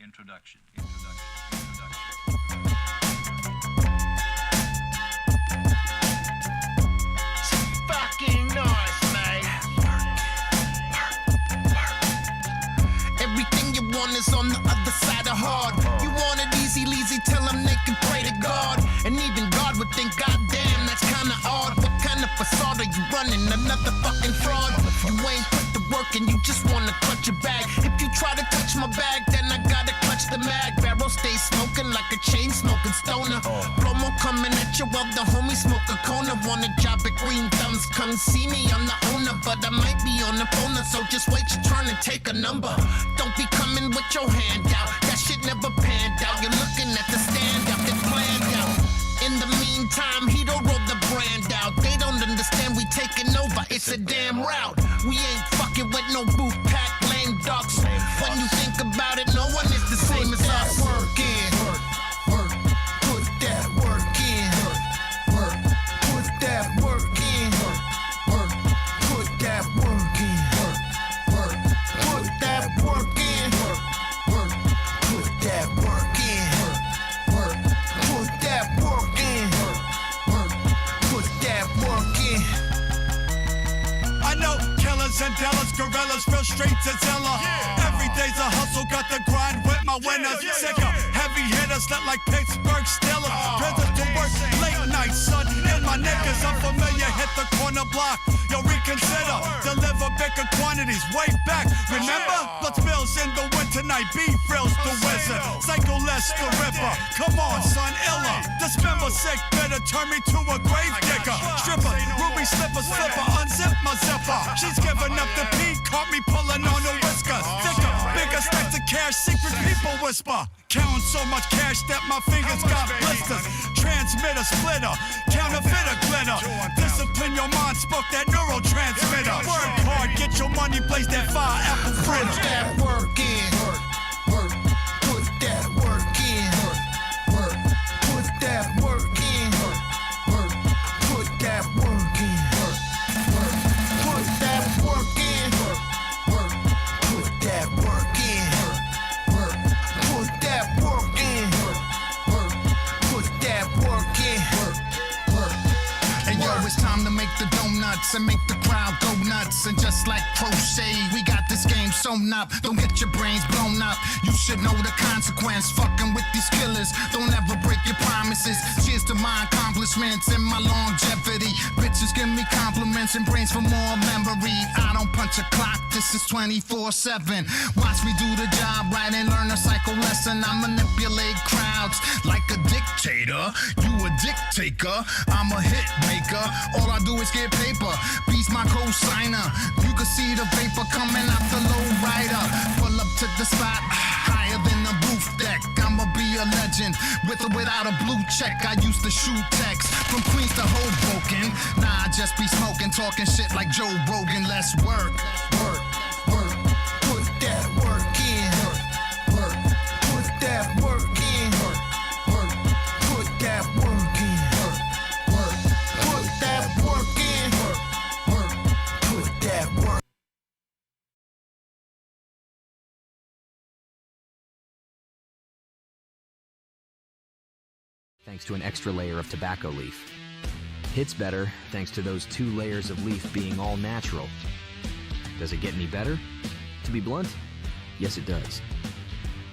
Introduction. Fucking nice, mate. Everything you want is on the other side of hard. You want it easy, leasy, tell them they can pray to God. And even God would think, goddamn, that's kinda odd. What kind of facade are you running? Another fucking fraud. You ain't put the work and you just wanna clutch your bag. If you try to touch my bag, then I gotta clutch the mag. Barrel stays smoking like a chain smoking stoner. Promo coming at you while the homie smoke a corner. Want a job at Greenthumbs, come see me, I'm the owner. But I might be on the phone, so just wait your turn and take a number. Don't be coming with your hand out, that shit never panned out. You're looking at the standout that planned out. In the meantime, he don't roll the brand out. They don't understand we taking over, it's a damn route. We ain't fucking with no booth pack lame ducks. When you think about it, no one is the same as us. Work in, work, put that work in, work, put that work in, work, put that work in, work, put that work in, work, put that work in, work, put that work in, work, put that work in. I know killers and dealers, gorillas, real straight to Zilla. Every day's a hustle, got the grind with my winners. Sick of heavy hitters, not like Pittsburgh Steelers. Brothers to work late night, son. And my niggas unfamiliar, hit the corner block. Yo, reconsider, deliver bigger quantities way back. Remember? Let's bills in the winter night, B-Frills the wizard. Psycho-less the ripper. Come on, son, illa. Dismember sick, better turn me to a grave digger. Stripper, ruby slipper, unzip my zipper. She's giving up the pee, caught me pulling on her whiskers. Thicker, bigger stacks of cash, secret people whisper. Counting so much cash that my fingers got blisters. Transmitter, splitter, counterfeiter, glitter. Discipline your mind, spoke that neurotransmitter. Work hard, get your money, blaze that fire, apple fritter. Put that work in, work, put that work in, work, put that work in, work, put that work in, work, put that work in, work, put that work in, work, put that work in, work, put that work in, work. And yo, it's time to make the donuts and make the crowd go nuts. And just like crochet, we got this game sewn up. Don't get your brains blown up. You should know the consequence. Fucking with these killers, don't ever break your promises. Cheers to my accomplishments and my longevity. Bitches give me compliments and brains for more memory. I don't punch a clock, this is 24/7. Watch me do the job right and learn a psycho lesson. I manipulate crowds like a dictator. You a dictator, I'm a hit maker. All I do is get paper. Beast my co-signer. You can see the vapor coming out the low rider. Pull up to the spot, higher than the roof deck. I'ma be a legend, with or without a blue check. I used to shoot text from Queens to Hoboken. Nah, I just be smoking, talking shit like Joe Rogan. Let's work, work, work. Put that work in, work, put that work in, work, put that work in, work, put that work in, work, put that work. Thanks to an extra layer of tobacco leaf. Hits better thanks to those 2 layers of leaf being all natural. Does it get any better? To be blunt, yes it does.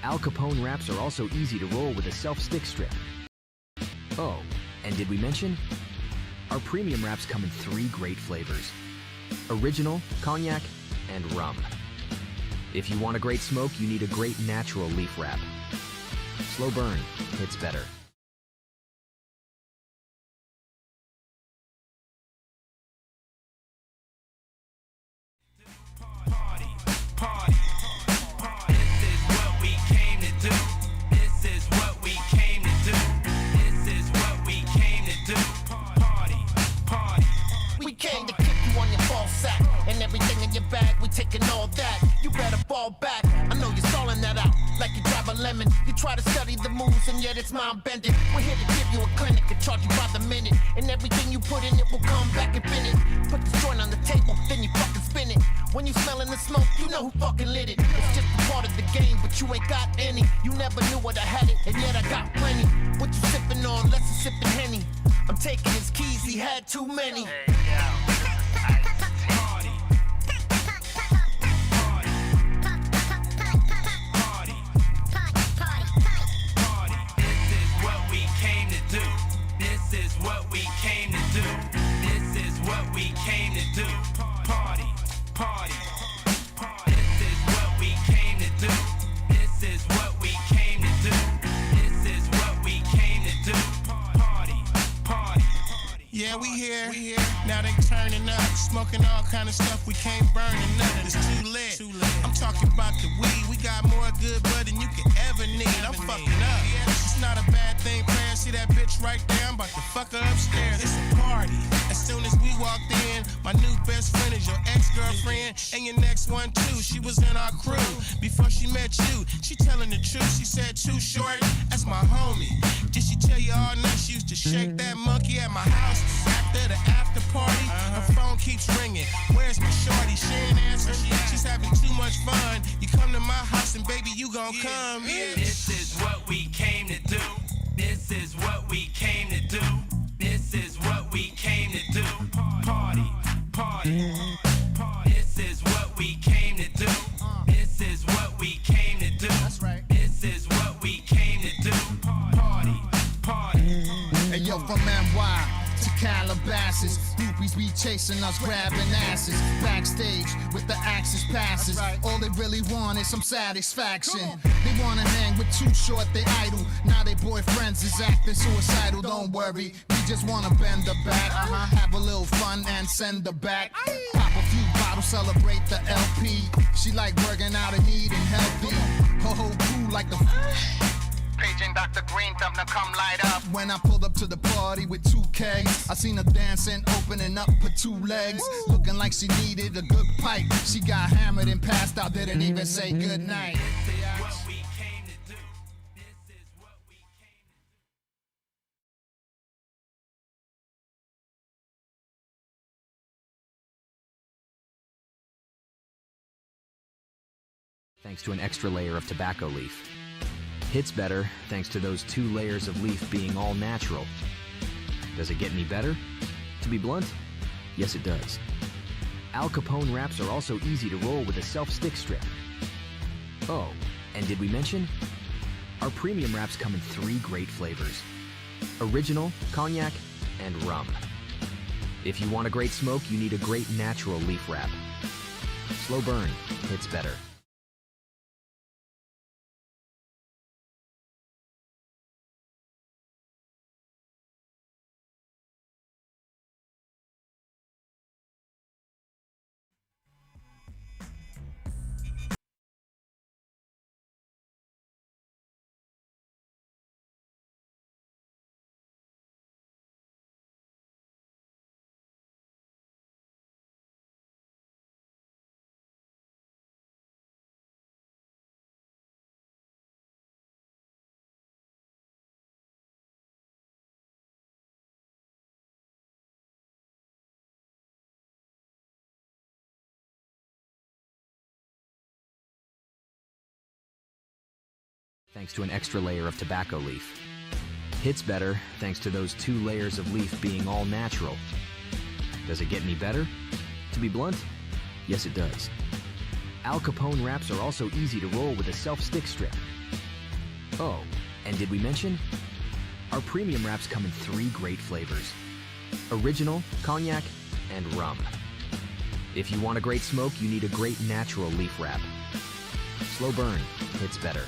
Al Capone wraps are also easy to roll with a self-stick strip. Oh, and did we mention? Our premium wraps come in 3 great flavors: original, cognac, and rum. If you want a great smoke, you need a great natural leaf wrap. Slow burn, hits better. Taking all that, you better fall back. I know you're stalling that out like you drive a lemon. You try to study the moves and yet it's mind-bending. We're here to give you a clinic and charge you by the minute. And everything you put in it will come back infinite. Put this joint on the table, then you fucking spin it. When you smelling the smoke, you know who fucking lit it. It's just a part of the game, but you ain't got any. You never knew what I had it, and yet I got plenty. What you sipping on? Less than sipping Henny. I'm taking his keys, he had too many. Yeah, we here. Now they turning up, smoking all kind of stuff. We can't burn nothing. It's too lit. I'm talking about the weed. We got more good bud than you could ever need. I'm fucking up. It's not a bad thing, player. See that bitch right there? I'm about to fuck her upstairs. It's a party. As soon as we walked in, my new best friend is your ex-girlfriend, and your next one too. She was in our crew before she met you. She telling the truth. She said Too Short. That's my homie. Did she tell you all night she used to shake that monkey at my house? After the after party, her phone keeps ringing. Where's my shorty? She ain't answering. She's having too much fun. You come to my house and baby, you gon' come. Yeah. This is what we came to do. This is what we came to do. This is what we came to do. Party, party. This is what we came to do. This is what we came to do. That's right. This is what we came to do. Party, party. Hey yo, from NY to Calabasas, groupies be chasing us, grabbing asses. Backstage with the axis passes. All they really want is some satisfaction. They wanna hang with Too Short, they idle. Now they boyfriends is acting suicidal. Don't worry, we just wanna bend the back, have a little fun and send her back. Pop a few bottles, celebrate the LP. She like working out and eating healthy. Her whole crew like the Paging Dr. Greenthumb to come light up. When I pulled up to the party with 2 kegs, I seen her dancing, opening up her 2 legs, looking like she needed a good pipe. She got hammered and passed out, didn't even say goodnight. Thanks to an extra layer of tobacco leaf. Hits better thanks to those 2 layers of leaf being all natural. Does it get any better? To be blunt, yes it does. Al Capone wraps are also easy to roll with a self-stick strip. Oh, and did we mention? Our premium wraps come in 3 great flavors: original, cognac, and rum. If you want a great smoke, you need a great natural leaf wrap. Slow burn, hits better. Thanks to an extra layer of tobacco leaf. Hits better thanks to those 2 layers of leaf being all natural. Does it get any better? To be blunt, yes it does. Al Capone wraps are also easy to roll with a self-stick strip. Oh, and did we mention? Our premium wraps come in 3 great flavors: original, cognac, and rum. If you want a great smoke, you need a great natural leaf wrap. Slow burn, hits better.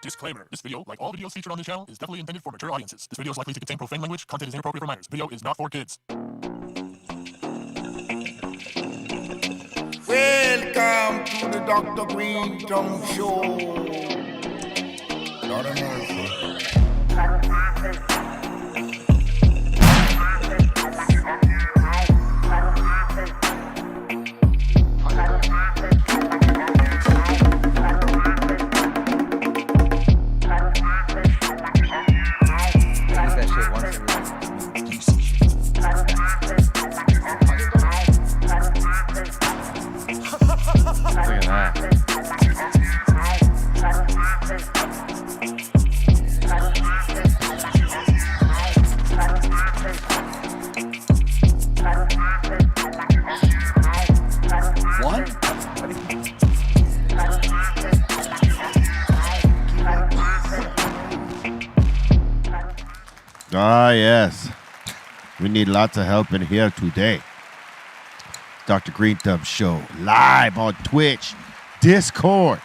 Disclaimer. This video, like all videos featured on this channel, is definitely intended for mature audiences. This video is likely to contain profane language. Content is inappropriate for minors. Video is not for kids. Welcome to the Dr. Greenthumb Show. Lord of mercy. Ah, yes. We need lots of help in here today. Dr. Greenthumb Show, live on Twitch, Discord,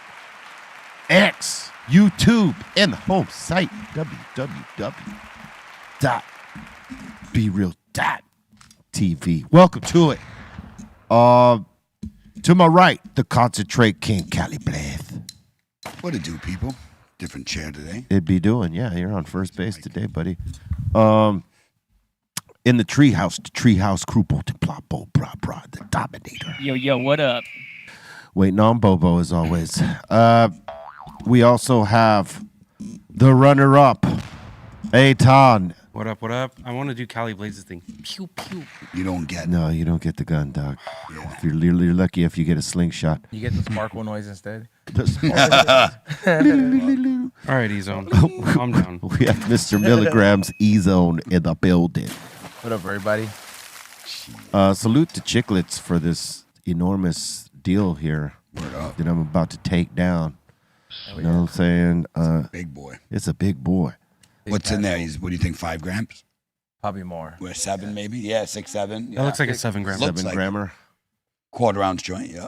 X, YouTube, and the home site, www.BREALTV. Welcome to it. To my right, the Concentrate King, Cali Blath. What it do, people? Different chair today. It'd be doing, yeah. You're on first base today, buddy. In the treehouse crew, the Dominator. Yo, what up? Waiting on Bobo as always. We also have the runner-up, Aton. What up? I want to do Cali Blaze's thing. Pew, pew. You don't get. No, you don't get the gun, dog. Yeah. If you're lucky if you get a slingshot. You get the sparkle noise instead. All right, E-Zone. Calm down. We have Mr. Milligrams E-Zone in the building. What up, everybody? Salute to Chicklets for this enormous deal here that I'm about to take down. You know what I'm saying? Big boy. It's a big boy. What's in there? What do you think, 5 grams? Probably more. We're 7 maybe? Yeah, 6, 7. Yeah. That looks like a 7 gram. 7 grammer. Quarter ounce joint, yeah.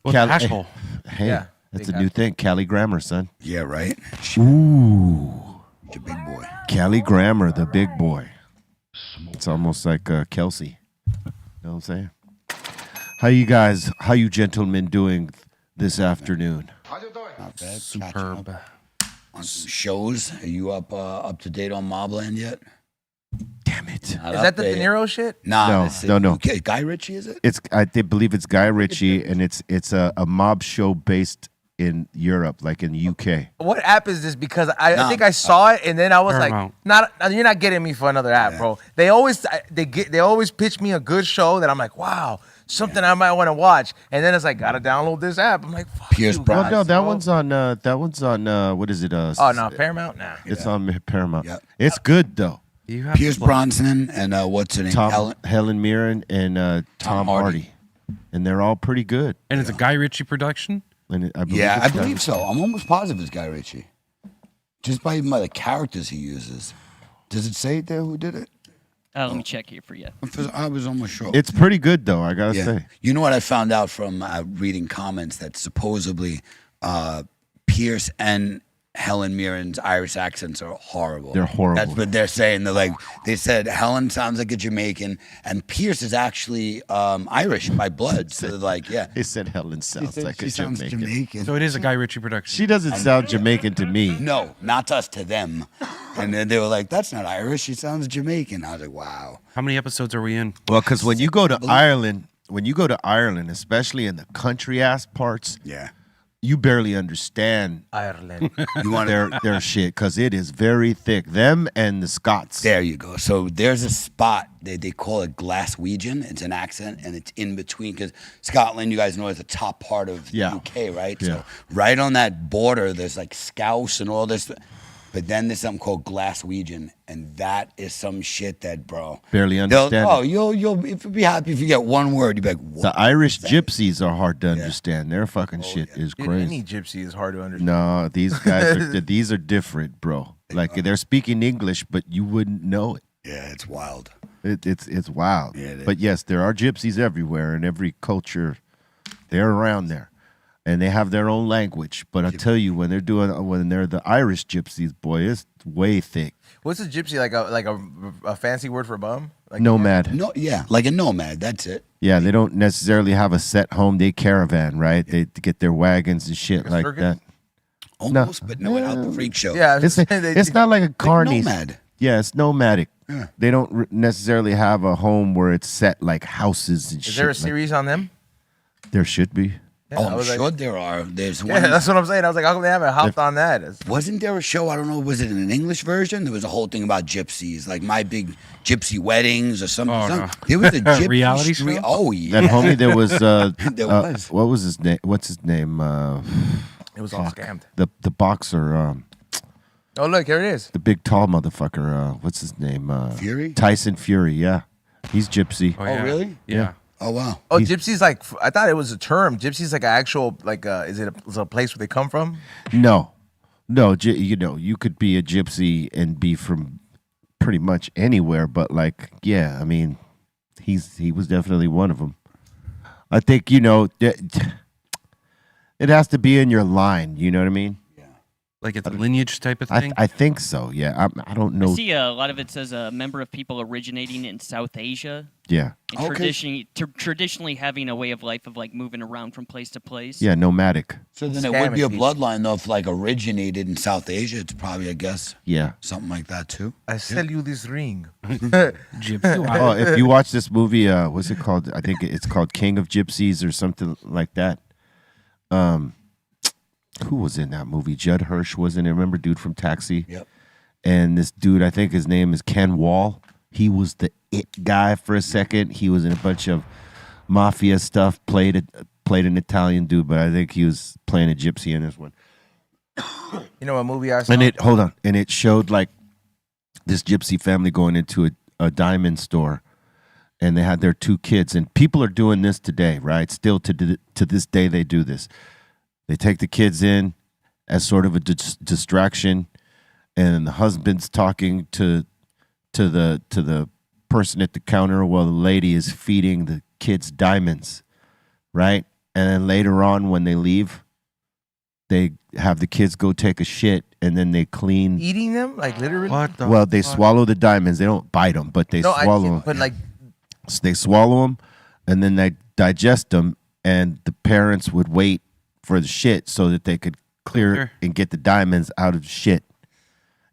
Well, Cali- hash hole. Hey, Yeah, that's a new thing. Cali Grammar, son. Yeah, right? Ooh. The big boy. Cali Grammar, the big boy. It's almost like Kelsey. You know what I'm saying? How you gentlemen doing this afternoon? Not bad. Superb. On some shows. Are you up to date on Mobland yet? Damn it. Not Is that the De updated. Niro shit? Nah, No. Okay, Guy Ritchie, is it? I believe it's Guy Ritchie, and it's a mob show based in Europe, like in the UK. What app is this? Because I think I saw it and then I was Paramount. like, you're not getting me for another app, bro. They always pitch me a good show that I'm like, wow, something I might want to watch, and then it's like, gotta download this app. I'm like, fuck Pierce you, Brosnan. guys, No, bro. that one's on what is it? Oh no, Paramount? Nah. It's on Paramount. Yeah. It's good though. You have Pierce Brosnan and what's her name? Helen Mirren and Tom Hardy. And they're all pretty good. And it's a Guy Ritchie production? And I believe Yeah, I it's believe so. I'm almost positive it's Guy Ritchie. Just by the characters he uses. Does it say there who did it? Let me check here for you. I was almost sure. It's pretty good though, I gotta say. You know what I found out from reading comments that supposedly Pierce and Helen Mirren's Irish accents are horrible. They're horrible. That's what they're saying. They said Helen sounds like a Jamaican, and Pierce is actually Irish by blood. So They said Helen sounds like a Jamaican. So it is a Guy Ritchie production. She doesn't sound Jamaican to me. No, not to us, to them. And then they were like, "That's not Irish. She sounds Jamaican." I was like, "Wow." How many episodes are we in? Well, because when you go to Ireland, especially in the country ass parts, you barely understand Ireland. You want their shit because it is very thick. Them and the Scots. There you go. So there's a spot they call it Glaswegian. It's an accent, and it's in between because Scotland, you guys know, is the top part of the UK, right? Yeah. So right on that border, there's like Scouse and all this. But then there's something called Glaswegian, and that is some shit that, bro, barely understand. You'll be happy if you get one word. You'll be like, what? The Irish gypsies are hard to understand. Their fucking shit is Dude, crazy. any gypsy is hard to understand. No, these guys these are different, bro. Like they're speaking English, but you wouldn't know it. Yeah, it's wild. It's wild. Yeah, but yes, there are gypsies everywhere in every culture. They're around there. and they have their own language. But I'll tell you, when they're the Irish gypsies, boy, it's way thick. What's a gypsy like? A fancy word for bum? Like Nomad. No, yeah, like a nomad. That's it. Yeah, they don't necessarily have a set home. They caravan, right? They get their wagons and shit like that. Almost, but no, without the freak show. Yeah, it's not like a carny. nomad. Yeah, it's nomadic. Yeah. They don't necessarily have a home where it's set like houses and shit. Is there a like- series on them? There should be. Yeah, Oh, I I'm was like- sure there are. There's Yeah, one. that's what I'm saying. I was like, how come they haven't hopped on that? Wasn't there a show? I don't know. Was it an English version? There was a whole thing about gypsies, like My Big Gypsy Weddings or something. Oh, no. There was a gypsy Reality street. show? Oh yeah. That homie, there was. There was. What was his name? What's his name? It was all scammed. The boxer. Oh, look, here it is. The big tall motherfucker. What's his name? Fury? Tyson Fury. Yeah, he's gypsy. Oh, yeah. really? Yeah. Oh wow. Oh, gypsy's like, I thought it was a term. Gypsy's like an actual, like, is it a place where they come from? No, you could be a gypsy and be from pretty much anywhere, but like, yeah, I mean, he was definitely one of them. I think it has to be in your line. You know what I mean? Like it's a lineage type of thing? I think so. Yeah, I don't I know. see a lot of it says a member of people originating in South Asia. Yeah. And traditionally having a way of life of like moving around from place to place. Yeah, nomadic. So then it would be a bloodline though, if like originated in South Asia. It's probably, I guess, Yeah. something like that too. I sell you this ring. Gypsy. Oh, if you watch this movie, what's it called? I think it's called King of Gypsies or something like that. Who was in that movie? Judd Hirsch was in it. Remember, dude from Taxi? Yep. And this dude, I think his name is Ken Wall. He was the it guy for a second. He was in a bunch of mafia stuff. Played an Italian dude, but I think he was playing a gypsy in this one. You know what movie I saw? And it showed like this gypsy family going into a diamond store, and they had their 2 kids. And people are doing this today, right? Still to this day, they do this. They take the kids in as sort of a distraction, and the husband's talking to the person at the counter while the lady is feeding the kids diamonds, right? And then later on, when they leave, they have the kids go take a shit, and then they clean. Eating them? Like literally? What the Well, they fuck? swallow the diamonds. They don't bite them, but they swallow them. But like, They swallow them, and then they digest them, and the parents would wait for the shit so that they could clear Sure. and get the diamonds out of the shit.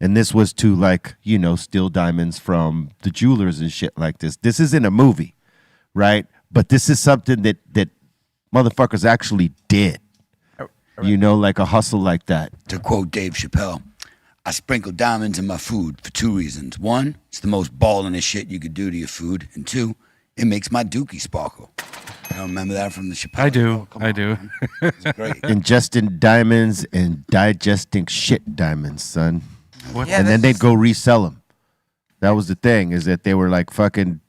And this was to like, steal diamonds from the jewelers and shit like this. This isn't a movie, right? But this is something that motherfuckers actually did. Like a hustle like that. To quote Dave Chappelle, I sprinkle diamonds in my food for 2 reasons. 1, it's the most ballin' shit you could do to your food. And 2, it makes my dookie sparkle. I don't remember that from the Chappelle. I do. Oh, come I on, do. man. It's great. Ingesting diamonds and digesting shit diamonds, son. What? Yeah, And then this they'd go resell them. That was the thing, is that they were like fucking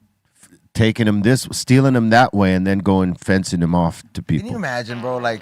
taking them stealing them that way, and then going fencing them off to can you people. imagine, bro? Like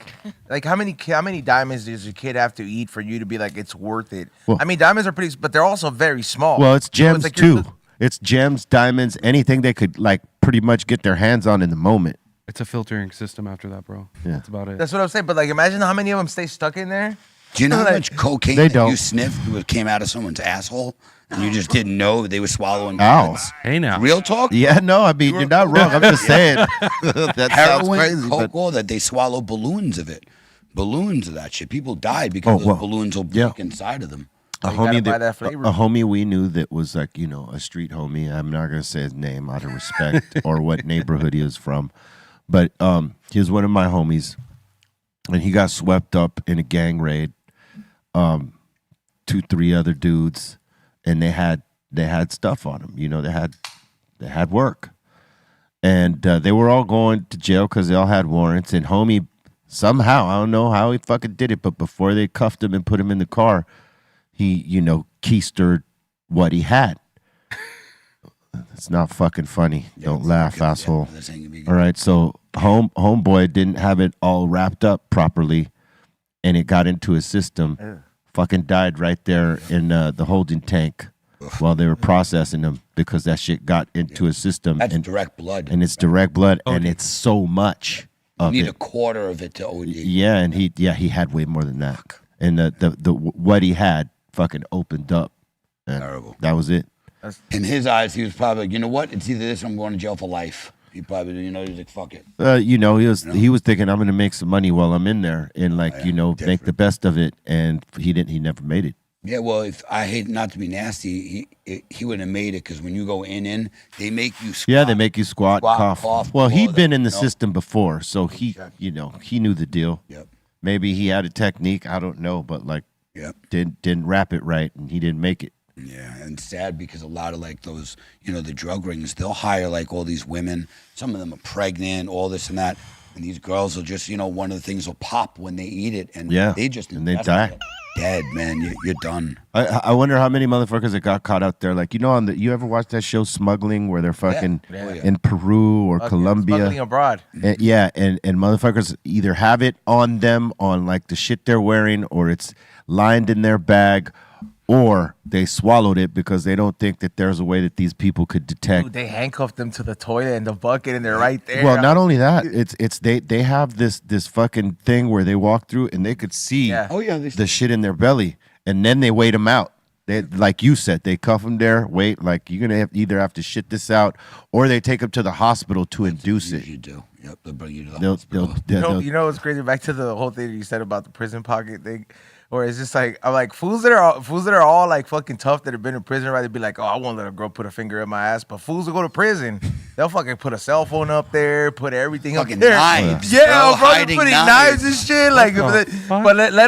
how many diamonds does your kid have to eat for you to be like, it's worth it? Well- I mean, diamonds are pretty, but they're also very small. Well, it's So gems like you're- too. It's gems, diamonds, anything they could like pretty much get their hands on in the moment. It's a filtering system after that, bro. Yeah. That's about it. That's what I'm saying. But like, imagine how many of them stay stuck in there. Do you know how Like- much cocaine They that don't. you sniffed came out of someone's asshole and you just didn't know they were swallowing Ow. diamonds? Hey now. Real talk? Yeah, no, I mean you're not wrong. I'm just saying that sounds Heroin, crazy. coke, But all that, they swallow balloons of it. Balloons of that shit. People died because those balloons will break inside of them. a You gotta homie buy that that flavor. a homie we knew that was like a street homie. I'm not gonna say his name out of respect or what neighborhood he is from, but he was one of my homies, and he got swept up in a gang raid. 2-3 other dudes, and they had stuff on them. They had work, and they were all going to jail because they all had warrants. And homie, somehow, I don't know how he fucking did it, but before they cuffed him and put him in the car, he keistered what he had. It's not fucking funny. Don't laugh, asshole. This ain't gonna be good. All right, so homeboy didn't have it all wrapped up properly, and it got into his system. Fucking died right there in the holding tank while they were processing him because that shit got into his system. That's and direct blood. and it's direct blood, and it's so much. of need it. a quarter of it to OD. Yeah, and he had way more than that. And the what he had fucking opened up. And Terrible. That was it. In his eyes, he was probably like, you know what? It's either this or I'm going to jail for life. He probably, he was like, fuck it. He was thinking I'm gonna make some money while I'm in there and make the best of it, and he never made it. Yeah, well, if I hate not to be nasty, he wouldn't have made it because when you go in, they make you squat. Yeah, they make you squat, cough. Well, he'd been in the no. system before, so he knew the deal. Yep. Maybe he had a technique, I don't know, but didn't wrap it right, and he didn't make it. Yeah, and sad because a lot of like those, the drug rings, they'll hire like all these women. Some of them are pregnant, all this and that, and these girls will just, one of the things will pop when they eat it, and they die. Dead, man. You're done. I wonder how many motherfuckers that got caught out there. Like, you ever watch that show Smuggling where they're fucking in Peru or Colombia? Smuggling abroad. And motherfuckers either have it on them on like the shit they're wearing, or it's lined in their bag, or they swallowed it because they don't think that there's a way that these people could detect. Dude, they handcuffed them to the toilet and the bucket, and they're right there. Well, not only that, it's they have this fucking thing where they walk through and they could see the shit in their belly, and then they wait them out. They, like you said, they cuff them there. Wait, like you're gonna either have to shit this out, or they take them to the hospital to induce it. You do. Yep, they'll bring you to the hospital. You know what's crazy? Back to the whole thing you said about the prison pocket thing. Or it's just like, I'm like, fools that are all like fucking tough that have been in prison, right? They'd be like, oh, I won't let a girl put a finger in my ass. But fools that go to prison, they'll fucking put a cell phone up there, put everything up there. Knives. Yeah, bro, they're putting knives and shit. Like, but let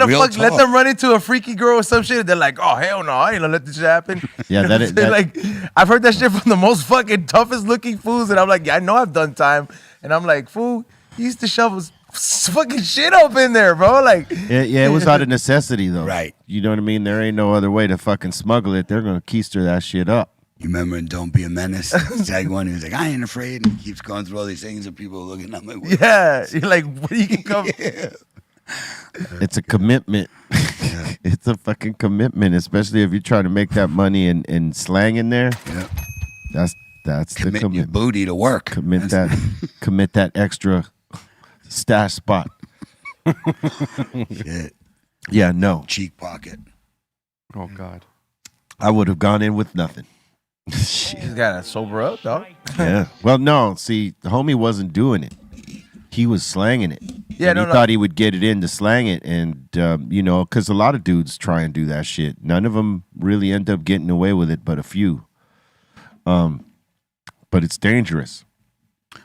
them run into a freaky girl or some shit. They're like, oh, hell no, I ain't gonna let this shit happen. Yeah, like, I've heard that shit from the most fucking toughest looking fools. And I'm like, yeah, I know I've done time. And I'm like, fool, he used to shovel fucking shit up in there, bro. Like, yeah, it was out of necessity though. Right. You know what I mean? There ain't no other way to fucking smuggle it. They're gonna keister that shit up. You remember in Don't Be a Menace? Tag one, he was like, I ain't afraid, and he keeps going through all these things, and people are looking at me. Like, yeah, you're like, you can come. It's a commitment. It's a fucking commitment, especially if you're trying to make that money and slang in there. Yeah. That's commit the commitment. your booty to work. Commit that extra stash spot. Shit. Yeah, no. Cheek pocket. Oh, God. I would have gone in with nothing. He's got to sober up, dog. Yeah. Well, no. See, the homie wasn't doing it. He was slanging it. Yeah, and he thought he would get it in to slang it. And, because a lot of dudes try and do that shit. None of them really end up getting away with it, but a few. But it's dangerous.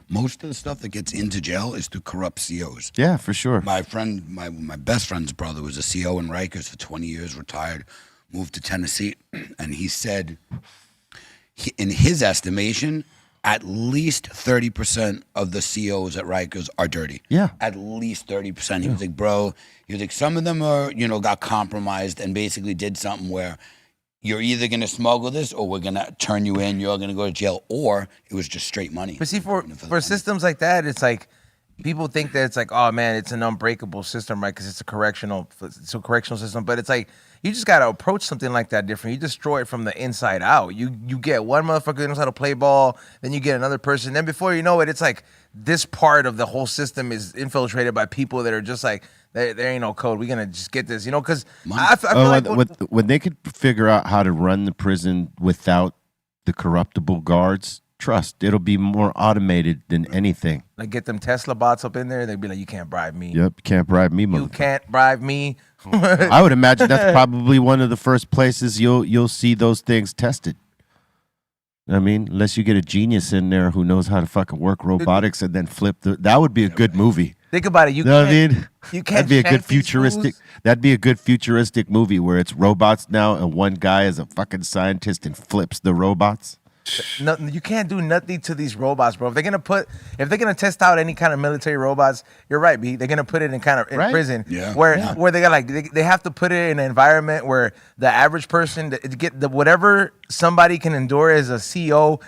Most of the stuff that gets into jail is through corrupt COs. Yeah, for sure. My friend, my best friend's brother was a CO in Rikers for 20 years, retired, moved to Tennessee, and he said, in his estimation, at least 30% of the COs at Rikers are dirty. Yeah. At least 30%. He was like, bro, some of them are, got compromised and basically did something where you're either going to smuggle this or we're going to turn you in, you're going to go to jail, or it was just straight money. But see, for systems like that, it's like people think that it's like, oh man, it's an unbreakable system, right? Because it's a correctional system. But it's like you just got to approach something like that different. You destroy it from the inside out. You get one motherfucker who knows how to play ball, then you get another person. Then before you know it, it's like this part of the whole system is infiltrated by people that are just like, there ain't no code. We're going to just get this, because I feel like when they could figure out how to run the prison without the corruptible guards, trust, it'll be more automated than anything. Like get them Tesla bots up in there, they'd be like, you can't bribe me. Yep, you can't bribe me, You can't bribe me. I would imagine that's probably one of the first places you'll see those things tested. I mean, unless you get a genius in there who knows how to fucking work robotics and then flip that would be a good movie. Think about it. You know what I mean? You can't. That'd be a good futuristic. That'd be a good futuristic movie where it's robots now, and one guy is a fucking scientist and flips the robots. Nothing. You can't do nothing to these robots, bro. If they're gonna test out any kind of military robots, you're right, B. They're gonna put it in prison, where they got they have to put it in an environment where the average person to get whatever somebody can endure as a CO.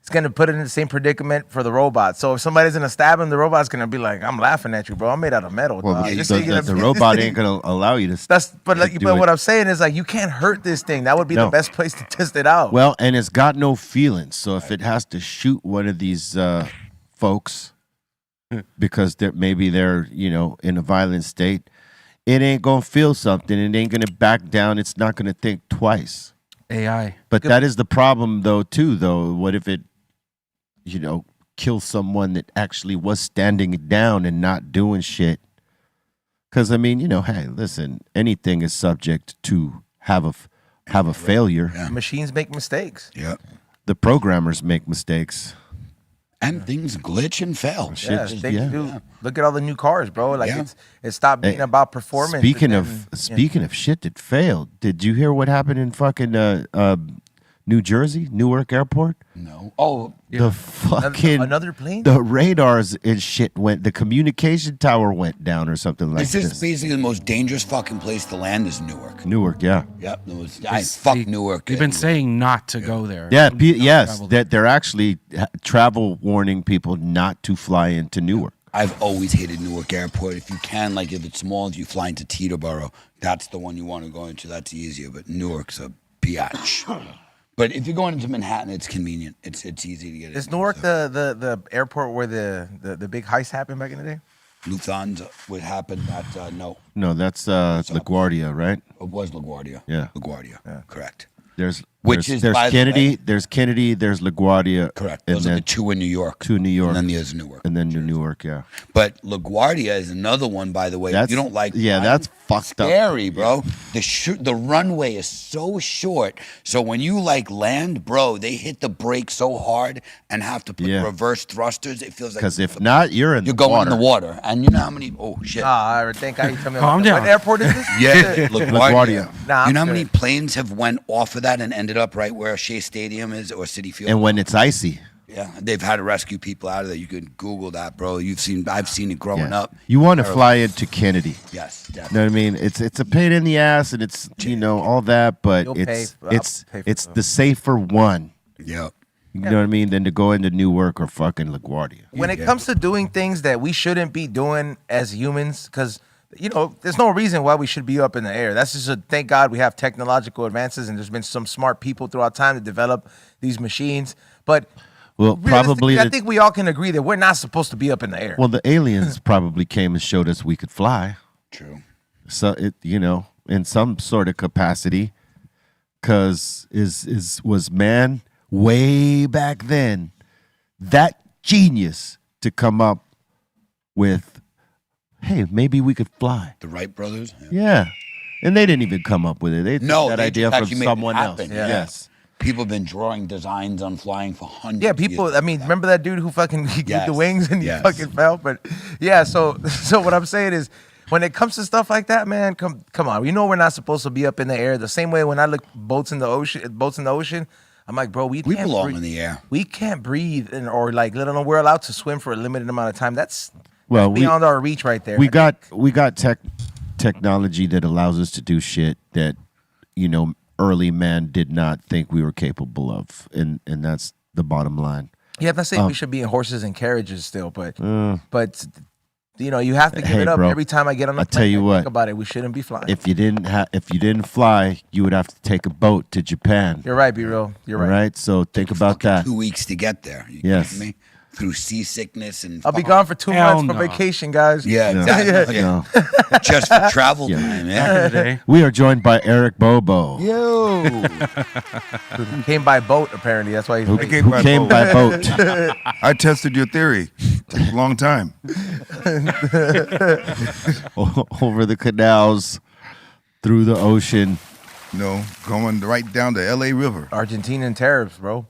It's going to put it in the same predicament for the robot. So if somebody's going to stab him, the robot's going to be like, I'm laughing at you, bro. I'm made out of metal. Well, the robot ain't going to allow you to But what I'm saying is, like, you can't hurt this thing. That would be the best place to test it out. Well, and it's got no feelings. So if it has to shoot one of these folks, because maybe they're, in a violent state, it ain't going to feel something. It ain't going to back down. It's not going to think twice. AI. But that is the problem, though, too, though. What if it, kills someone that actually was standing down and not doing shit? Because, hey, listen, anything is subject to have a failure. Yeah. Machines make mistakes. Yeah. The programmers make mistakes. And things glitch and fail. Yeah, they do. Look at all the new cars, bro. Like it stopped being about performance. Speaking of shit that failed, did you hear what happened in fucking New Jersey, Newark Airport? No. Oh, the fucking another plane. The radars and shit the communication tower went down or something like this. This is basically the most dangerous fucking place to land is Newark. Newark, yeah. Yep. Fuck Newark. They've been saying not to go there. Yeah. Yes, that they're actually travel warning people not to fly into Newark. I've always hated Newark Airport. If you can, like if it's small, if you fly into Teterboro, that's the one you want to go into. That's easier. But Newark's a biatch. But if you're going into Manhattan, it's convenient. It's easy to get. Is Newark the airport where the big heist happened back in the day? Lufthansa would happen at no. No, that's LaGuardia, right? It was LaGuardia. Yeah. LaGuardia. Yeah. Correct. There's Kennedy, there's LaGuardia. Correct. Those are the two in New York. Two in New York. And then there's Newark. And then Newark, yeah. But LaGuardia is another one, by the way. If you don't like that's fucked up. Scary, bro. The runway is so short. So when you land, bro, they hit the brake so hard and have to put reverse thrusters. It feels like because if not, you're going in the water. And you know how many shit. I think you tell me Calm down. What airport is this? Yeah, LaGuardia. Nah, you know how many planes have went off of that and ended up right where Shea Stadium is or Citi Field? And when it's icy. Yeah, they've had to rescue people out of there. You can Google that, bro. I've seen it growing up. You want to fly into Kennedy. Yes, definitely. You know what I mean? It's a pain in the ass and it's all that, but it's the safer one. Yeah. You know what I mean? Than to go into Newark or fucking LaGuardia. When it comes to doing things that we shouldn't be doing as humans, because there's no reason why we should be up in the air. That's just thank God we have technological advances and there's been some smart people throughout time to develop these machines. But probably I think we all can agree that we're not supposed to be up in the air. Well, the aliens probably came and showed us we could fly. True. So in some sort of capacity, because was man way back then that genius to come up with, hey, maybe we could fly. The Wright brothers? Yeah. And they didn't even come up with it. They took that idea from someone else. Yeah. Yes. People have been drawing designs on flying for hundreds of years. Remember that dude who fucking gave the wings and he fucking fell? But yeah, so what I'm saying is when it comes to stuff like that, man, come on. We're not supposed to be up in the air. The same way when I look boats in the ocean, I'm like, bro, we belong in the air. We can't breathe or let alone we're allowed to swim for a limited amount of time. That's beyond our reach right there. We got technology that allows us to do shit that, early man did not think we were capable of. And that's the bottom line. Yeah, I'm not saying we should be in horses and carriages still, but you have to give it up. Bro, every time I get on a plane, think about it. We shouldn't be flying. If you didn't fly, you would have to take a boat to Japan. You're right, B-Real. You're right. Right? So think about that. 2 weeks to get there. Yes. Me? Through seasickness and I'll be gone for 2 months for vacation, guys. Yeah, exactly. No. Just for travel time, man. We are joined by Eric Bobo. Yo. Who came by boat, apparently. That's why who came by boat. I tested your theory. Took a long time. Over the canals, through the ocean. No, going right down the LA River. Argentinian tariffs, bro.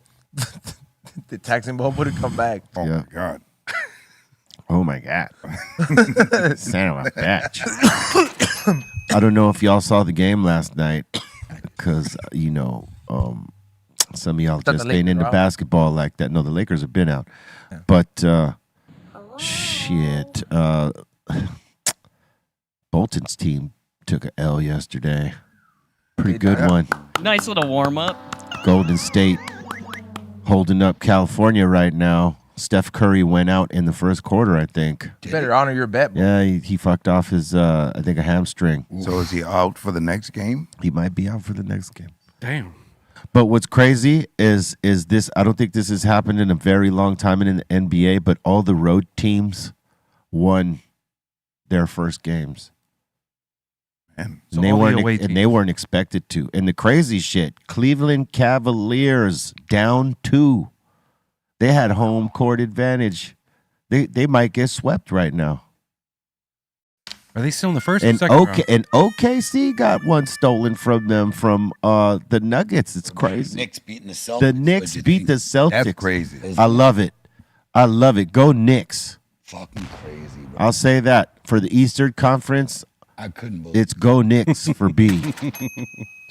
The taxing boat would have come back. Oh my God. Oh my God. Son of a bitch. I don't know if y'all saw the game last night because, some of y'all just ain't into basketball like that. No, the Lakers have been out. Yeah. But, shit. Bolton's team took an L yesterday. Pretty good one. Nice little warm-up. Golden State holding up California right now. Steph Curry went out in the first quarter, I think. You better honor your bet, bro. Yeah, he fucked off his, I think, a hamstring. So is he out for the next game? He might be out for the next game. Damn. But what's crazy is this, I don't think this has happened in a very long time in the NBA, but all the road teams won their first games. Man, And they weren't expected to. And the crazy shit, Cleveland Cavaliers down 2. They had home court advantage. They might get swept right now. Are they still in the first or And second round? and OKC got one stolen from them from the Nuggets. It's crazy. Knicks beating the Celtics. The Knicks beat the Celtics. That's crazy. I love it. I love it. Go Knicks. Fucking crazy, bro. I'll say that. For the Eastern Conference, I couldn't believe it's go Knicks for B.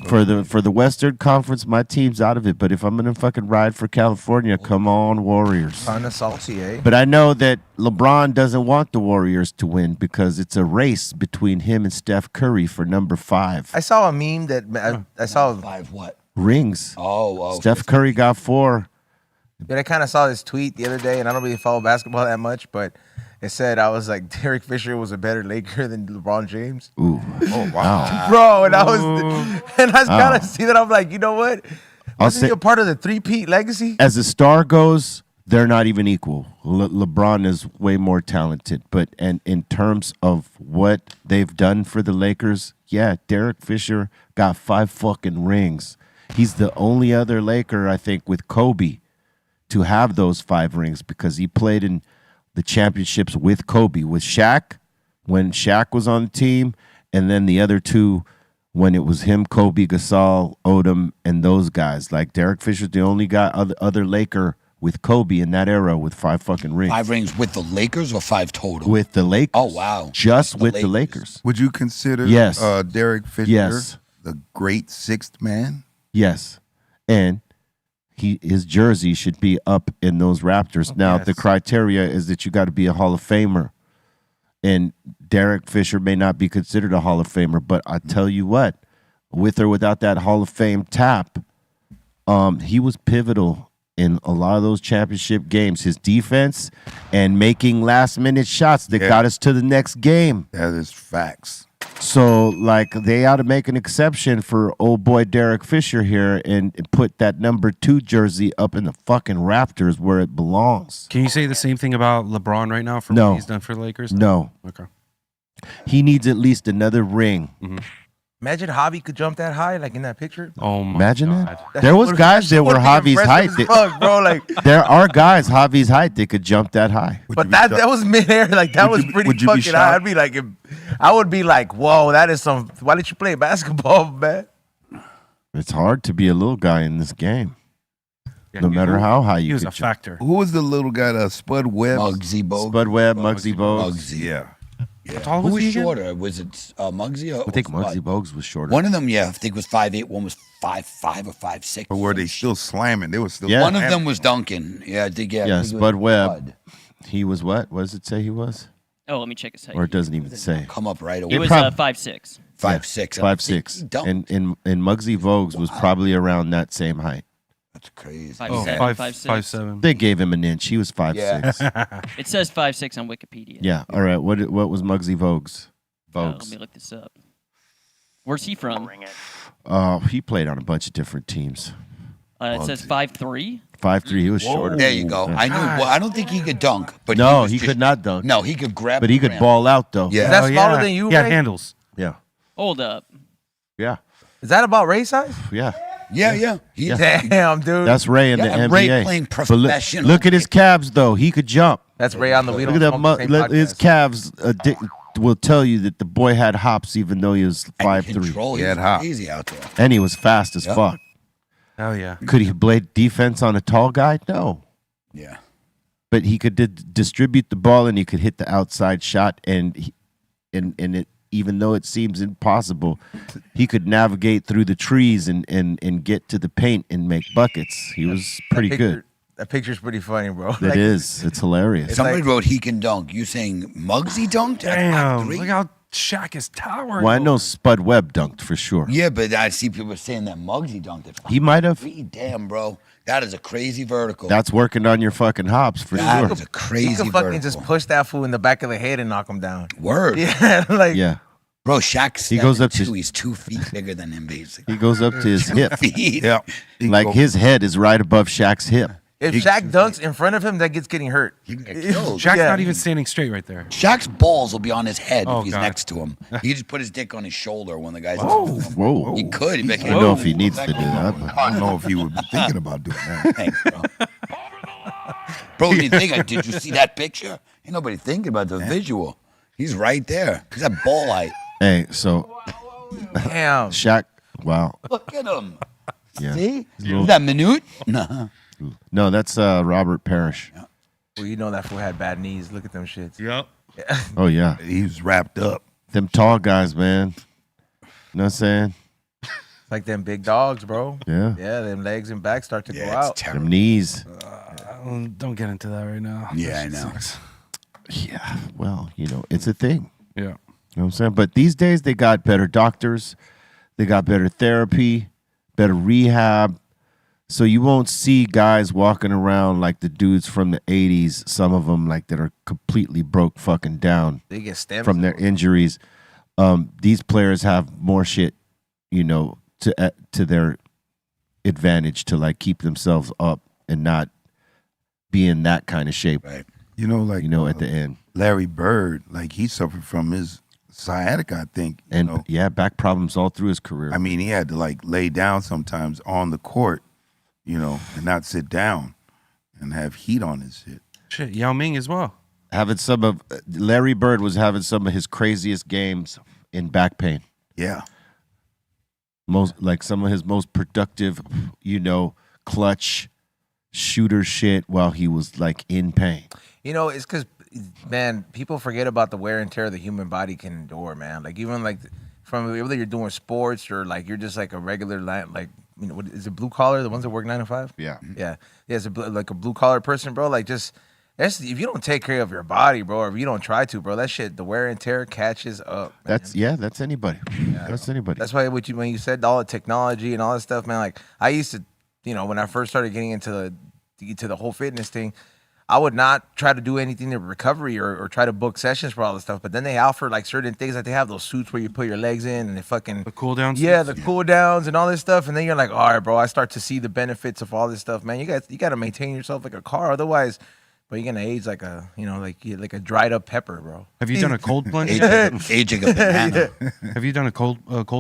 For the Western Conference, my team's out of it. But if I'm gonna fucking ride for California, come on, Warriors. Kind of salty, eh? But I know that LeBron doesn't want the Warriors to win because it's a race between him and Steph Curry for number 5 I saw a meme that I saw. 5 what? rings. Oh. Steph Curry got 4. But I kind of saw this tweet the other day, and I don't really follow basketball that much, but it said I was like Derek Fisher was a better Laker than LeBron James. Ooh. Oh, wow. Bro, and I kind of see that. I'm like, you know what? I'll Wasn't he say- a part of the 3-peat legacy? As the star goes, they're not even equal. LeBron is way more talented, but and in terms of what they've done for the Lakers, yeah, Derek Fisher got 5 fucking rings. He's the only other Laker, I think, with Kobe to have those 5 rings because he played in the championships with Kobe, with Shaq when Shaq was on the team, and then the other 2 when it was him, Kobe, Gasol, Odom, and those guys. Like Derek Fisher's the only guy, other Laker with Kobe in that era with 5 fucking rings. 5 rings with the Lakers or 5 total? With the Lakers. Oh, wow. Just with the Lakers. Would you consider Yes. Derek Fisher Yes. the great 6th man? Yes. And his jersey should be up in those Raptors. Now, the criteria is that you got to be a Hall of Famer. And Derek Fisher may not be considered a Hall of Famer, but I tell you what, with or without that Hall of Fame tap, he was pivotal in a lot of those championship games. His defense and making last-minute shots that got us to the next game. That is facts. So, like, they ought to make an exception for old boy Derek Fisher here and put that number 2 jersey up in the fucking Raptors where it belongs. Can you say the same thing about LeBron right now for No. what he's done for the Lakers? No. Okay. He needs at least another ring. Imagine Javi could jump that high, like in that picture. Oh my Imagine God. that. There was guys that were Javi's height. Fuck, bro, like, There are guys Javi's height that could jump that high. but that was midair. Like that was pretty would you be fucking high. shocked? I'd be like, I would be like, whoa, that is some. Why did you play basketball, man? It's hard to be a little guy in this game. Yeah, No matter how high you He was could a jump. factor. Who was the little guy, Spud Webb? Muggsy Bogues. Spud Webb, Muggsy Bogues. Muggsy. Yeah. Yeah. tall Who was he was again? shorter? Was it Muggsy or I think Spud? Muggsy Bogues was shorter. One of them, yeah, I think was 5'8", one was 5'5" or 5'6". Or were they still slamming? They were still Yeah. One of slamming. them was Duncan. Yeah, I think, yeah. Yeah, I think it was Spud Webb. Spud. He was what? What does it say he was? Oh, let me check his height. Or it doesn't even say. Come up right away. He was prob- 5'6". 5'6". 5'6". He dunked. And Muggsy Bogues was probably around that same height. That's crazy. 5'7", 5'6". 5'7". They gave him an inch. He was 5'6". Yeah. It says 5'6" on Wikipedia. Yeah. All right. What was Muggsy Bogues? Let Bogues. me look this up. Where's he from? He played on a bunch of different teams. It says 5'3". 5'3". He was shorter. There you go. Yeah. I knew. Well, I don't think he could dunk, but No, was he just- could not dunk. No, he could grab. But he the could rim. ball out though. Yeah. Is that Oh, smaller yeah. than you, He had Ray? handles. Yeah. Hold up. Yeah. Is that about Ray size? Yeah. Yeah. He's, Damn, dude. That's Ray in the Yeah, NBA. Ray playing But look- professional. Look at his calves though. He could jump. That's Ray on the wheel. Look at that. His calves will tell you that the boy had hops even though he was and 5'3". control. He He had was hop. crazy out there. And he was fast as Yep. fuck. Oh yeah. Could he play defense on a tall guy? No. Yeah. But he could distribute the ball and he could hit the outside shot and it, even though it seems impossible, he could navigate through the trees and get to the paint and make buckets. He was pretty good. That picture's pretty funny, bro. It is. It's hilarious. Somebody wrote he can dunk. You saying Muggsy dunked? at Damn. 5'3"? Look how Shaq is towering. Well, I know Spud Webb dunked for sure. Yeah, but I see people saying that Muggsy dunked at 5'3". He might have. Damn, bro. That is a crazy vertical. That's working on your fucking hops for That sure. is a crazy You could fucking vertical. just push that fool in the back of the head and knock him down. Word. Yeah, like Yeah. Bro, Shaq's He goes up to- 7'2". He's 2 feet bigger than him, basically. He goes up to his hip. Feet. Yeah. He Like go- his head is right above Shaq's hip. If Shaq dunks in front of him, that gets getting hurt. He can get killed. Shaq's not even standing straight right there. Shaq's balls will be on his head Oh, if he's God. next to him. He just put his dick on his shoulder when the guy's Whoa. next to him. Whoa. He could. I don't know if he needs to do that. But. I don't know if he would be thinking about doing that. Thanks, bro. Bro, you think? Did you see that picture? Ain't nobody thinking about the visual. He's right there. He's at ball height. Hey, so Damn. Shaq. Wow. Look at him. Yeah. See? Little- Is that Minute? No. No, that's Robert Parrish. Well, you know that fool had bad knees. Look at them shits. Yep. Oh yeah, he was wrapped up. Them tall guys, man. You know what I'm saying? Like them big dogs, bro. Yeah. Yeah, them legs and back start to go it's out. terrible. Them knees. Don't get into that right now. Yeah, I That shit know. sucks. Yeah. Well, it's a thing. Yeah. You know what I'm saying? But these days they got better doctors, they got better therapy, better rehab. So you won't see guys walking around like the dudes from the 80s, some of them like that are completely broke fucking down They get stem from their injuries. These players have more shit, to their advantage to like keep themselves up and not be in that kind of shape. Right. You know, like at the end. Larry Bird, like he suffered from his sciatica, I think. And yeah, back problems all through his career. I mean, he had to like lay down sometimes on the court, and not sit down and have heat on his shit. Shit, Yao Ming as well. Larry Bird was having some of his craziest games in back pain. Yeah. Some of his most productive, clutch shooter shit while he was like in pain. It's because, man, people forget about the wear and tear the human body can endure, man. Like even like from whether you're doing sports or like you're just like a regular what is it, blue collar, the ones that work 9 to 5? Yeah. Yeah. It's like a blue collar person, bro. Like just if you don't take care of your body, bro, or if you don't try to, bro, that shit, the wear and tear catches up. Man. That's anybody. That's anybody. That's why when you said all the technology and all that stuff, man, like I used to, when I first started getting into the whole fitness thing, I would not try to do anything in recovery or try to book sessions for all this stuff. But then they offer like certain things, like they have those suits where you put your legs in and they fucking The cool downs. yeah, the cool downs and all this stuff. And then you're like, all right, bro, I start to see the benefits of all this stuff, man. You got to maintain yourself like a car, otherwise, but you're gonna age like a like a dried up pepper, bro. Have you done a cold plunge? Aging a banana. Have you done a cold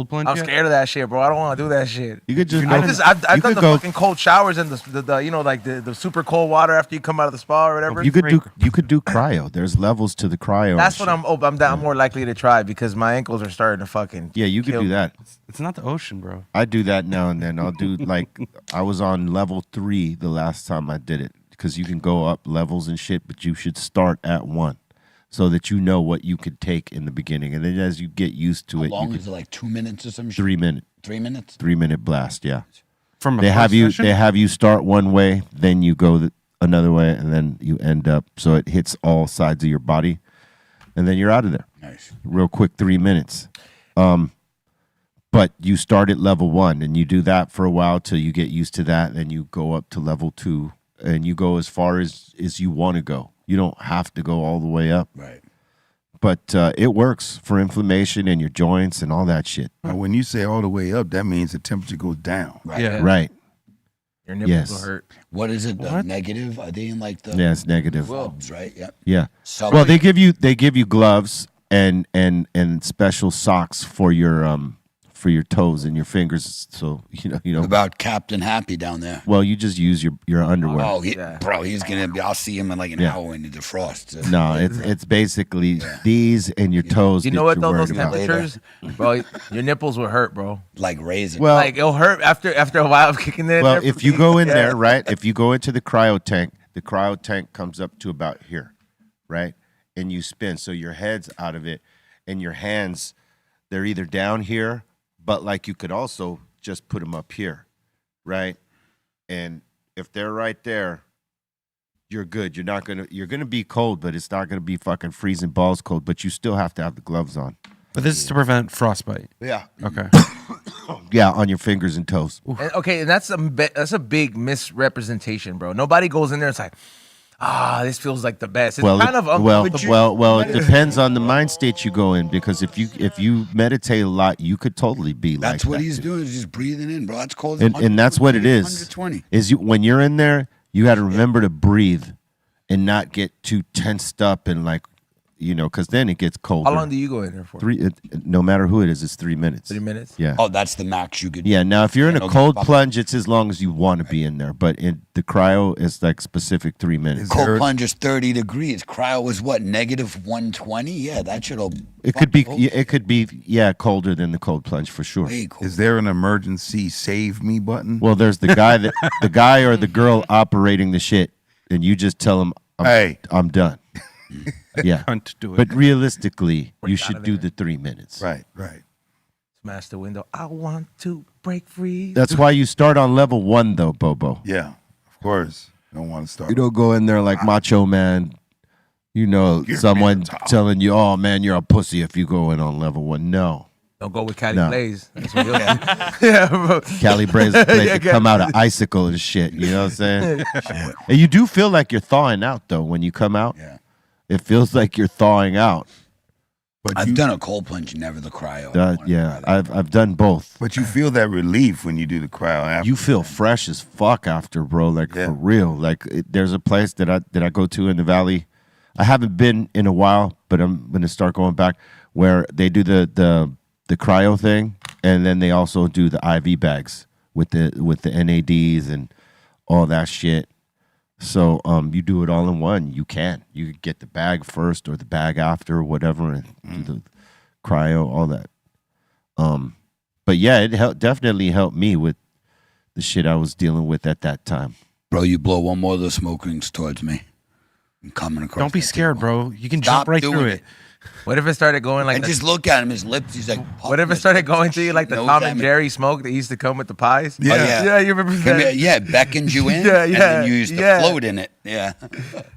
plunge? I'm yet? scared of that shit, bro. I don't want to do that shit. You could just I've done the fucking cold showers and the super cold water after you come out of the spa or whatever. You could do cryo. There's levels to the cryo. That's what I'm more likely to try because my ankles are starting to fucking. Yeah, you could kill do me. that. It's not the ocean, bro. I do that now and then. I'll do I was on level 3 the last time I did it because you can go up levels and shit, but you should start at 1 so that you know what you could take in the beginning, and then as you get used to How it, long you is it? Like 2 minutes or some shit? 3 minute. 3 minutes? 3 minute blast. Yeah. From a they have first you. session? They have you start one way, then you go another way, and then you end up so it hits all sides of your body, and then you're out of there. Nice. Real quick, 3 minutes. But you start at level 1 and you do that for a while till you get used to that. Then you go up to level 2 and you go as far as you want to go. You don't have to go all the way up. Right. But it works for inflammation and your joints and all that shit. Now, when you say all the way up, that means the temperature goes down. Right. Yeah. Right. Your nipples will hurt. What is it? The negative? Are they in like the Yeah, it's negative. subs, right? Yep. Yeah. Sub- Well, they give you gloves and special socks for your toes and your fingers. So What about Captain Happy down there? Well, you just use your underwear. Oh, bro, he's gonna be. I'll see him in like an hour when he defrosts. No, it's basically these and your toes. You know that what you're though? Those worried about. temperatures, bro, your nipples will hurt, bro. Like razor. Well, Like it'll hurt after a while of kicking it. Well, if you go in there, right? If you go into the cryo tank comes up to about here, right? And you spin, so your head's out of it, and your hands, they're either down here, but like you could also just put them up here, right? And if they're right there, you're good. You're gonna be cold, but it's not gonna be fucking freezing balls cold. But you still have to have the gloves on. But this is to prevent frostbite. Yeah. Okay. Yeah, on your fingers and toes. And that's a big misrepresentation, bro. Nobody goes in there and it's like, this feels like the best. It's kind of well, it depends on the mind state you go in, because if you meditate a lot, you could totally be That's like what that. he's doing. Is just breathing in, bro. That's called. And that's what it is. 120. When you're in there, You got to remember to breathe and not get too tensed up and like, because then it gets colder. How long do you go in there for? No matter who it is, it's 3 minutes. 3 minutes? Yeah. Oh, that's the max you could. Yeah. Now, if you're in a It'll cold get plunge, it's as long as you want to be in there. But in the cryo, it's like specific 3 minutes. Cold plunge is 30 degrees. Cryo was what, negative 120? Yeah, that shit'll. It could be. It could be. Yeah, colder than the cold plunge for sure. Is there an emergency save me button? Well, there's the guy the guy or the girl operating the shit, and you just tell them, "Hey, I'm done." Yeah, Cunt, do it. but realistically, you should do the 3 minutes. Right. Smash the window. I want to break free. That's why you start on level 1, though, Bobo. Yeah, of course. You don't want to start. You don't go in there like Macho Man. Someone telling you, "Oh man, you're a pussy" if you go in on level 1. No. Don't go with Cali No. Blaze. That's what you'll do. Yeah, bro. Cali Blaze to come out of icicle and shit. You know what I'm saying? And you do feel like you're thawing out though when you come out. Yeah. It feels like you're thawing out. But I've done a cold plunge, never the cryo. I've done both. But you feel that relief when you do the cryo after. You feel fresh as fuck after, bro. Like for real. Like there's a place that I go to in the valley. I haven't been in a while, but I'm gonna start going back where they do the cryo thing, and then they also do the IV bags with the NADs and all that shit. So you do it all in one. You could get the bag first or the bag after or whatever, and do the cryo, all that. But yeah, it definitely helped me with the shit I was dealing with at that time. Bro, you blow one more of those smoke rings towards me. I'm coming across. Don't be scared, bro. You can jump right through it. What if it started going like? And just look at him, his lips. He's like. What if it started going to you like the No Tom damage. and Jerry smoke that used to come with the pies? Yeah. Oh, yeah. Yeah, you remember that? Yeah, it beckons you in. Yeah, And yeah, then you used to yeah. float in it. Yeah.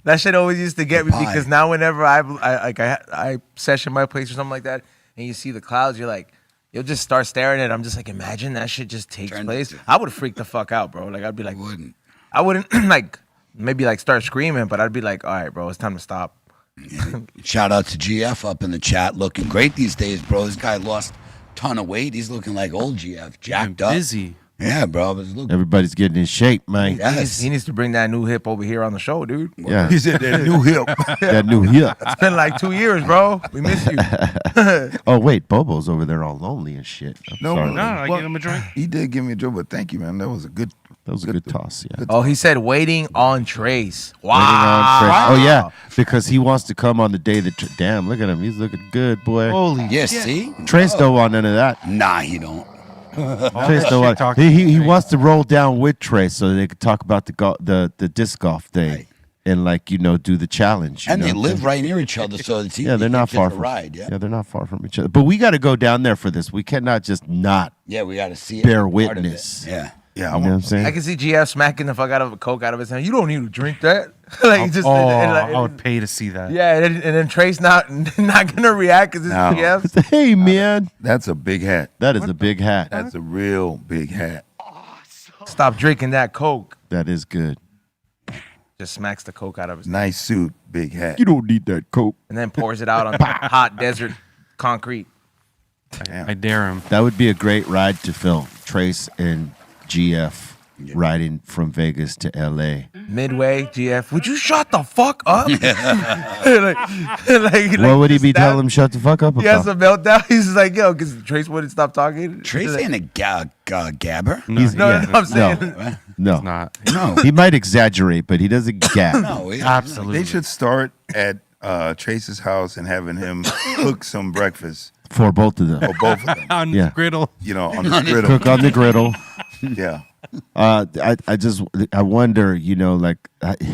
That shit always used to get me pie. because now whenever I session my place or something like that, and you see the clouds, you're like, you'll just start staring at it. I'm just like, imagine that shit just takes place. I would freak the fuck out, bro. Like I'd be like, I wouldn't like maybe like start screaming, but I'd be like, all right, bro, it's time to stop. Shout out to GF up in the chat, looking great these days, bro. This guy lost a ton of weight. He's looking like old GF, jacked up. Busy. Yeah, bro. But look, Everybody's getting in shape, man. He needs to bring that new hip over here on the show, dude. Yeah. He said that new hip. That new hip. It's been like 2 years, bro. We miss you. Oh wait, Bobo's over there all lonely and shit. I'm sorry. I gave him a drink. He did give me a drink, but thank you, man. That was a good. That was a good toss. Yeah. Oh, he said waiting on Trace. Wow. Waiting on Trace. Oh yeah, because he wants to come on the day that. Damn, look at him. He's looking good, boy. Holy yes, shit. see? Trace don't want none of that. Nah, he don't. Trace don't want. He wants to roll down with Trace so they could talk about the disc golf thing and do the challenge. And they live right near each other, so it's easy. Yeah, they're not far from. ride. Yeah, they're not far from each other. But we got to go down there for this. We cannot just not. Yeah, we got to see it. Bear Part of it. witness. Yeah. Yeah, You know what I'm saying? I can see GF smacking the fuck out of a Coke out of his hand. You don't need to drink that. Like just I would pay to see that. yeah, and then Trace not gonna react because it's No. GF. Hey man, That's a big hat. that is a big hat. That's a real big hat. Stop drinking that Coke. That is good. Just smacks the Coke out of his hand Nice suit, big hat. You don't need that Coke. and then pours it out on hot desert concrete. I dare him. That would be a great ride to film. Trace and GF riding from Vegas to LA. Midway, GF, would you shut the fuck up? What would he be telling him? Shut the fuck up He has about? a meltdown. He's just like, yo, because Trace wouldn't stop talking. Trace ain't a gabber. He's, No, yeah, no, I'm saying. no. Not. No. He might exaggerate, but he doesn't gab. No, Absolutely. They should start at Trace's house and having him cook some breakfast For both of them. for both of them. On Yeah. the griddle. You know, on the griddle. Cook on the griddle. Yeah. I wonder,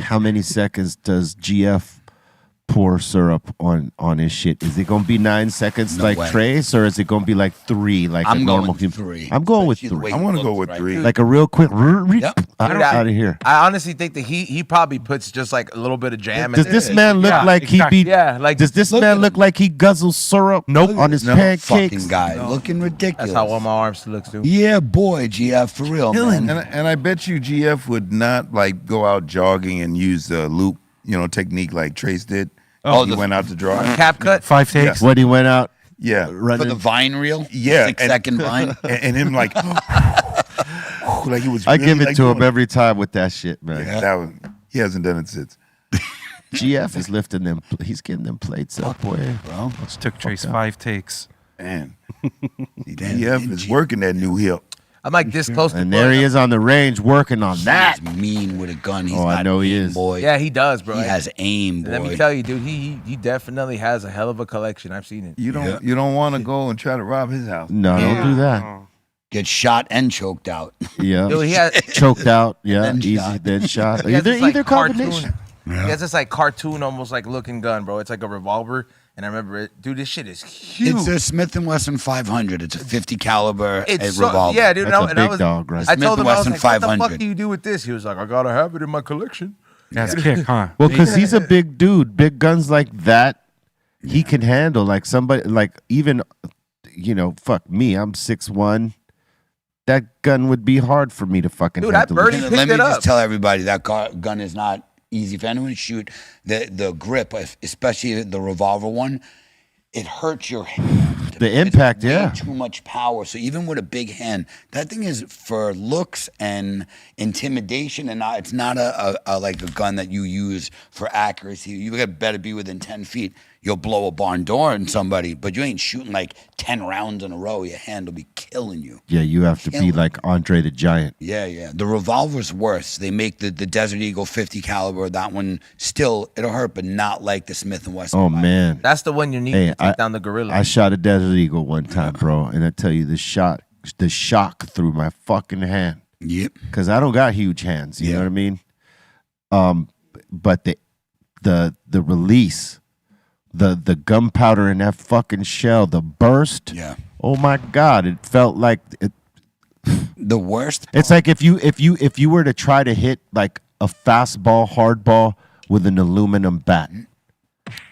how many seconds does GF pour syrup on his shit? Is it gonna be 9 seconds No like way. Trace, or is it gonna be like 3 like I'm a normal going human? 3. I'm going with Especially the 3. way I want to he go looks with right 3. now. Like a real quick Yep. out of here. I honestly think that he probably puts just like a little bit of jam in Does it. this man look Yeah, like exactly. he be? Yeah, like Does this look man at look like he guzzles syrup? Nope. On his No pancakes. fucking guy, looking ridiculous. that's how all my arms looks, dude. Yeah, boy, GF, for real, man. And I bet you GF would not like go out jogging and use the loop, technique like Trace did. Oh, he the- went out to jog. Cap cut. 5 takes. When he went out Yeah. For running. the Vine reel? Yeah. 6 second Vine? And him like, like he was. I really give it like to him doing every time with that shit, man. Yeah, that was, he hasn't done it since. GF is lifting them. He's getting them plates up, boy. Bro, it took Trace 5 takes. Man, GF is working that new hip. I'm like this close to And there he is on the range working on that. He's mean with a gun. He's I know he is. Boy. Yeah, he does, bro. He has aim, boy. Let me tell you, dude, he definitely has a hell of a collection. I've seen it. You don't want to go and try to rob his house. No, don't do that. Get shot and choked out. Yeah, Dude, he has choked out. Yeah, Then easy, shot. then shot. He has this, like, Either combination. He has this like cartoon, almost like looking gun, bro. It's like a revolver, and I remember it, dude. This shit is huge. It's a Smith & Wesson 500. It's a 50 caliber revolver. Yeah, dude. That's a big dog, right? I told him, I was Smith & like, Wesson what the 500. fuck do you do with this? He was like, I gotta have it in my collection. That's kick, huh? Well, because he's a big dude. Big guns like that, he can handle. Like somebody, like even, fuck me. I'm 6'1". That gun would be hard for me to fucking Dude, that handle. birdie Let picked me it just up. tell everybody that gun is not easy for anyone to shoot. The grip, especially the revolver one, it hurts your hand. The impact, Way yeah. too much power. So even with a big hand, that thing is for looks and intimidation, and it's not a like a gun that you use for accuracy. You better be within 10 feet. You'll blow a barn door on somebody, but you ain't shooting like 10 rounds in a row. Your hand will be killing you. Yeah, you have to be like Andre the Giant. Yeah. The revolver's worse. They make the Desert Eagle 50 caliber. That one still, it'll hurt, but not like the Smith & Wesson. Oh man, That's the one you need to take down the gorilla. I shot a Desert Eagle one time, bro, and I tell you the shock through my fucking hand. Yep. Because I don't got huge hands. You know what I mean? But the release. The gunpowder in that fucking shell, the burst. Yeah. Oh my God! It felt like it. The worst. It's like if you were to try to hit like a fastball, hardball with an aluminum bat.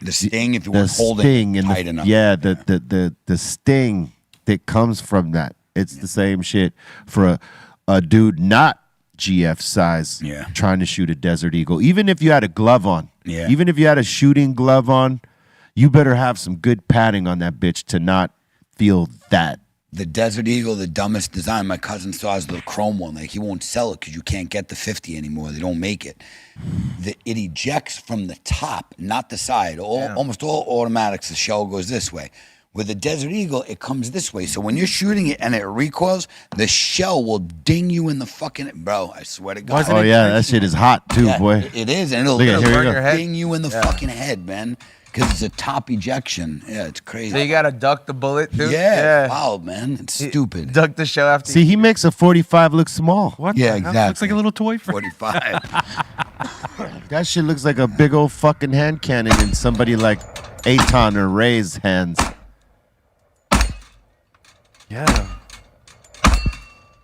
The sting, if you The weren't holding sting it and tight enough. yeah, the sting that comes from that. It's the same shit for a dude not GF size. Yeah. Trying to shoot a Desert Eagle, even if you had a glove on. Yeah. Even if you had a shooting glove on. You better have some good padding on that bitch to not feel that. The Desert Eagle, the dumbest design. My cousin saw is the chrome one. Like, he won't sell it because you can't get the 50 anymore. They don't make it. It ejects from the top, not the side. Almost all automatics, the shell goes this way. With the Desert Eagle, it comes this way. So when you're shooting it and it recoils, the shell will ding you in the fucking... Bro, I swear to God. Oh, yeah, that shit is hot, too, boy. It is, and it'll Look at, here you burn go. your head. Ding you in the fucking head, man. Because it's a top ejection. Yeah, it's crazy. So you gotta duck the bullet, dude. Yeah, wow, man. It's stupid. Duck the shell after. See, he makes a 45 look small. What? Yeah, the hell? exactly. Looks like a little toy for 45. That shit looks like a big old fucking hand cannon in somebody like Aton or Ray's hands. Yeah.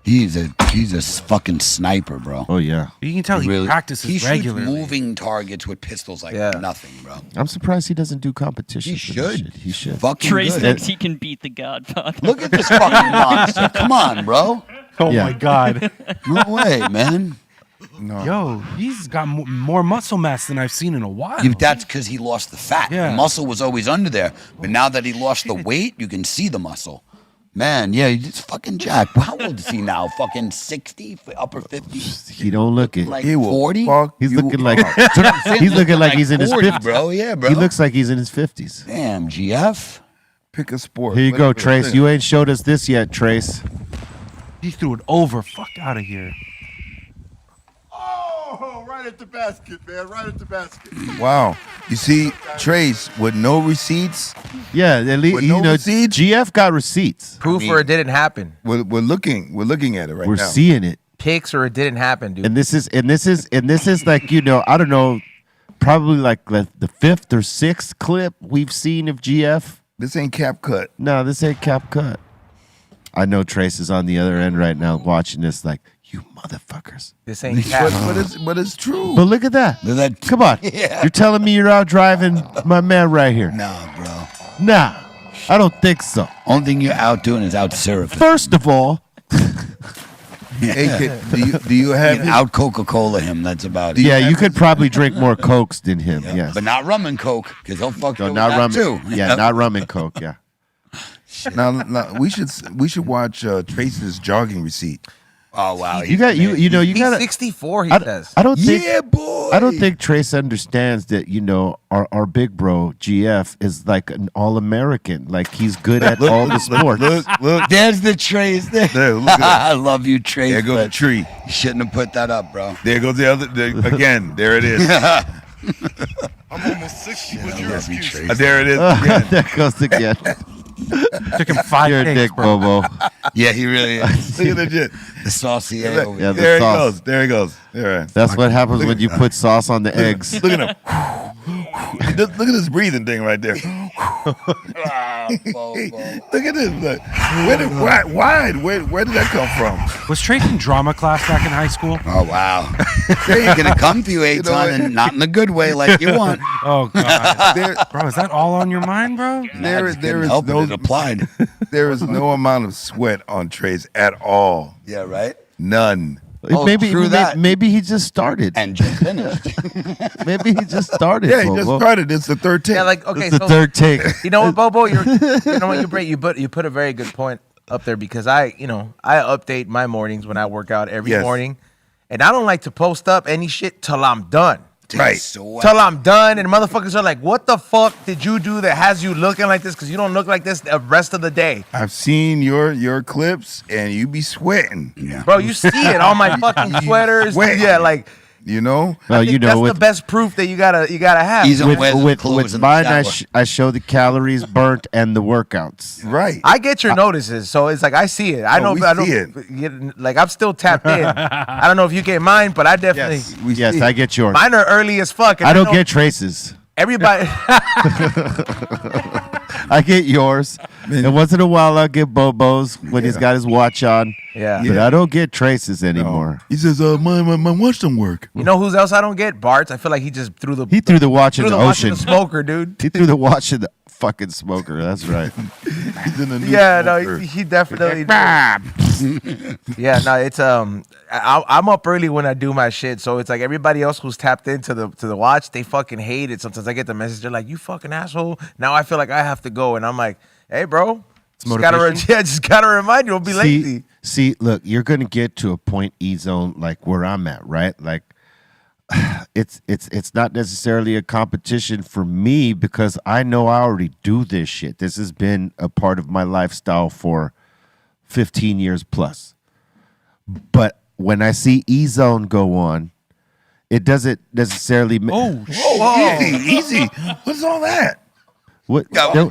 He's a fucking sniper, bro. Oh, yeah. You can tell he practices he regularly. shoots moving targets with pistols like nothing, bro. I'm surprised he doesn't do competition. He should. He should. Fucking Trace good. thinks he can beat the Godfather. Look at this fucking monster. Come on, bro. Oh Yeah. my God. No way, man. No. Yo, he's got more muscle mass than I've seen in a while. Yeah, that's because he lost the fat. Yeah. The muscle was always under there. But now that he lost the weight, you can see the muscle. Man, yeah, he's fucking jacked. How old is he now? Fucking 60, upper 50? He don't look it. Like He will 40? fuck He's you looking like up. he's looking like he's in his 40, 50s. bro. Yeah, bro. He looks like he's in his 50s. Damn, GF. Pick a sport. Here you go, Whatever it Trace. is. You ain't showed us this yet, Trace. He threw it over. Fuck out of here. Oh, right at the basket, man. Right at the basket. Wow. You see, Trace with no receipts. Yeah, at least With no you know receipts? GF got receipts. proof or it didn't happen. We're looking at it right We're now. seeing it. Pics or it didn't happen, dude. And this is like, I don't know, probably like the fifth or sixth clip we've seen of GF. This ain't cap cut. No, this ain't cap cut. I know Trace is on the other end right now watching this like, you motherfuckers. This ain't cap. But it's true. But look at that. Come on. Yeah. You're telling me you're out driving my man right here. Nah, bro. Nah, I don't think so. Only thing you're out doing is out syruping. First of all, Hey, do you have his, out Coca-Cola him? That's about it. yeah, you could probably drink more Cokes than him. Yes. But not rum and Coke, because he'll fuck you No, with not that rum. too. Yeah, not rum and Coke. Yeah. now we should watch Trace's jogging receipt. Oh wow. You got you know you He's got 64. He says. I don't think boy. I don't think Trace understands that our big bro GF is like an all-American. Like he's good at all the sports. Look. There's the Trace there. Look at that. I love you, Trace. There goes the tree. You shouldn't have put that up, bro. There goes the other. Again, there it is. I'm almost 60 with your excuse. There it is. Again. There goes again. Took him 5 You're a takes, dick, bro. Bobo. Yeah, he really is. Look at the The saucier over Yeah, there. the There he sauce. goes. There he goes. All right. That's what happens when you put sauce on the eggs. Look at him. Look at this breathing thing right there. Look at this. Look. Where did that come from? Was Trace in drama class back in high school? Oh wow. They're gonna come to you, Aton, and not in a good way like you want. Oh God, bro, is that all on your mind, bro? There is help no it applied. There is no amount of sweat on Trace at all. Yeah, right. None. Oh, true that. Maybe he just started. And just finished. Maybe he just started. Yeah, he Bobo. just started. It's the third take. Yeah, like okay, It's the so third take. you know what, Bobo? You know what you put a very good point up there because I update my mornings when I work out every Yes. morning, and I don't like to post up any shit till I'm done. Right. Till I'm done, and motherfuckers are like, "What the fuck did you do that has you looking like this? Because you don't look like this the rest of the day." I've seen your clips, and you be sweating. Yeah. Bro, you see it on my fucking sweaters. Sweat. Yeah, like You know. Well, I think that's the best proof that you gotta have. He's with wears with, clothes with in the mine, shower. I show the calories burnt and the workouts. Right. I get your notices, so it's like I see it. I Oh, know, we I don't see it. get like I'm still tapped in. I don't know if you get mine, but I definitely Yes, I get yours. mine are early as fuck. and I don't know get Traces. everybody. I get yours. And once in a while, I'll get Bobo's when he's got his watch on. Yeah. But I don't get Traces anymore. He says, my watch don't work. You know whose else I don't get? Bart's. I feel like he just threw the He threw the watch in the watch in ocean. the smoker, dude. He threw the watch in the fucking smoker. That's right. He's in the new Yeah, no, smoker. he definitely. Yeah, no, it's I'm up early when I do my shit, so it's like everybody else who's tapped into the watch, they fucking hate it. Sometimes I get the message, they're like, "You fucking asshole." Now I feel like I have to go, and I'm like, "Hey, bro, just gotta remind you, don't be lazy." See, look, you're gonna get to a point E-zone like where I'm at, right? Like it's not necessarily a competition for me because I know I already do this shit. This has been a part of my lifestyle for 15 years plus. But when I see E-zone go on, it doesn't necessarily Easy. What's all that? What Yeah,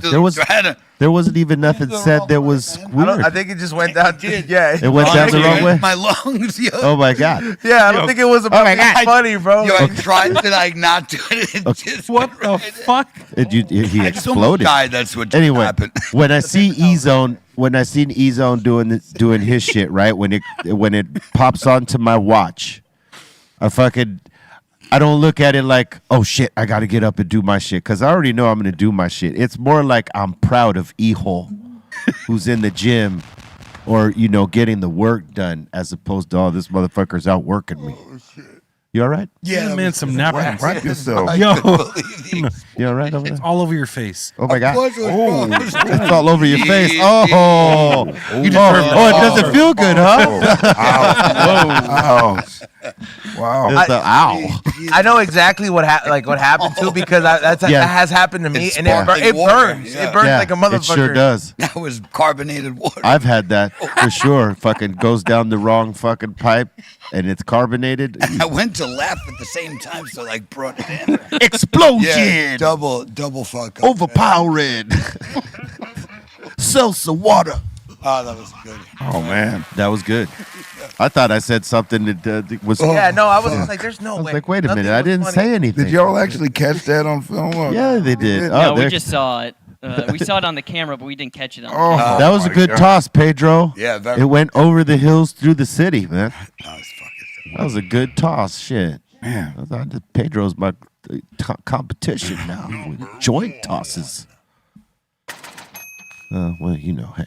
there wasn't even nothing said that was weird. I think it just went down. Yeah, It went down the wrong way. My lungs, yo. Oh my god. yeah. I don't think it was about funny, bro. Yo, I tried to like not do it. It just What the fuck? He I just almost exploded. died. That's what just Anyway, happened. when I see E-zone, when I seen E-zone doing his shit, right? When it pops onto my watch, I don't look at it like, oh shit, I got to get up and do my shit, because I already know I'm gonna do my shit. It's more like I'm proud of E-hole, who's in the gym, or getting the work done, as opposed to all this motherfucker's out working me. You all right? Yeah, man, some napkin. Wrap yourself. Yo, You all right over there? it's all over your face. Oh my god! Oh, It's all over your face. Oh, You deserve it doesn't feel good, huh? Ouch. Wow. It's a ow. I know exactly what happened too, because that has happened to me, It's and it sparkling water, burns. yeah. It burns like a motherfucker. It sure does. that was carbonated water. I've had that for sure. Fucking goes down the wrong fucking pipe, and it's carbonated. I went to laugh at the same time, so like brought it in. Explosion. Yeah, double fuck up. Overpowering. Seltzer water. Oh, that was good. Oh man. That was good. I thought I said something that was. Yeah, no, I was just like, "There's no I was way." like, wait a Nothing minute, I was didn't funny. say anything. Did y'all actually catch that on film? Or- Yeah, they did. No, we there- just saw it. We saw it on the camera, but we didn't catch it on. Oh, camera. that was a my good God. toss, Pedro. Yeah, very. It went over the hills through the city, man. That was fucking. That was a good toss. Shit. Man. I thought that Pedro's my competition now with joint tosses. Well, hey.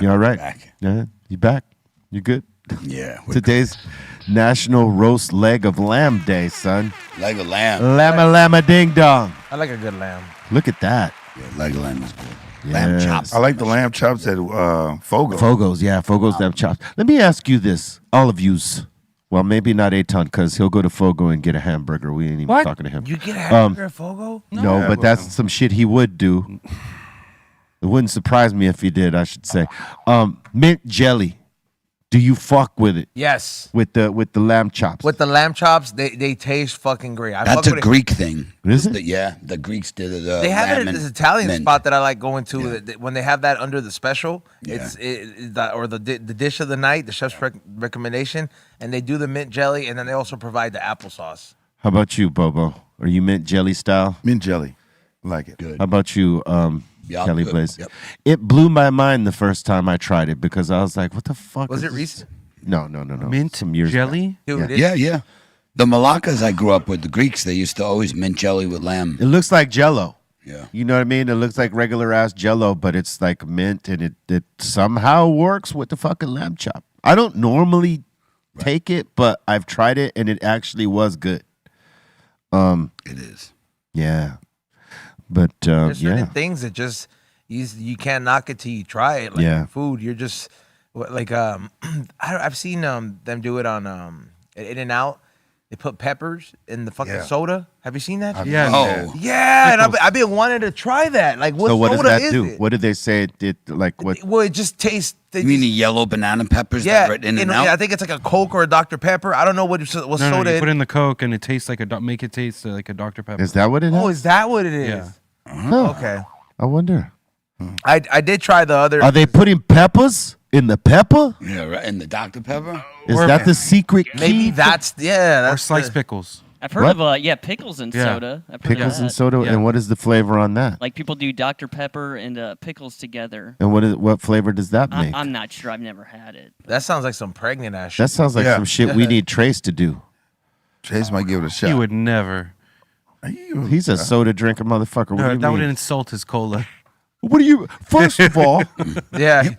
You all right? Back. Yeah, you back? You good? Yeah. Today's National Roast Leg of Lamb Day, son. Leg of lamb. Llama llama ding dong. I like a good lamb. Look at that. Yeah, leg of lamb is good. lamb chops. I like the lamb chops at Fogo. Fogo's, yeah, Fogo's lamb chops. Let me ask you this, all of yous. Well, maybe not Aton, because he'll go to Fogo and get a hamburger. We ain't even talking to him. You get a hamburger at Fogo? No, but that's some shit he would do. It wouldn't surprise me if he did, I should say. Mint jelly. Do you fuck with it? Yes. With the lamb chops. With the lamb chops, they taste fucking great. That's a Greek thing. Is it? Yeah, the Greeks did it. They have it at this Italian mint. spot that I like going to. When they have that under the special, or the dish of the night, the chef's recommendation, and they do the mint jelly, and then they also provide the applesauce. How about you, Bobo? Are you mint jelly style? Mint jelly. I like it. Good. How about you, Kelly good. Blaze? Yep. It blew my mind the first time I tried it because I was like, what the fuck? Was is it this? recent? No. Mint Some years jelly? Dude, Yeah. The Malaccas I grew up with, the Greeks, they used to always mint jelly with lamb. It looks like Jell-O. Yeah. You know what I mean? It looks like regular ass Jell-O, but it's like mint, and it somehow works with the fucking lamb chop. I don't normally take it, but I've tried it, and it actually was good. It is. Yeah. But There's certain yeah. things that just you can't knock it till you try it. Like food, you're just like I've seen them do it on In-N-Out. They put peppers in the fucking soda. Have you seen that? Yeah. Yeah, and I've been wanting to try that. Like, what So what does soda that is do? it? What did they say? It like what? Well, it just tastes. You mean the yellow banana peppers Yeah, that are in and out? I think it's like a Coke or a Dr. Pepper. I don't know what No, soda. you put in the Coke and it tastes like make it taste like a Dr. Pepper. Is that what it is? Oh, is that what it is? Yeah. Huh. Okay. I wonder. I did try the other. Are they putting peppers in the pepper? Yeah, right. And the Dr. Pepper? Is that the secret key? Maybe that's or sliced pickles. I've heard of pickles and soda. I've heard Pickles of and that. soda, and what is the flavor on that? Like people do Dr. Pepper and pickles together. And what flavor does that make? I'm not sure. I've never had it. That sounds like some pregnant ass shit. That sounds like some shit we need Trace to do. Trace might give it a shot. He would never. He's a soda drinker motherfucker. What do you that mean? would insult his cola. What do you? First of all,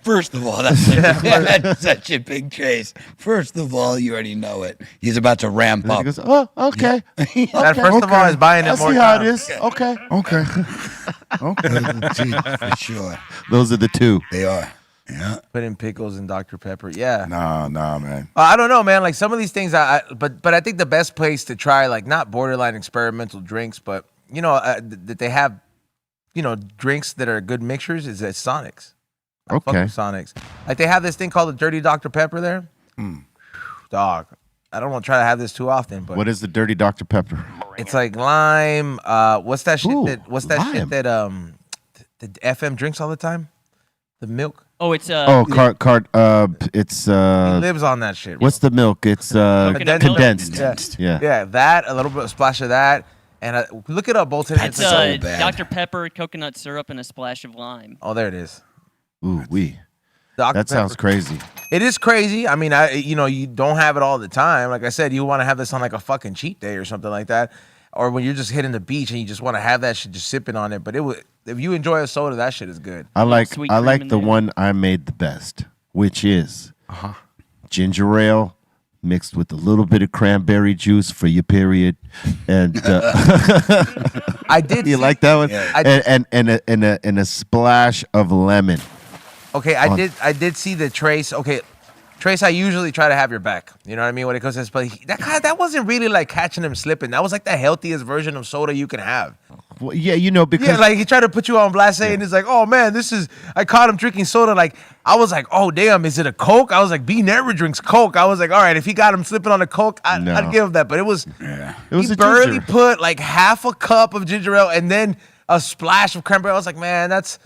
First of all, that's such a big Trace. First of all, you already know it. He's about to ramp up. He goes, oh, okay. That first of all is buying it I more see how time. it is. Okay. Okay. For sure. Those are the two. They are. Yeah. Put in pickles and Dr. Pepper. Yeah. Nah, man. I don't know, man. Like some of these things, but I think the best place to try, like not borderline experimental drinks, but that they have, drinks that are good mixtures is at Sonic's. I fuck Okay. with Sonic's. Like they have this thing called the Dirty Dr. Pepper there. Dog. I don't want to try to have this too often, but What is the dirty Dr. Pepper? it's like lime. What's that shit? Ooh, Shit that the FM drinks all the time? The milk. Oh, it's It's He lives on that shit. what's the milk? It's Coconut milk? condensed. Yeah. Yeah, that, a little bit of splash of that, and look it up, Bolton. it's It's so bad. Dr. Pepper, coconut syrup, and a splash of lime. oh, there it is. Ooh, wee. Dr. That sounds Pepper. crazy. It is crazy. I mean, you don't have it all the time. Like I said, you want to have this on like a fucking cheat day or something like that, or when you're just hitting the beach and you just want to have that shit, just sipping on it. But if you enjoy a soda, that shit is good. I like sweet cream in the there. one I made the best, which is ginger ale mixed with a little bit of cranberry juice for your period, and I did. you like that one, Yeah. and a splash of lemon. Okay, I did see the Trace. Okay, Trace, I usually try to have your back. You know what I mean when it comes to this, but that wasn't really like catching him slipping. That was like the healthiest version of soda you can have. Well, yeah, because Yeah, like he tried to put you on blast, and it's like, oh man, I caught him drinking soda. Like I was like, oh damn, is it a Coke? I was like, B never drinks Coke. I was like, all right, if he got him slipping on a Coke, I'd give him that. But it was was he a barely ginger. put like half a cup of ginger ale and then a splash of cranberry. I was like, man, that's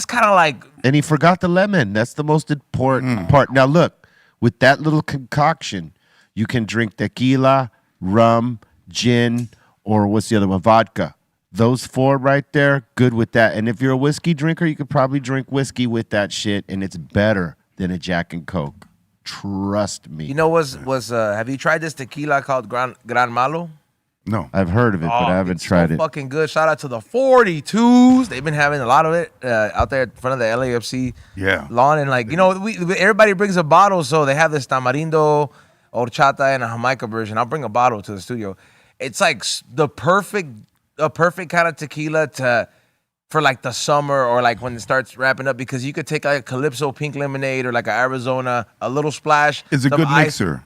kind of like. And he forgot the lemon. That's the most important part. Now look, with that little concoction, you can drink tequila, rum, gin, or what's the other one? Vodka. Those four right there, good with that. And if you're a whiskey drinker, you could probably drink whiskey with that shit, and it's better than a Jack and Coke. Trust me. You know, have you tried this tequila called Gran Malo? No. I've heard of it, but I haven't tried it. Fucking good. Shout out to the 42s. They've been having a lot of it out there in front of the LAFC lawn. And like, everybody brings a bottle, so they have this tamarindo, horchata, and a Jamaica version. I'll bring a bottle to the studio. It's like a perfect kind of tequila to for like the summer or like when it starts wrapping up, because you could take like a Calypso pink lemonade or like an Arizona, a little splash. It's a some good ice. mixer.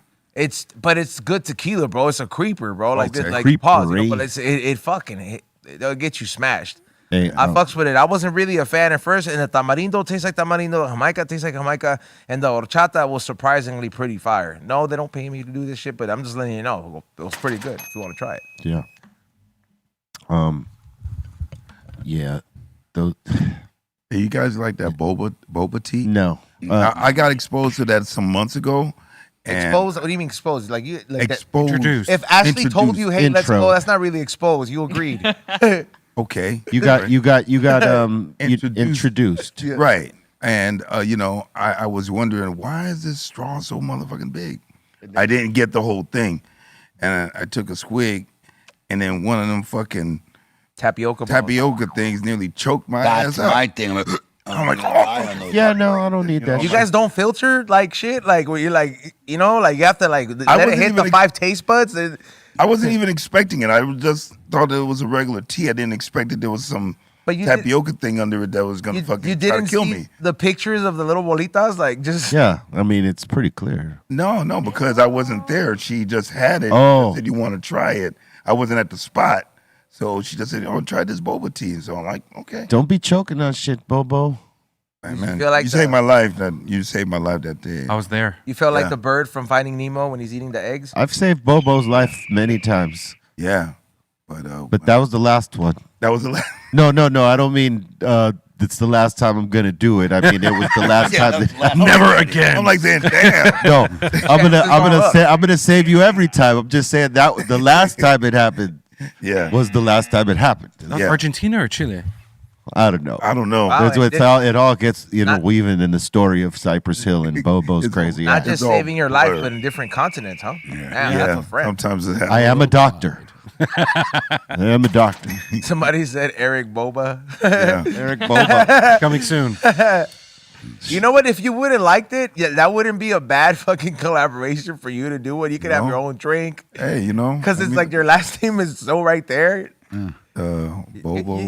But it's good tequila, bro. It's a creeper, bro. Like Okay. this, like Creepery. pause, you know, but it'll get you smashed. Hey, I fucks with it. I wasn't really a fan at first, and the tamarindo tastes like tamarindo, Jamaica tastes like Jamaica, and the horchata was surprisingly pretty fire. No, they don't pay me to do this shit, but I'm just letting you know it was pretty good if you want to try it. Yeah. Yeah. Those. Hey, you guys like that boba tea? No. I got exposed to that some months ago. And Exposed? What do you mean exposed? Like you like exposed. Introduced. If Ashley told you, "Hey, let's Intro. go," that's not really exposed. You agreed. Okay. You got introduced. Yeah. Right. And you know, I was wondering, why is this straw so motherfucking big? I didn't get the whole thing. And I took a swig, and then one of them fucking tapioca things nearly choked my That's ass out. my thing. I'm like, oh. Yeah, no, I don't need that. You shit. guys don't filter like shit, like where you're like, you know, like you have to like let it wasn't hit the even 5 taste buds. I wasn't even expecting it. I just thought it was a regular tea. I didn't expect that there was some But you tapioca thing under it that was gonna You fucking try didn't to kill see me. the pictures of the little bolitas, like just Yeah, I mean it's pretty clear. No, because I wasn't there. She just had it. Oh. She said, you want to try it? I wasn't at the spot. So she just said, oh, try this boba tea. So I'm like, okay. Don't be choking on shit, Bobo. Hey, man, feel like you saved my life. You saved my life that day. I was there. You felt like Yeah. the bird from Finding Nemo when he's eating the eggs. I've saved Bobo's life many times. Yeah. But that was the last one. That was the last. No, I don't mean it's the last time I'm gonna do it. I mean it was the last Yeah, time. that was last Never again. I'm like saying, damn. No, I'm gonna save you every time. I'm just saying that the last time it happened. Yeah. Was the last time it happened. Yeah. Argentina or Chile? I don't know. I don't know. Wow, It all gets weaving in the story of Cypress Hill and Bobo's crazy. Not ass. just all saving your life, blurred. but in different continents, huh? Yeah. Man, that's a friend. Sometimes it happens. I am a doctor. I am a doctor. Somebody said Eric Boba. Yeah. Eric Boba. Coming soon. You know what? If you wouldn't liked it, yeah, that wouldn't be a bad fucking collaboration for you to do it. You could have No. your own drink. Hey, you know. Because it's like your last name is so right there. Bobo.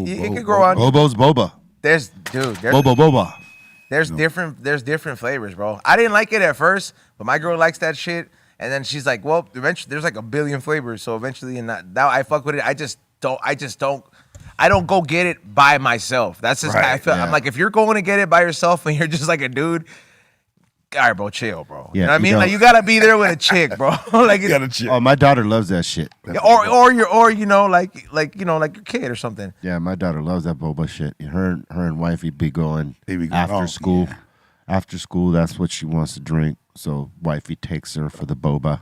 It could grow on. Bobo's Boba. There's Boba. There's different flavors, bro. I didn't like it at first, but my girl likes that shit. And then she's like, well, eventually there's like a billion flavors. So eventually, and now I fuck with it. I don't go get it by myself. That's just Right, I feel. yeah. I'm like, if you're going to get it by yourself and you're just like a dude, all right, bro, chill, bro. Yeah, you know what I you mean? don't- Like you gotta be there with a chick, bro. Like, You gotta chill. Oh, my daughter loves that shit. or you know, like your kid or something. Yeah, my daughter loves that Boba shit. Her and wifey be going They be going, after oh, school. yeah. After school, that's what she wants to drink. So wifey takes her for the boba.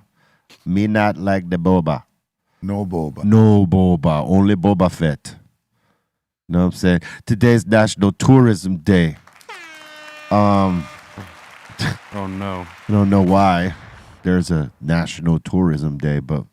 Me not like the boba. No boba. No boba. Only Boba Fett. Know what I'm saying? Today's National Tourism Day. Oh no. I don't know why there's a National Tourism Day, but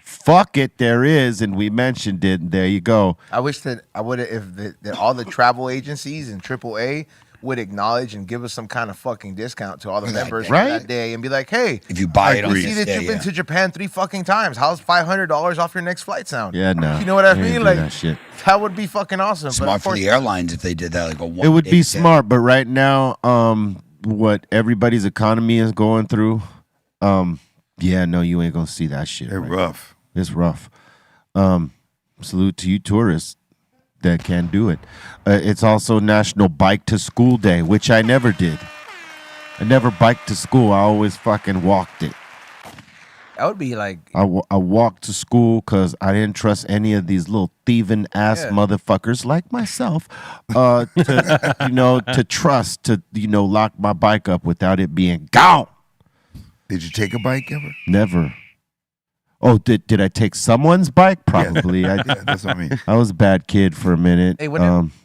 fuck it, there is, and we mentioned it, and there you go. I wish that I would have that all the travel agencies and AAA would acknowledge and give us some kind of fucking discount to all the members for Right? that day and be like, hey, If you buy it on we this see that day, you've been yeah. to Japan 3 fucking times. How's $500 off your next flight sound? Yeah, no. You know what I They ain't mean? do Like that shit. that would be fucking awesome. But Smart of for course, the airlines if they did that. Like a It would be one-day smart, but right now, what everybody's economy is going through, yeah, no, you ain't gonna see that shit. They're right? rough. It's rough. Salute to you tourists that can do it. It's also National Bike to School Day, which I never did. I never biked to school. I always fucking walked it. that would be like I walked to school because I didn't trust any of these little thieving ass Yeah. motherfuckers like myself to trust to lock my bike up without it being gone. Did you take a bike ever? Never. Oh, did I take someone's bike? Probably. Yeah, that's what I mean. I was a bad kid for a minute. hey,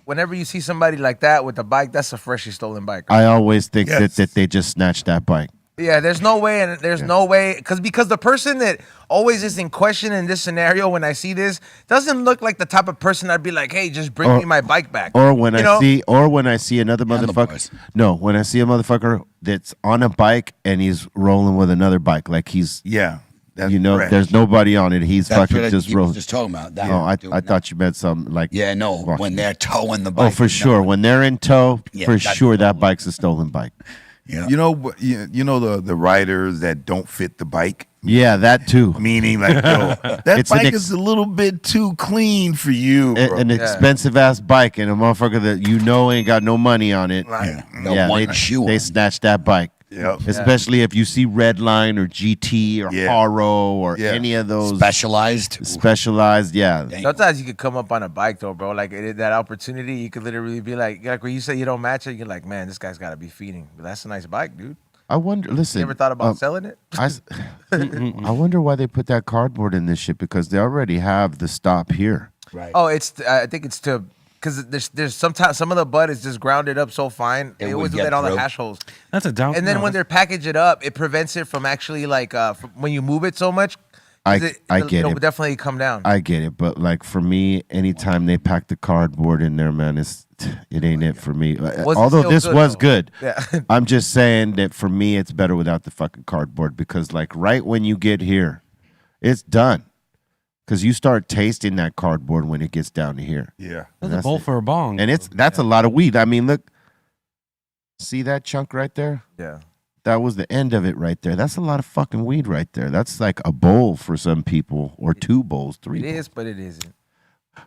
whenever you see somebody like that with a bike, that's a freshly stolen bike. I always think Yes. that they just snatched that bike. Yeah, there's no way, and there's no way, because the person that always is in question in this scenario when I see this doesn't look like the type of person I'd be like, hey, just bring me my bike back. Or when You I know? see another motherfucker. Handlebars. No, when I see a motherfucker that's on a bike and he's rolling with another bike, like he's Yeah. That's you know, fresh. there's nobody on it. He's That's fucking what just he was rolling. just talking about. That. Oh, I thought you meant something like when they're towing the Oh, bike. for sure. When they're in tow, Yeah, for that's sure that bike's a stolen bike. Yeah. You know the riders that don't fit the bike. Yeah, that too. Meaning, like, yo, that It's an bike ex- is a little bit too clean for you, bro. An expensive ass bike and a motherfucker that you know ain't got no money on it. They snatched that bike. Yep. Especially if you see Redline or GT or Haro or any of those specialized, yeah. Sometimes you could come up on a bike though, bro. Like that opportunity, you could literally be like when you say you don't match it, you're like, man, this guy's got to be feeding. But that's a nice bike, dude. I wonder. Listen, You ever thought about selling it? I wonder why they put that cardboard in this shit because they already have the stop here. Right. Oh, I think it's to because there's sometimes some of the bud is just grounded up so fine. They would always do get that on the through. hash holes. That's a down. And then no, when they're package it up, it prevents it from actually like when you move it so much. I get it'll it. definitely come down. I get it, but like for me, anytime they pack the cardboard in there, man, it ain't it for me. Was it Although still this good, was though? good, Yeah. I'm just saying that for me, it's better without the fucking cardboard because like right when you get here, it's done. Because you start tasting that cardboard when it gets down to here. Yeah, That's a bowl for a bong. And that's a lot of weed. I mean, look, see that chunk right there? Yeah. That was the end of it right there. That's a lot of fucking weed right there. That's like a bowl for some people, or 2 bowls, 3 It bowls. is, but it isn't.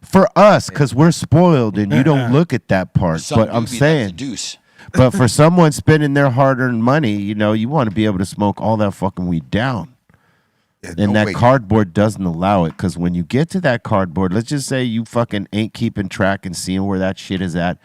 For us, because we're spoiled and you don't look at that part. Some But I'm doobie, that's a saying, deuce. but for someone spending their hard-earned money, you know, you want to be able to smoke all that fucking weed down. Yeah, And no that way. cardboard doesn't allow it. Because when you get to that cardboard, let's just say you fucking ain't keeping track and seeing where that shit is at.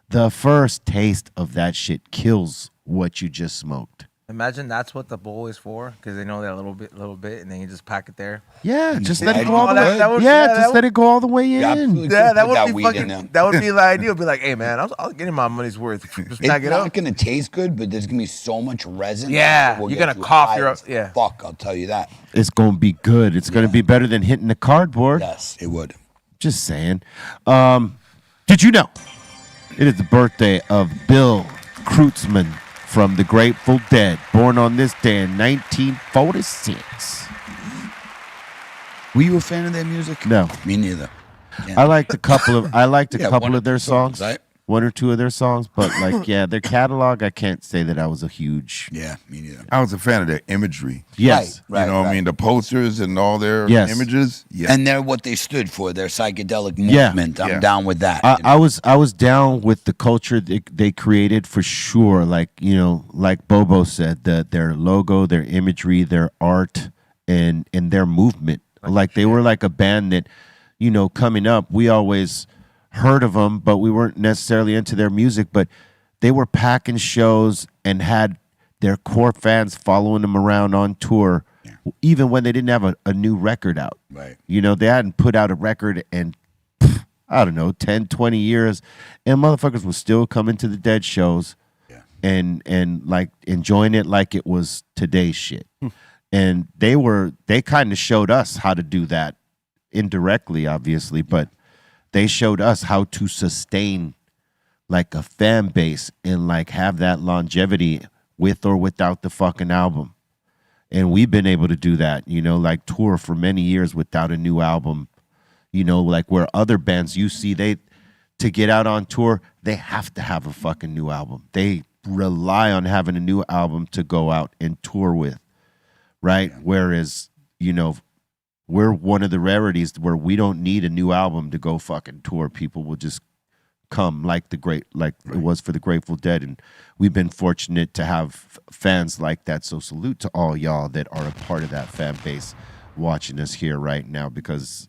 The first taste of that shit kills what you just smoked. Imagine that's what the bowl is for, because they know that a little bit, and then you just pack it there. Yeah, just let it go Oh, all the way. that would- Yeah, that just would- let it go all the way in. Yeah, that put would that be weed in fucking. them. That would be the ideal. Be like, hey man, I'll get my money's worth. Just It's pack it not up. gonna taste good, but there's gonna be so much resin. Yeah, that will you're get gonna you cough high your- as yeah. Fuck, I'll tell you that. It's gonna be good. It's gonna be better than hitting the cardboard. Yes, it would. Just saying. Did you know it is the birthday of Bill Kreutzmann from the Grateful Dead, born on this day in 1946. Were you a fan of their music? No. Me neither. I liked a couple of Yeah, couple one of their songs. right? 1 or 2 of their songs, but like their catalog, I can't say that I was a huge. Yeah, me neither. I was a fan of their imagery. Yes. Right, you know what I mean? The posters and all their Yes. images. Yeah. And they're what they stood for, their psychedelic Yeah. movement. I'm Yeah. down with that. I was down with the culture they created for sure. Like like Bobo said, their logo, their imagery, their art, and their movement. Like they were like a band that, coming up, we always heard of them, but we weren't necessarily into their music. But they were packing shows and had their core fans following them around on tour, even when they didn't have a new record out. Right. They hadn't put out a record in, I don't know, 10, 20 years. And motherfuckers were still coming to the Dead shows and like enjoying it like it was today's shit. And they kind of showed us how to do that indirectly, obviously, but they showed us how to sustain like a fan base and like have that longevity with or without the fucking album. And we've been able to do that, like tour for many years without a new album, like where other bands you see, to get out on tour, they have to have a fucking new album. They rely on having a new album to go out and tour with, right? Whereas, we're one of the rarities where we don't need a new album to go fucking tour. People will just come like it was for the Grateful Dead. And we've been fortunate to have fans like that. So salute to all y'all that are a part of that fan base watching us here right now, because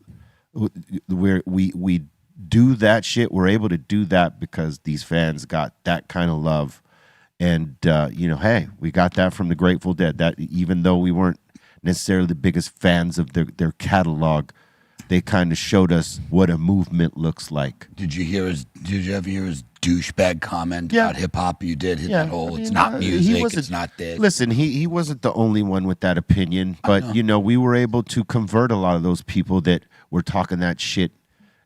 we do that shit. We're able to do that because these fans got that kind of love. And, hey, we got that from the Grateful Dead. That even though we weren't necessarily the biggest fans of their catalog, they kind of showed us what a movement looks like. Did you ever hear his douchebag comment Yeah. about hip hop? You did hit that whole. I It's mean, not he music. wasn't- It's not this. Listen, he wasn't the only one with that opinion, but we were able to convert a lot of those people that were talking that shit,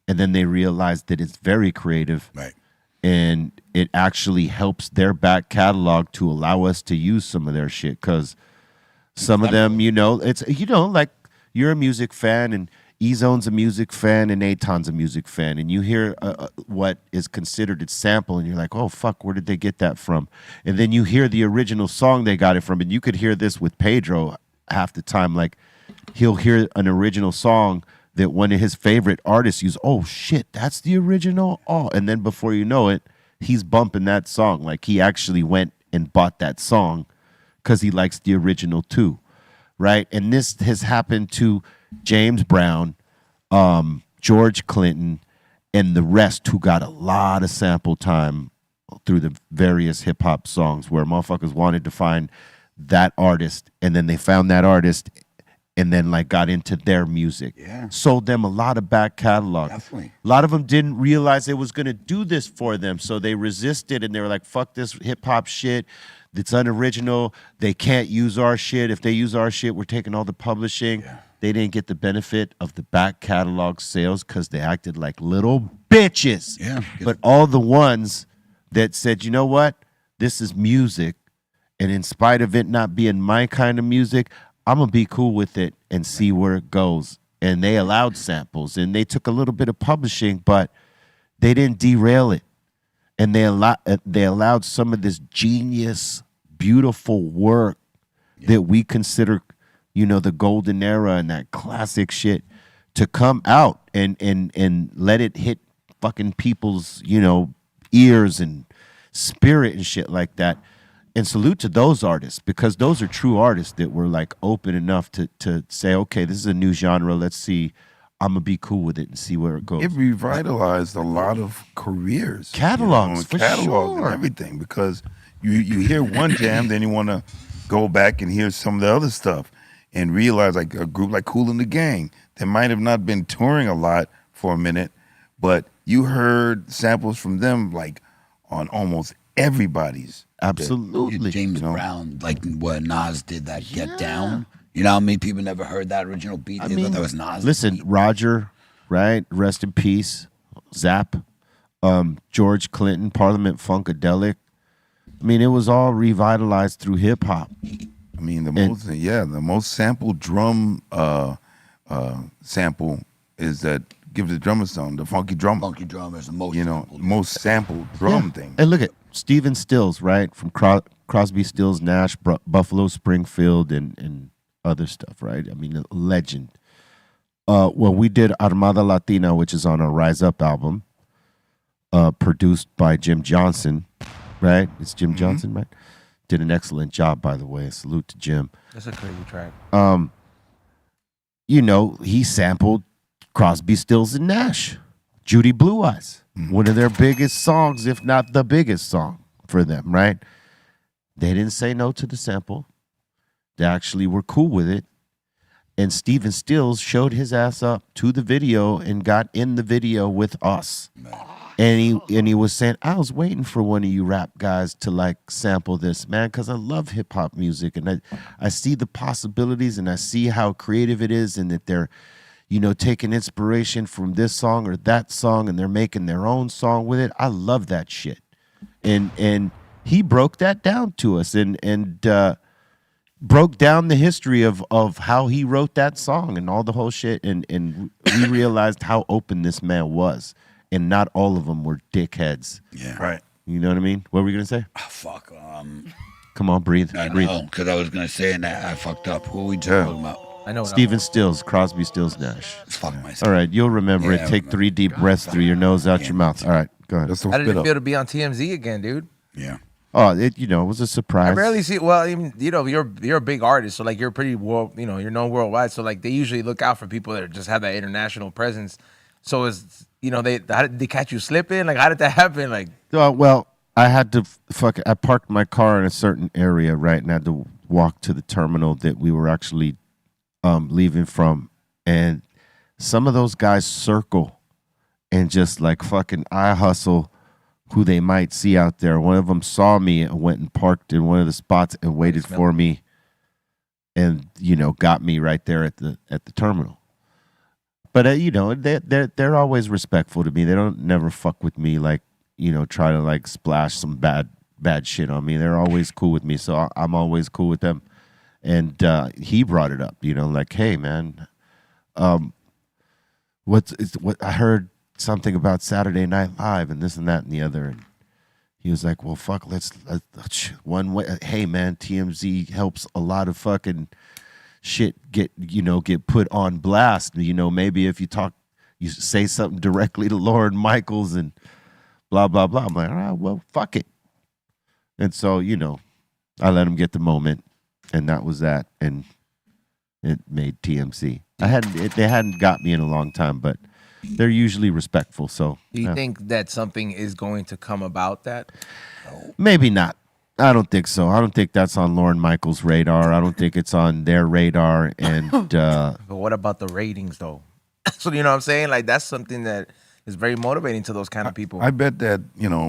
and then they realized that it's very creative, Right. and it actually helps their back catalog to allow us to use some of their shit, because Some of them, it's like you're a music fan and E-Zone's a music fan and Aton's a music fan, and you hear what is considered a sample, and you're like, oh, fuck, where did they get that from? And then you hear the original song they got it from, and you could hear this with Pedro half the time. Like, he'll hear an original song that one of his favorite artists use. Oh, shit, that's the original? Oh, and then before you know it, he's bumping that song. Like, he actually went and bought that song because he likes the original too, right? And this has happened to James Brown, George Clinton, and the rest who got a lot of sample time through the various hip hop songs where motherfuckers wanted to find that artist, and then they found that artist and then like got into their music. Yeah. Sold them a lot of back catalog. Definitely. A lot of them didn't realize it was going to do this for them, so they resisted and they were like, fuck this hip hop shit. It's unoriginal. They can't use our shit. If they use our shit, we're taking all the publishing. Yeah. They didn't get the benefit of the back catalog sales because they acted like little bitches. Yeah. But all the ones that said, you know what? This is music. And in spite of it not being my kind of music, I'm going to be cool with it and see where it goes. And they allowed samples and they took a little bit of publishing, but they didn't derail it. And they allowed some of this genius, beautiful work that we consider, the golden era and that classic shit to come out and let it hit fucking people's, ears and spirit and shit like that. And salute to those artists, because those are true artists that were like open enough to say, okay, this is a new genre. Let's see. I'm going to be cool with it and see where it goes. It revitalized a lot of careers. Catalogs, for catalogs sure. And everything, because you hear one jam, then you want to go back and hear some of the other stuff and realize like a group like Kool and the Gang that might have not been touring a lot for a minute, but you heard samples from them like on almost everybody's. Absolutely. James Brown, like what Nas did, that Get Down. You know how many people never heard that original beat? They thought that was Nas. Listen, Roger, right? Rest in peace. Zap. George Clinton, Parliament Funkadelic. I mean, it was all revitalized through hip hop. I mean, the most sampled drum sample is that Give the Drummer Song, the Funky Drummer. Funky Drummer is the most most sampled drum thing. And look at Stephen Stills, right? From Crosby, Stills, Nash, Buffalo Springfield, and other stuff, right? I mean, a legend. Well, we did Armada Latina, which is on our Rise Up album, produced by Jim Johnson, right? It's Jim Johnson, right? Did an excellent job, by the way. Salute to Jim. That's a crazy track. He sampled Crosby, Stills, and Nash. Judy Blue Eyes, one of their biggest songs, if not the biggest song for them, right? They didn't say no to the sample. They actually were cool with it. And Stephen Stills showed his ass up to the video and got in the video with us. And he was saying, I was waiting for one of you rap guys to like sample this, man, because I love hip hop music. And I see the possibilities and I see how creative it is and that they're, taking inspiration from this song or that song and they're making their own song with it. I love that shit. And he broke that down to us and broke down the history of how he wrote that song and all the whole shit. And we realized how open this man was. And not all of them were dickheads. Yeah. Right. You know what I mean? What were you going to say? Oh, fuck. Come on, breathe. I breathe. know, because I was going to say and I fucked up. Who are we talking about? I know. Stephen Stills, Crosby, Stills, Nash. Fuck myself. All right, you'll remember Yeah, it. Take 3 deep breaths through your nose, out your mouth. All right, go ahead. How did it feel to be on TMZ again, dude? Yeah. Oh, it was a surprise. I barely see. Well, even you're a big artist, so like you're pretty you're known worldwide. So like they usually look out for people that just have that international presence. So how did they catch you slipping? Like how did that happen? Like, well, I had to I parked my car in a certain area, right, and I had to walk to the terminal that we were actually leaving from, and some of those guys circle and just like fucking eye hustle who they might see out there. One of them saw me and went and parked in one of the spots and waited for me, and got me right there at the terminal. But they're always respectful to me. They don't never fuck with me like try to like splash some bad shit on me. They're always cool with me, so I'm always cool with them. And he brought it up, like, hey, man, what I heard something about Saturday Night Live and this and that and the other. And he was like, well, fuck, let's one way. Hey, man, TMZ helps a lot of fucking shit get put on blast. Maybe if you say something directly to Lorne Michaels and blah, blah, blah. I'm like, all right, well, fuck it. And so, I let him get the moment. And that was that, and it made TMZ. They hadn't got me in a long time, but they're usually respectful. So, do you think that something is going to come about that? Maybe not. I don't think so. I don't think that's on Lorne Michaels' radar. I don't think it's on their radar. And but what about the ratings, though? So you know what I'm saying? Like that's something that is very motivating to those kind of people. I bet that,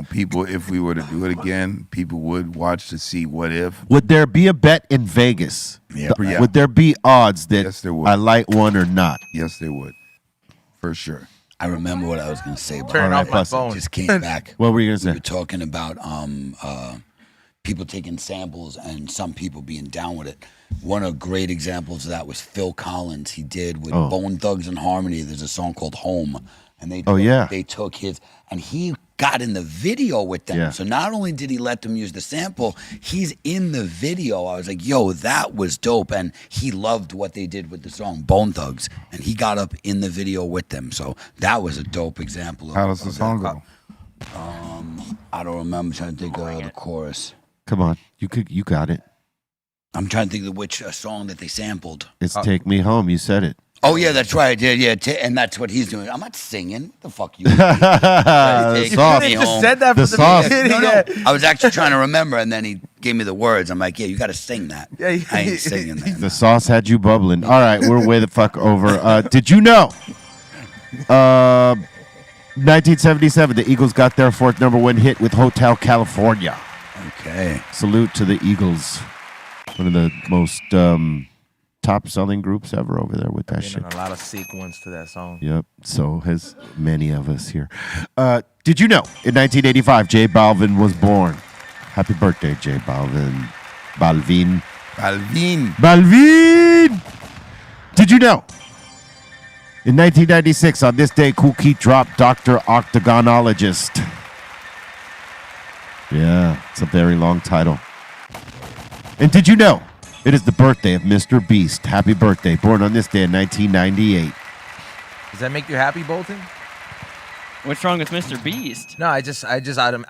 people, if we were to do it again, people would watch to see what if. Would there be a bet in Vegas? Yeah. Would there be odds that Yes, there would. I light one or not? Yes, they would. For sure. I remember what I was going to say. Turn off my phone. Just came back. What were you going to say? We were talking about people taking samples and some people being down with it. One of the great examples of that was Phil Collins. He did with Bone Thugs and Harmony. There's a song called Home. And they took his, and he got in the video with them. Yeah. So not only did he let them use the sample, he's in the video. I was like, yo, that was dope. And he loved what they did with the song Bone Thugs. And he got up in the video with them. So that was a dope example. How does the song go? I don't remember. I'm trying to think of the chorus. Come on, you got it. I'm trying to think of which song that they sampled. It's Take Me Home. You said it. Oh, yeah, that's right. I did, yeah. And that's what he's doing. I'm not singing. What the fuck you The sauce. me home. Said that The from sauce. the beginning. No. I was actually trying to remember, and then he gave me the words. I'm like, yeah, you got to sing that. Yeah, I ain't singing that. The sauce had you bubbling. All right, we're way the fuck over. Did you know? 1977, the Eagles got their fourth number one hit with Hotel California. Okay. Salute to the Eagles. One of the most top-selling groups ever over there with that shit. A lot of sick ones to that song. Yep. So has many of us here. Did you know in 1985 J Balvin was born? Happy birthday, J Balvin. Balvin. Did you know? In 1996, on this day, Kool Keith dropped Dr. Octagonologist. Yeah, it's a very long title. And did you know? It is the birthday of Mr. Beast. Happy birthday. Born on this day in 1998. Does that make you happy, Bolton? What's wrong with Mr. Beast? No, I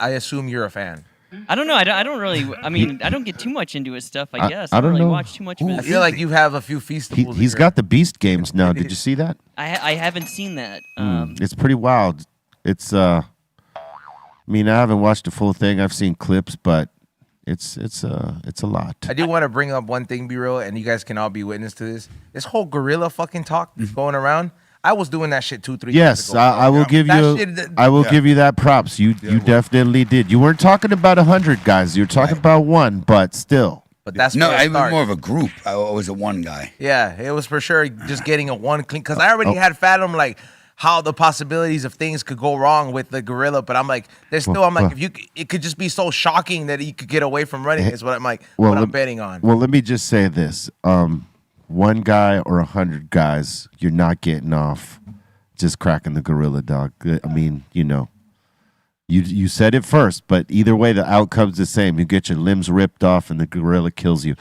assume you're a fan. I don't know. I don't really. I mean, I don't get too much into his stuff. I guess I don't really know. watch too much of I his. feel like you have a few feastables. He's got the Beast games now. Did you see that? I haven't seen that. It's pretty wild. It's I mean, I haven't watched the full thing. I've seen clips, but it's a lot. I do want to bring up one thing, be real, and you guys can all be witness to this. This whole gorilla fucking talk going around. I was doing that shit 2-3 years Yes, ago. I will give you. I will give you that props. You definitely did. You weren't talking about 100 guys. You're talking about one, but still. But that's No, where it I was started. more of a group. I was a one guy. Yeah, it was for sure just getting a one clean because I already had fathomed like how the possibilities of things could go wrong with the gorilla, but I'm like, there's still. I'm like, it could just be so shocking that he could get away from running. Is what I'm like. What I'm betting on. Well, let me just say this: one guy or 100 guys, you're not getting off just cracking the gorilla, dog. I mean, you said it first, but either way, the outcome's the same. You get your limbs ripped off, and the gorilla kills you.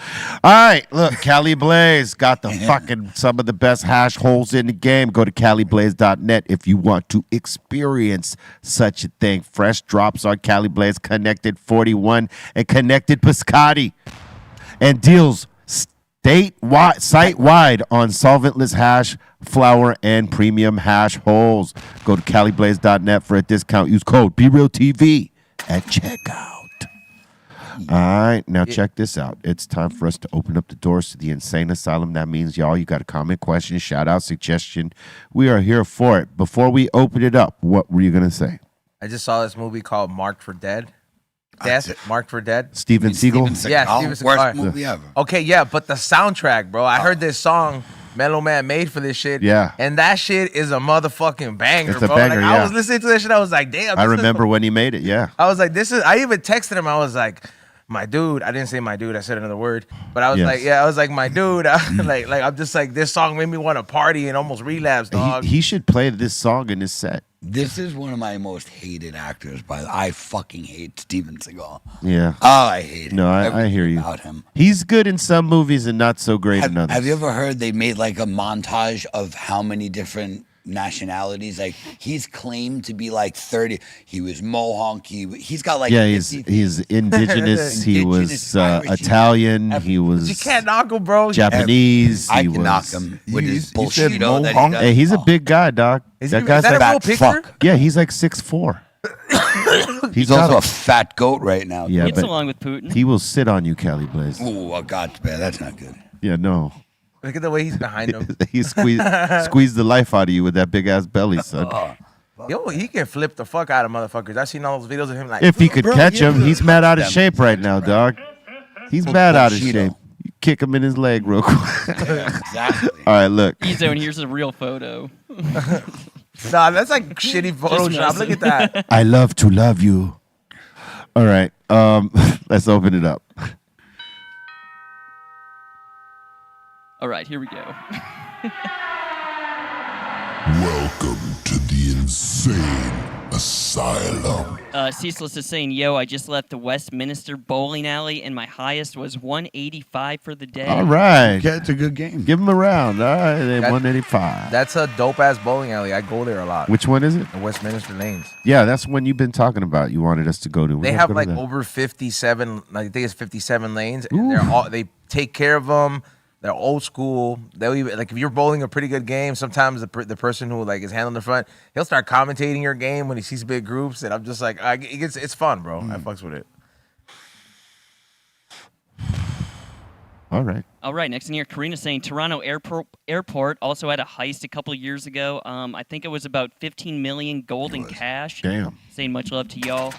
All right, look, Cali Blaze got the fucking some of the best hash holes in the game. Go to CaliBlaze.net if you want to experience such a thing. Fresh drops on Cali Blaze, Connected 41, and Connected Piscotti, and deals site-wide on solventless hash, flour, and premium hash holes. Go to CaliBlaze.net for a discount. Use code BREALTV at checkout. All right, now check this out. It's time for us to open up the doors to the insane asylum. That means, y'all, you got a comment, question, shout out, suggestion. We are here for it. Before we open it up, what were you going to say? I just saw this movie called Marked for Dead. Marked for Dead. Steven Seagal? Yeah, Steven Seagal. Worst movie ever. Okay, yeah, but the soundtrack, bro. I heard this song Mellow Man made for this shit. Yeah. And that shit is a motherfucking banger, It's a bro. banger, I yeah. was listening to that shit. I was like, damn. I remember when he made it, yeah. I was like, I even texted him. I was like, my dude. I didn't say my dude. I said another word. But I was Yes. like, yeah, I was like, my dude. like I'm just like, this song made me want to party and almost relapse, dog. He should play this song in his set. This is one of my most hated actors. I fucking hate Steven Seagal. Yeah. Oh, I hate him. No, I hear you. About him. He's good in some movies and not so great in others. Have you ever heard they made like a montage of how many different nationalities? Like he's claimed to be like 30. He was Mohawk. He's got like he's indigenous. He was Italian. He was. You can't knock him, bro. Japanese. I he can was, knock him with his said bullshit. Mohawk? Hey, he's a big guy, dog. Is that he- guy's is that like a real picture? fuck. Yeah, he's like 6'4". He's also a fat goat right now. Yeah, Gets but along with Putin. he will sit on you, Kelly Blaze. Ooh, a God's bad. That's not good. Yeah, no. Look at the way he's behind him. He squeezed the life out of you with that big ass belly, son. Yo, he can flip the fuck out of motherfuckers. I've seen all those videos of him like. If he could Bro, catch yeah, him, he's mad out of shape right now, dog. He's mad out of Cheeto. shape. You kick him in his leg real quick. Exactly. All right, look. Ezo, and here's a real photo. Nah, that's like shitty Photoshop. Look at that. I love to love you. All right, let's open it up. All right, here we go. Welcome to the insane asylum. Ceaseless is saying, yo, I just left the Westminster bowling alley, and my highest was 185 for the day. All right. Okay, it's a good game. Give him a round. All right, 185. That's a dope ass bowling alley. I go there a lot. Which one is it? The Westminster Lanes. Yeah, that's one you've been talking about. You wanted us to go to. They have like over 57. Like I think it's 57 lanes. And they're all. They take care of them. They're old school. They'll even like if you're bowling a pretty good game. Sometimes the person who like is handling the front, he'll start commentating your game when he sees big groups, and I'm just like, it's fun, bro. I fucks with it. All right. All right, next in here, Karina saying Toronto Airport also had a heist a couple of years ago. I think it was about 15 million gold in cash. Damn. Saying much love to y'all.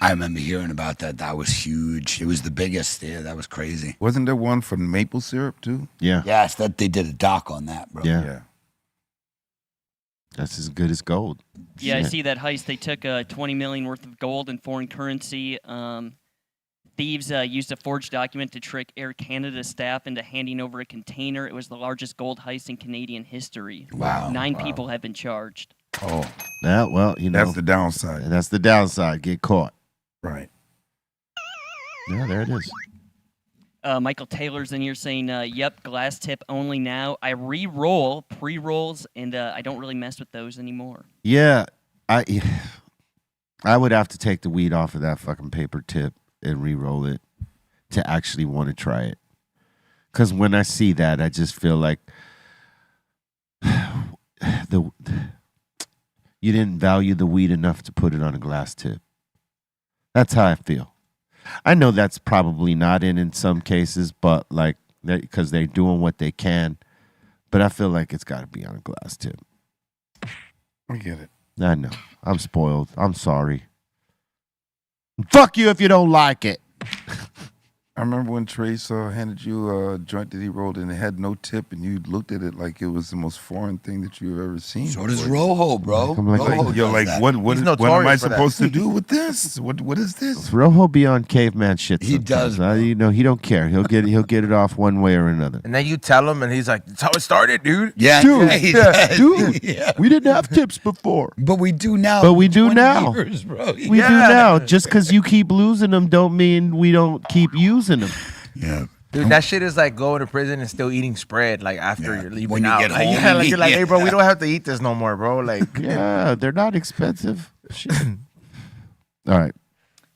I remember hearing about that. That was huge. It was the biggest. Yeah, that was crazy. Wasn't there one for maple syrup too? Yeah. Yes, that they did a doc on that, bro. Yeah. That's as good as gold. Yeah, I Shit. see that heist. They took 20 million worth of gold and foreign currency. Thieves used a forged document to trick Air Canada staff into handing over a container. It was the largest gold heist in Canadian history. Wow. 9 people have been charged. Oh, Yeah, well, you know. that's the downside. That's the downside. Get caught. Right. Yeah, there it is. Michael Taylor's in here saying, yep, glass tip only now. I re-roll pre-rolls, and I don't really mess with those anymore. Yeah, I would have to take the weed off of that fucking paper tip and re-roll it to actually want to try it. Because when I see that, I just feel like you didn't value the weed enough to put it on a glass tip. That's how I feel. I know that's probably not in some cases, but like because they're doing what they can. But I feel like it's got to be on a glass tip. I get it. I know. I'm spoiled. I'm sorry. Fuck you if you don't like it. I remember when Trace handed you a joint that he rolled and it had no tip, and you looked at it like it was the most foreign thing that you've ever seen. So does Rojo, bro. I'm like, Rojo You're does like, that. what He's am I notorious for that. supposed to do with this? What is this? Rojo be on caveman shit. He sometimes. does, You know, he don't care. He'll get it off one way or another. And then you tell him, and he's like, "That's how it started, dude." Yeah, Dude, yeah, he does. dude, Yeah. we didn't have tips before. But we do now. But we do 20 now. years, bro. We do now. Just because you keep losing them don't mean we don't keep using them. Yeah. Dude, that shit is like going to prison and still eating spread like after you're leaving When you out. get Like, home, yeah, like you you're like, eat- hey, bro, we don't have to eat this no more, bro. Like, Yeah, they're not expensive. Shit. All right.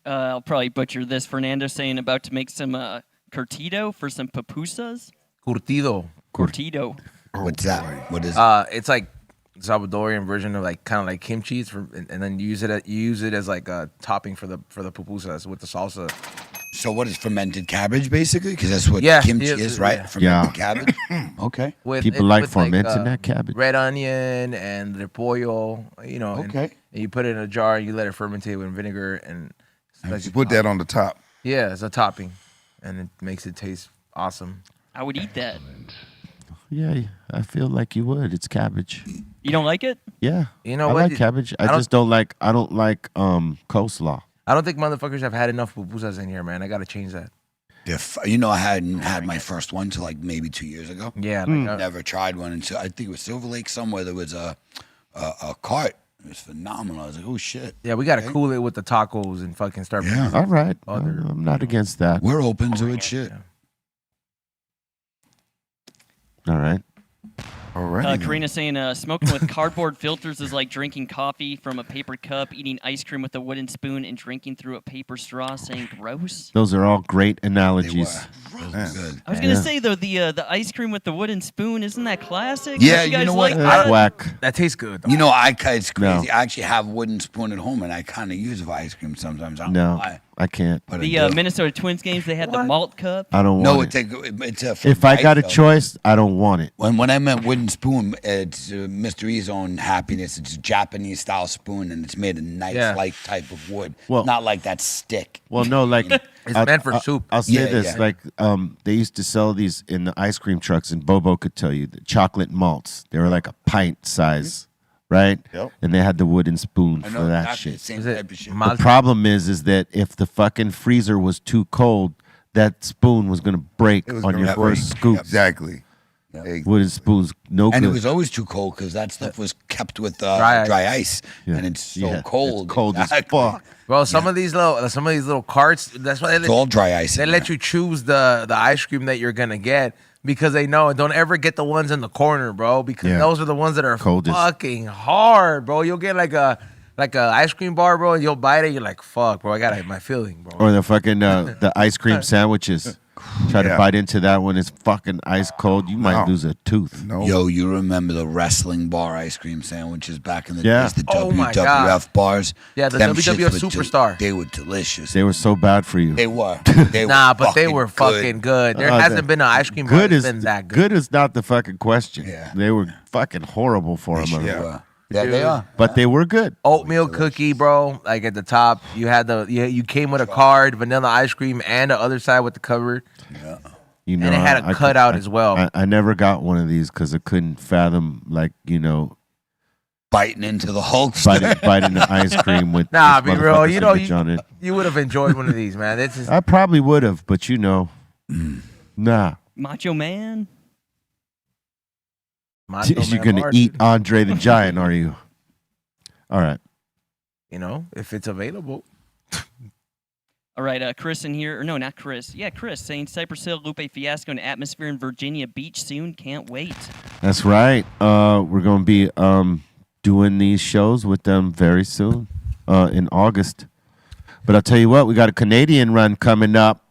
I'll probably butcher this. Fernando saying about to make some curtido for some pupusas. curtido. Curtido. What's that? What is It's like Salvadorian version of like kind of like kimchi, and then you use it as like a topping for the pupusas with the salsa. So what is fermented cabbage, basically? Because that's what Yeah, kimchi yeah, is, right? yeah. Fermented cabbage? Okay. People like fermenting that cabbage. Red onion and repollo, you know. and- Okay. And you put it in a jar and you let it fermentate with vinegar and You put that on the top. yeah, it's a topping, and it makes it taste awesome. I would eat that. Yeah, I feel like you would. It's cabbage. You don't like it? Yeah. You know I what? like cabbage. I I don't- just don't like coleslaw. I don't think motherfuckers have had enough pupusas in here, man. I gotta change that. You know, I hadn't had my first one till like maybe 2 years ago. Yeah, never tried one until I think it was Silver Lake somewhere. There was a cart. It was phenomenal. I was like, oh shit. Yeah, we gotta cool it with the tacos and fucking start. Yeah. All right. I'm not against that. We're open to it. Shit. All right. All right. Karina saying smoking with cardboard filters is like drinking coffee from a paper cup, eating ice cream with a wooden spoon, and drinking through a paper straw. Saying gross. Those are all great analogies. Good. I was gonna say though the ice cream with the wooden spoon, isn't that classic? Yeah, you you guys know what? like that? Whack. That tastes good. You know, it's crazy. I actually have a wooden spoon at home, and I kind of use it for ice cream sometimes. I don't know No, why. I can't. But The Minnesota Twins games, they had the malt cup. I don't want it. it's a. If I got a choice, I don't want it. When I meant wooden spoon, it's Mr. E's own happiness. It's a Japanese style spoon, and it's made of nice, like type of wood. Well- not like that stick. Well, no, like It's meant for soup. I'll say Yeah, this: yeah. like, they used to sell these in the ice cream trucks, and Bobo could tell you the chocolate malts. They were like a pint size, right? Yep. And they had the wooden spoon I for know that exactly the shit. same Is it type of shit. The problem is that if the fucking freezer was too cold, that spoon was gonna break It was on gonna your break. first scoop. Exactly. Wooden spoons, no And good. it was always too cold because that stuff was kept with Dry dry, ice. ice, Yeah. and it's so Yeah, it's cold. cold as Exactly. fuck. Bro, some of these little carts. That's why It's all dry ice. they in let there. you choose the ice cream that you're gonna get because they know don't ever get the ones in the corner, bro. Because Yeah. those are the ones that are Coldest. fucking hard, bro. You'll get like a ice cream bar, bro, and you'll bite it. You're like, fuck, bro. I gotta have my feeling, bro. Or the fucking the ice cream sandwiches. Try to bite into that when it's fucking ice cold. You might lose a tooth. No. Yo, you remember the wrestling bar ice cream sandwiches back in the Yeah. days? The Oh my WWF God. bars. Yeah, the Them WWF shits were Superstar. they were delicious. They were so bad for you. They were. They Nah, were but they were fucking good. There hasn't been an ice cream bar Good that's is been that good. good is not the fucking question. Yeah. They were fucking horrible for They them. sure were. Yeah, they are. But they were good. Oatmeal cookie, bro. Like at the top, you had you came with a card, vanilla ice cream, and the other side with the cover. Yeah. You know, And it had a cutout as well. I never got one of these because I couldn't fathom, like, Biting into the Hulk. biting the ice cream with Nah, this be real. motherfucking You know, sandwich on it. you would have enjoyed one of these, man. This is I probably would have, but nah. Macho Man. You're gonna eat Andre the Giant, are you? All right. You know, if it's available. All right, Chris in here, or no, not Chris. Yeah, Chris saying Cypress Hill, Lupe Fiasco, and Atmosphere in Virginia Beach soon. Can't wait. That's right. We're gonna be doing these shows with them very soon, in August. But I'll tell you what, we got a Canadian run coming up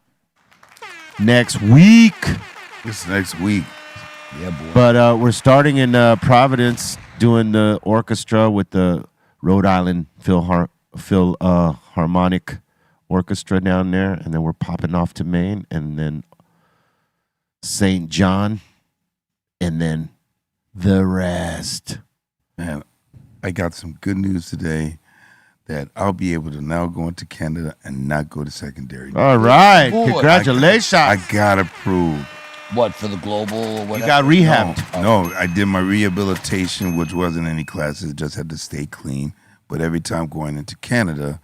next week. This next week. Yeah, boy. But we're starting in Providence, doing the orchestra with the Rhode Island Philharmonic Orchestra down there, and then we're popping off to Maine, and then St. John, and then the rest. Man, I got some good news today that I'll be able to now go into Canada and not go to secondary. All right, Boy. congratulations. I got approved. What, for the global or whatever? You got rehabbed. No, I did my rehabilitation, which wasn't any classes, just had to stay clean. But every time going into Canada,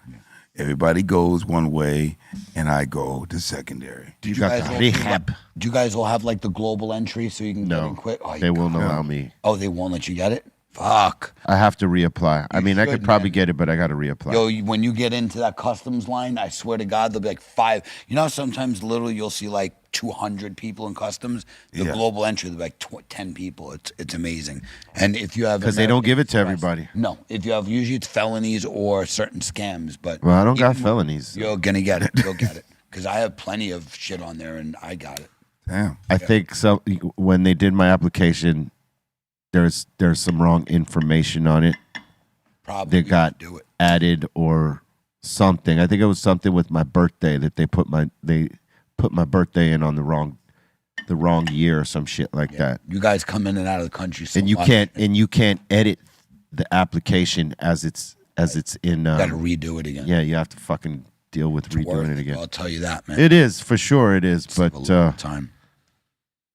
everybody goes one way, and I go to secondary. Did got the rehab. Do you guys all have like the global entry so you can get in quick? Oh, They won't allow me. Oh, they won't let you get it? Fuck. I have to reapply. I mean, I could should, probably man. get it, but I got to reapply. Yo, when you get into that customs line, I swear to God, there'll be like 5. You know, sometimes literally you'll see like 200 people in customs. The global entry, there'll be like 10 people. It's amazing. And if you have Because they don't American give it to Express- everybody. No, if you have usually it's felonies or certain scams. But Well, I don't got even- felonies. You're gonna get it. You'll get it because I have plenty of shit on there, and I got it. Damn. I think so. When they did my application, there's some wrong information on it. Probably That got do it. added or something. I think it was something with my birthday that they put my birthday in on the wrong year or some shit like that. You guys come in and out of the country, so And you much. can't edit the application as it's in. Got to redo it again. Yeah, you have to fucking deal with Worth redoing it it, again. I'll tell you that, man. It is for sure. It is, a but long time.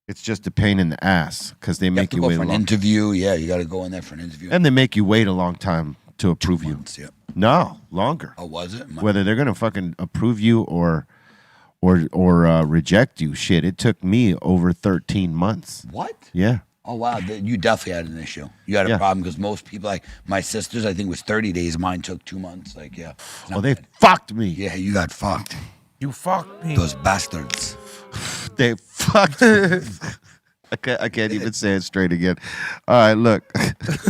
it's just a pain in the ass because they You have make to you go wait for a an long. interview. Yeah, you got to go in there for an interview. And they make you wait a long time to approve 2 you. months, yeah. No, longer. Oh, was it? Whether they're gonna fucking approve you or reject you, shit. It took me over 13 months. What? Yeah. Oh, wow. You definitely had an issue. You had a problem because most people, like my sisters, I think it was 30 days. Mine took 2 months. Like, yeah. Well, they fucked me. Yeah, you got fucked. You fucked me. Those bastards. They fucked me. I can't even say it straight again. All right, look.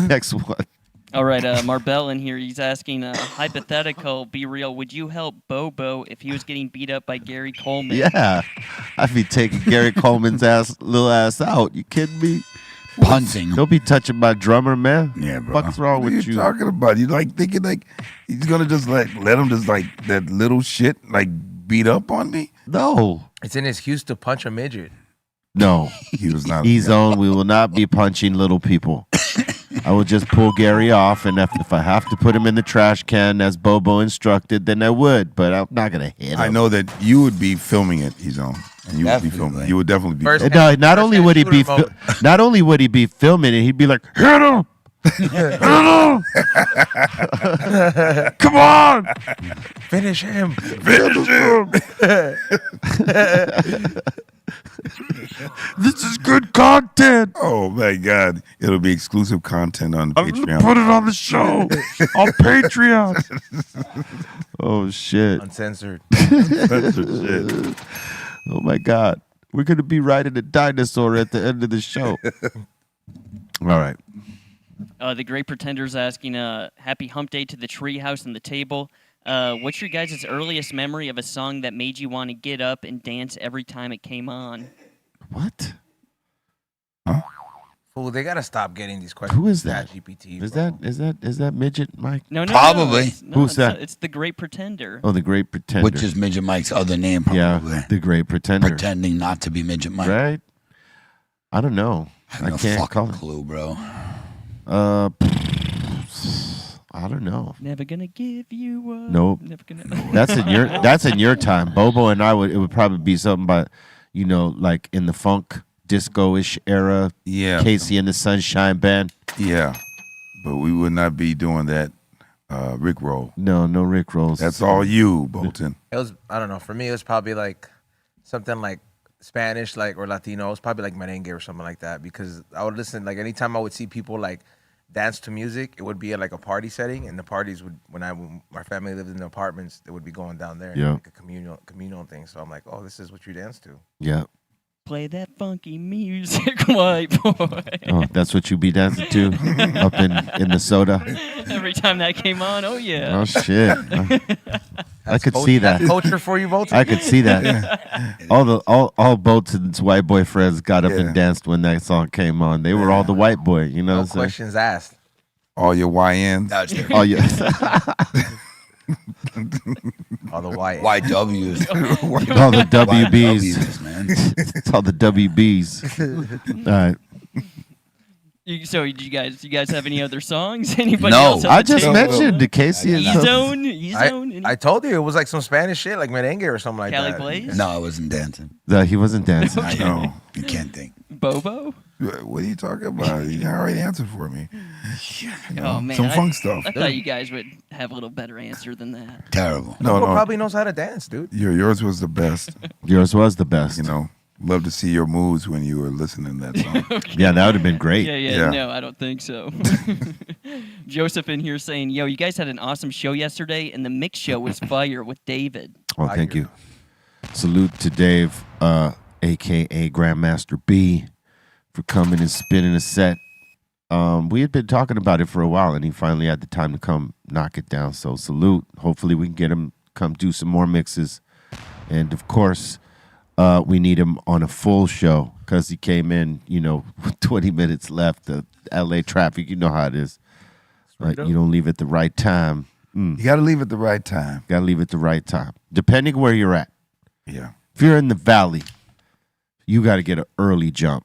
Next one. All right, Marbell in here. He's asking, hypothetical, be real. Would you help Bobo if he was getting beat up by Gary Coleman? Yeah. I'd be taking Gary Coleman's little ass out. You kidding me? Punching. Don't be touching my drummer, man. Yeah, bro. What's wrong What are with you you? talking about? You like thinking like he's gonna just let him just like that little shit like beat up on me? No. It's in his Hughes to punch a midget. No. He was not. E-Zone, we will not be punching little people. I will just pull Gary off, and if I have to put him in the trash can as Bobo instructed, then I would, but I'm not going to hit him. I know that you would be filming it, E-Zone. And you would be filming. You would definitely be filming. No, not only would he be not only would he be filming it, he'd be like, hit him! Hit him! Come on! Finish him. Finish him! This is good content. Oh my God! It'll be exclusive content on Patreon. Put it on the show on Patreon. Oh shit! Uncensored. Uncensored shit. Oh my God! We're gonna be riding a dinosaur at the end of the show. All right. The Great Pretender's asking, happy hump day to the treehouse and the table. What's your guys' earliest memory of a song that made you want to get up and dance every time it came on? What? Fool, they gotta stop getting these questions. Who is that? GPT. Is that midget Mike? No, Probably. Who's that? It's the Great Pretender. Oh, the Great Pretender. Which is Midget Mike's other name, probably. Yeah, the Great Pretender. Pretending not to be Midget Mike. Right? I don't know. I have no can't fucking call it. clue, bro. I don't know. Never gonna give you up. Nope. Never gonna. That's in your time. Bobo and I it would probably be something about, like in the funk disco-ish era. Yeah. Casey and the Sunshine Band. Yeah, but we would not be doing that Rick roll. No Rick rolls. That's all you, Bolton. It was, I don't know. For me, it was probably like something like Spanish, like, or Latino. It was probably like merengue or something like that, because I would listen, like, anytime I would see people like dance to music, it would be at like a party setting, and the parties would, when my family lived in the apartments, they would be going down there, Yeah. like a communal thing. So I'm like, oh, this is what you dance to. Yeah. Play that funky music, white boy. Oh, that's what you be dancing to up in the soda. Every time that came on, oh yeah. Oh shit! I could see that. That's culture for you, Bolton. I could see that. All Bolton's white boy friends got up and danced when that song came on. They were all the white boy, you know. No what I'm saying? questions asked. All your YNs. All your all the YWs. all the WBs. YWs, man. It's all the WBs. All right. So, you guys have any other songs? Anybody No. else? I just mentioned the Casey and E-Zone. I told you it was like some Spanish shit, like merengue or something like Cali that. Blaze? No, I wasn't dancing. No, he wasn't dancing. I know. You can't think. Bobo? What are you talking about? You already answered for me. Oh man, some funk stuff. I thought you guys would have a little better answer than that. Terrible. No, Bobo probably knows how to dance, dude. Yours was the best. Yours was the best. You know, love to see your moves when you were listening to that song. Yeah, that would have been great. Yeah. No, I don't think so. Joseph in here saying, yo, you guys had an awesome show yesterday, and the mix show was fire with David. Oh, thank you. Salute to Dave, a.k.a. Grandmaster B, for coming and spinning a set. We had been talking about it for a while, and he finally had the time to come knock it down. So salute. Hopefully we can get him come do some more mixes. And, of course, we need him on a full show because he came in, with 20 minutes left. The L.A. traffic, you know how it is. Right? You don't leave at the right time. You got to leave at the right time. Got to leave at the right time, depending where you're at. Yeah. If you're in the valley, you got to get an early jump.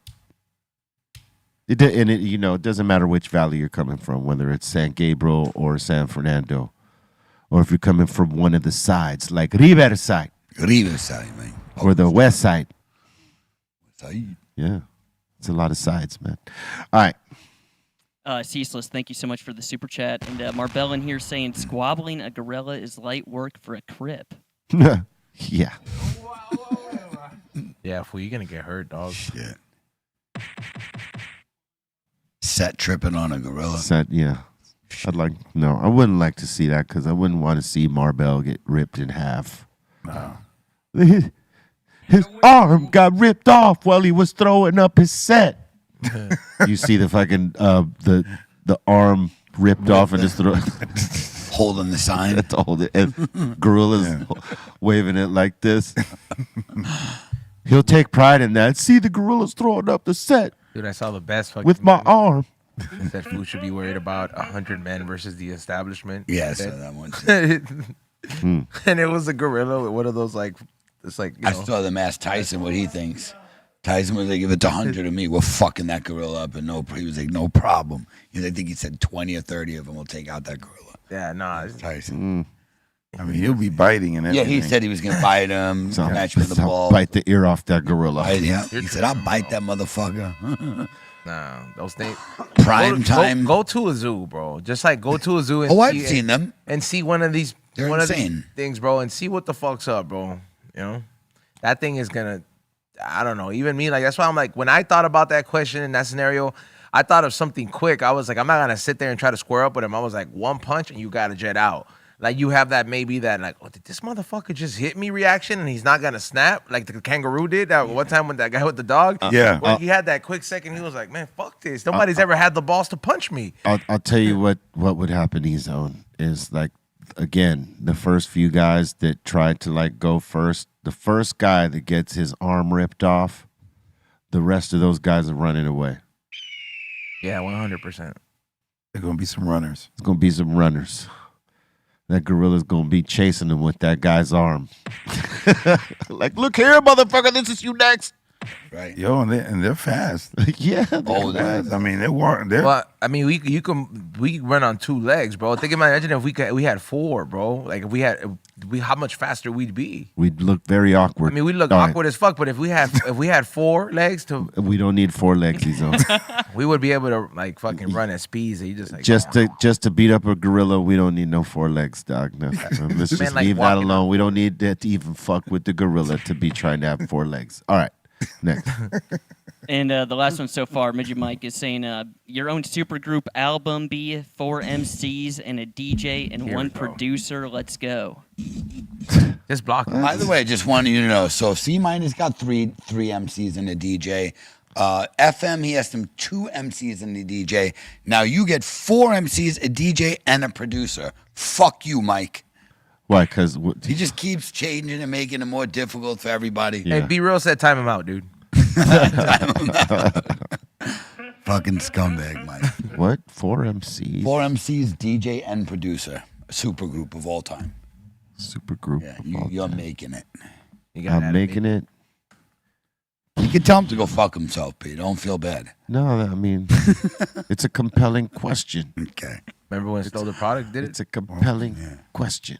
It doesn't matter which valley you're coming from, whether it's San Gabriel or San Fernando, or if you're coming from one of the sides, like Riverside. Riverside, man. Or the west side. Side. Yeah. It's a lot of sides, man. All right. Ceaseless, thank you so much for the super chat. And Marbell in here saying squabbling a gorilla is light work for a crip. Yeah. Yeah, fool, you're gonna get hurt, dog. Shit. Set tripping on a gorilla. Yeah. I wouldn't like to see that because I wouldn't want to see Marbell get ripped in half. No. His arm got ripped off while he was throwing up his set. You see the fucking the arm ripped off and just holding the sign. That's holding it. And gorillas waving it like this. He'll take pride in that. See the gorillas throwing up the set. Dude, I saw the best fucking with my arm. That fool should be worried about 100 men versus the establishment. Yeah, I saw that one too. And it was a gorilla with one of those like, it's like. I saw them ask Tyson what he thinks. Tyson was like, if it's 100 of me, we're fucking that gorilla up, and he was like, no problem. I think he said 20 or 30 of them will take out that gorilla. Yeah, nah, Tyson. I mean, he'll be biting and everything. Yeah, he said he was gonna bite him, match with the ball, bite the ear off that gorilla. Yeah, he said, I'll bite that motherfucker. Nah, those things. Prime time. Go to a zoo, bro. Just like go to a zoo. And I've seen them. And see one of these. They're one insane. of these things, bro, and see what the fuck's up, bro. You know, that thing is gonna. I don't know. Even me, like that's why I'm like, when I thought about that question in that scenario, I thought of something quick. I was like, I'm not gonna sit there and try to square up with him. I was like, one punch and you gotta jet out. Like you have that maybe that like, oh, did this motherfucker just hit me reaction and he's not gonna snap like the kangaroo did that one time when that guy with the dog. Where he had that quick second. He was like, man, fuck this. Nobody's ever had the balls to punch me. I'll tell you what would happen, E-Zone, is like, again, the first few guys that tried to like go first, the first guy that gets his arm ripped off, the rest of those guys are running away. Yeah, 100%. There are going to be some runners. It's going to be some runners. That gorilla's going to be chasing them with that guy's arm. Like, look here, motherfucker, this is you next. Right. Yo, and they're fast. Yeah. They're fast. I mean, they're well, I mean, we run on 2 legs, bro. Imagine if we had 4, bro. Like if how much faster we'd be. We'd look very awkward. I mean, we look awkward as fuck. But if we had 4 legs we don't need 4 legs, E-Zone. We would be able to like fucking run at speeds that you just like just to beat up a gorilla. We don't need no 4 legs, dog. No. Let's just leave that alone. We don't need that to even fuck with the gorilla to be trying to have 4 legs. All right. Next. And the last one so far, Midget Mike is saying your own supergroup album be 4 MCs and a DJ and 1 producer. Let's go. Just block. By the way, I just wanted you to know. So C-Minor's got three MCs and a DJ. FM, he has them 2 MCs and a DJ. Now you get 4 MCs, a DJ, and a producer. Fuck you, Mike. Why? Because he just keeps changing and making it more difficult for everybody. Hey, Be Real said time him out, dude. Fucking scumbag, Mike. What? 4 MCs? 4 MCs, DJ, and producer. A super group of all time. Super group. Yeah, you're making it. I'm making it. You can tell him to go fuck himself, Pete. Don't feel bad. No, I mean, it's a compelling question. Okay. Remember when Stole the Product did it? It's a compelling question.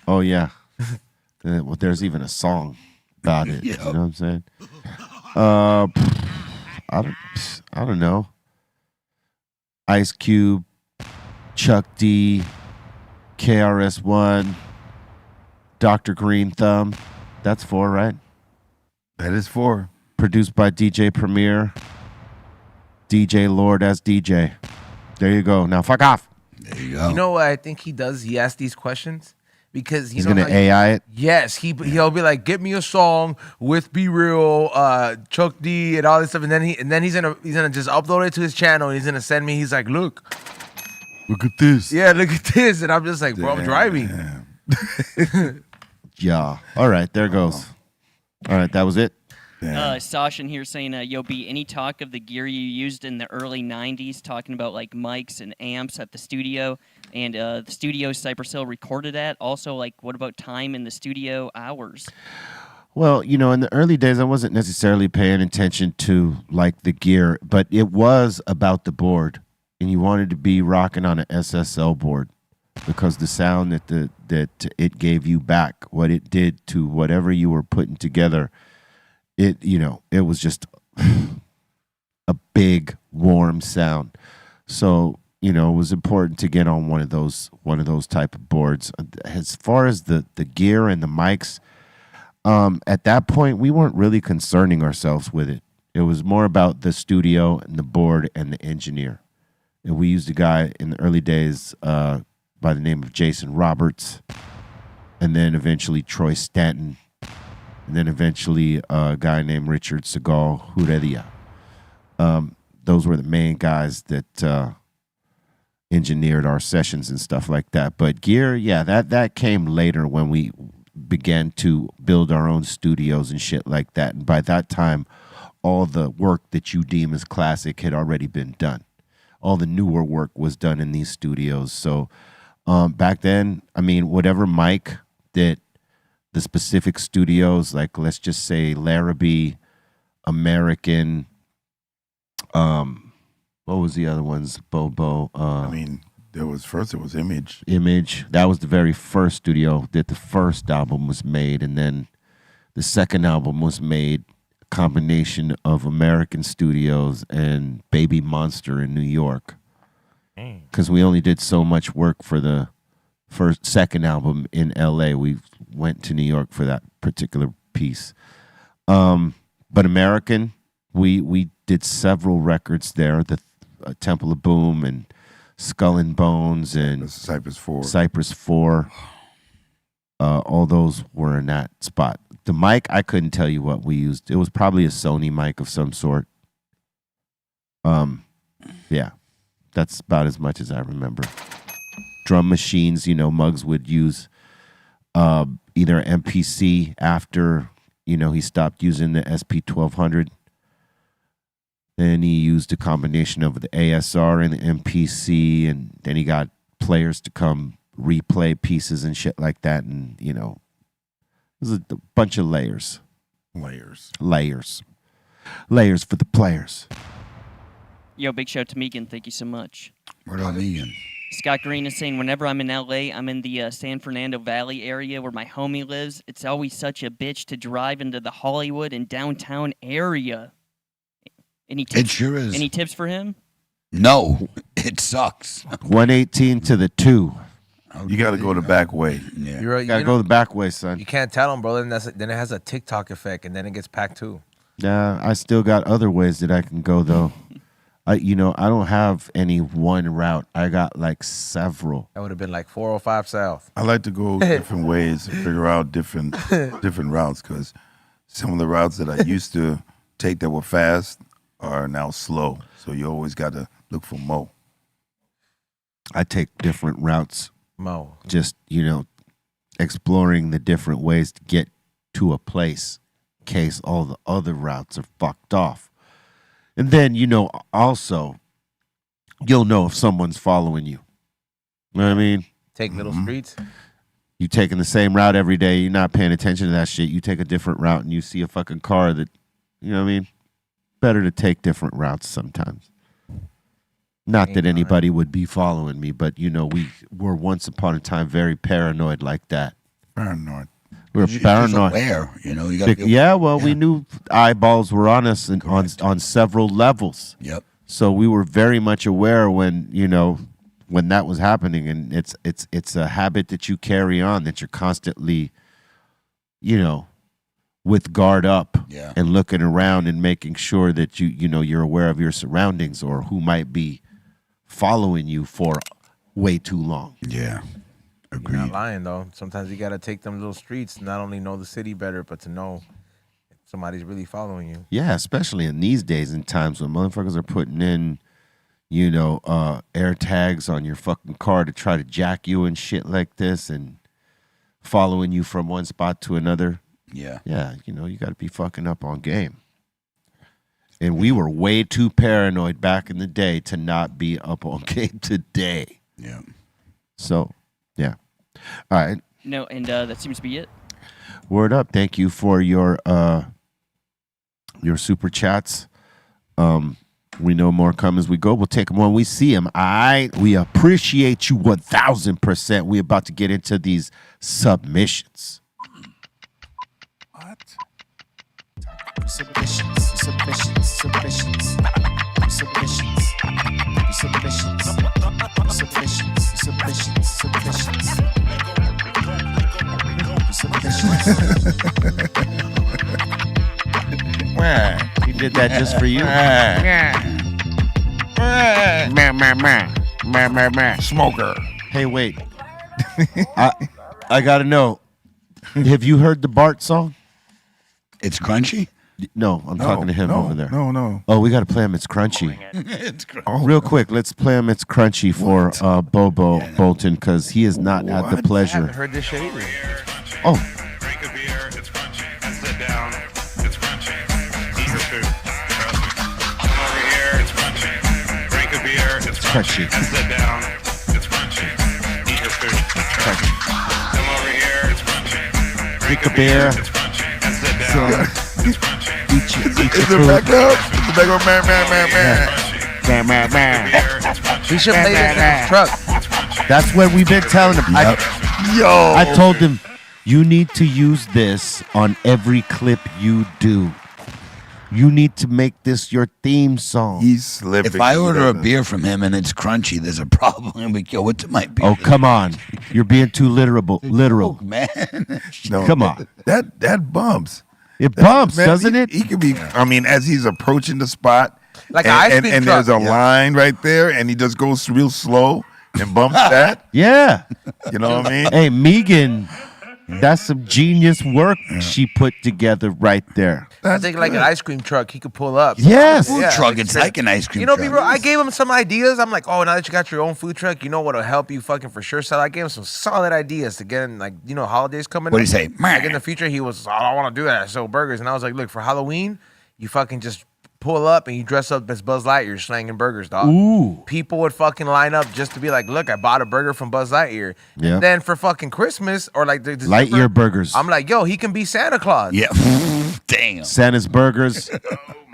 Oh, yeah. Well, there's even a song about it. You know what I'm saying? I don't know. Ice Cube, Chuck D, KRS-One, Dr. Greenthumb. That's 4, right? That is 4. Produced by DJ Premier. DJ Lord as DJ. There you go. Now fuck off. There you go. You know what I think he does? He asks these questions because he's gonna AI it. Yes, he'll be like, "Get me a song with Be Real, Chuck D, and all this stuff," and then he's gonna just upload it to his channel. And he's gonna send me. He's like, "Look at this." Yeah, look at this, and I'm just like, "Bro, I'm driving." Yeah. All right, there goes. All right, that was it. Sasha in here saying, yo, B, any talk of the gear you used in the early 90s, talking about like mics and amps at the studio, and the studio Cypress Hill recorded at? Also, like, what about time in the studio hours? Well, you know, in the early days, I wasn't necessarily paying attention to like the gear, but it was about the board, and you wanted to be rocking on an SSL board because the sound that it gave you back, what it did to whatever you were putting together. It was just a big, warm sound. So, you know, it was important to get on one of those type of boards. As far as the gear and the mics, at that point, we weren't really concerning ourselves with it. It was more about the studio and the board and the engineer. And we used a guy in the early days by the name of Jason Roberts, and then eventually Troy Stanton, and then eventually a guy named Richard Segal Heredia. Those were the main guys that engineered our sessions and stuff like that. But gear, yeah, that came later when we began to build our own studios and shit like that. And by that time, all the work that you deem as classic had already been done. All the newer work was done in these studios. So back then, I mean, whatever mic that the specific studios, like let's just say Larrabee, American, what was the other ones? Bobo. I mean, it was Image. Image. That was the very first studio that the first album was made, and then the second album was made a combination of American studios and Baby Monster in New York. Because we only did so much work for the second album in LA. We went to New York for that particular piece. But American, we did several records there. The Temple of Boom and Skull and Bones and Cypress 4. Cypress 4. All those were in that spot. The mic, I couldn't tell you what we used. It was probably a Sony mic of some sort. Yeah, that's about as much as I remember. Drum machines, you know, Muggs would use either MPC after, you know, he stopped using the SP1200. Then he used a combination of the ASR and the MPC, and then he got players to come replay pieces and shit like that. And, you know, it was a bunch of layers. Layers for the players. Yo, big shout out to Megan. Thank you so much. What up, Megan? Scott Green is saying, whenever I'm in LA, I'm in the San Fernando Valley area where my homie lives. It's always such a bitch to drive into the Hollywood and downtown area. Any tips? It sure is. Any tips for him? No, it sucks. 118 to the 2. You got to go the back way. Yeah. You got to go the back way, son. You can't tell them, bro. Then it has a TikTok effect, and then it gets packed too. Yeah, I still got other ways that I can go, though. I don't have any one route. I got like several. That would have been like 405 South. I like to go different ways to figure out different routes, because some of the routes that I used to take that were fast are now slow. So you always got to look for Mo. I take different routes. Mo. Just, exploring the different ways to get to a place in case all the other routes are fucked off. And then, also, you'll know if someone's following you. You know what I mean? Take little streets. You taking the same route every day. You're not paying attention to that shit. You take a different route and you see a fucking car that, you know what I mean? Better to take different routes sometimes. Not that anybody would be following me, but, we were once upon a time very paranoid like that. Paranoid. We were paranoid. Aware, you got we knew eyeballs were on us and on several levels. Yep. So we were very much aware when that was happening, and it's a habit that you carry on, that you're constantly, with guard up and looking around and making sure that you're aware of your surroundings or who might be following you for way too long. Yeah. You're not lying, though. Sometimes you got to take them little streets, not only know the city better, but to know if somebody's really following you. Yeah, especially in these days and times when motherfuckers are putting in, air tags on your fucking car to try to jack you and shit like this and following you from one spot to another. Yeah. Yeah, you got to be fucking up on game. And we were way too paranoid back in the day to not be up on game today. Yeah. So, yeah. All right. No, and that seems to be it. Word up. Thank you for your super chats. We know more come as we go. We'll take them when we see them. All right. We appreciate you 1,000%. We're about to get into these submissions. What? Submissions. Submissions. Submissions. Submissions. He did that just for you. Smoker. Hey, wait. I gotta know. Have you heard the Bart song? It's crunchy? No, I'm talking to him over there. No. Oh, we gotta play him. It's crunchy. It's crunchy. Real quick, let's play him. It's crunchy for Bobo Bolton because he is not at the I pleasure. haven't heard this shit either. Oh, Drink a beer, it's crunchy. And sit down, it's crunchy. Eat your food. Come over here, it's crunchy. Drink a beer, it's crunchy. And sit down, it's crunchy. Eat your food. Come over here, it's crunchy. Drink a beer, it's crunchy. And sit down, it's crunchy. eat your Is food. it back up? Is it back up? Man. He should play this in his truck. That's what we've been telling him. I told him, you need to use this on every clip you do. You need to make this your theme song. He's slipping. If I order a beer from him and it's crunchy, there's a problem. We go, what's my beer? Oh, come on. You're being too literal. Man. No, Come on. That bumps. It bumps, Man, doesn't it? He could be. I mean, as he's approaching the spot, Like an ice cream and truck. there's a line right there, and he just goes real slow and bumps that. Yeah. You know what I mean? Hey, Megan, that's some genius work she put together right there. I think like an ice cream truck, he could pull up. Yes. Food truck, it's like an ice cream You know, truck. bro, I gave him some ideas. I'm like, oh, now that you got your own food truck, you know what'll help you fucking for sure sell. I gave him some solid ideas to get in, like, you know, holidays coming What'd up. he say? Like in the future, he was, I don't want to do that. I sell burgers. And I was like, look, for Halloween, you fucking just pull up and you dress up as Buzz Lightyear slanging burgers, dog. Ooh. People would fucking line up just to be like, look, I bought a burger from Buzz Lightyear. Yeah. And then for fucking Christmas or like the December, Lightyear burgers. I'm like, yo, he can be Santa Claus. Yeah. Damn. Santa's burgers.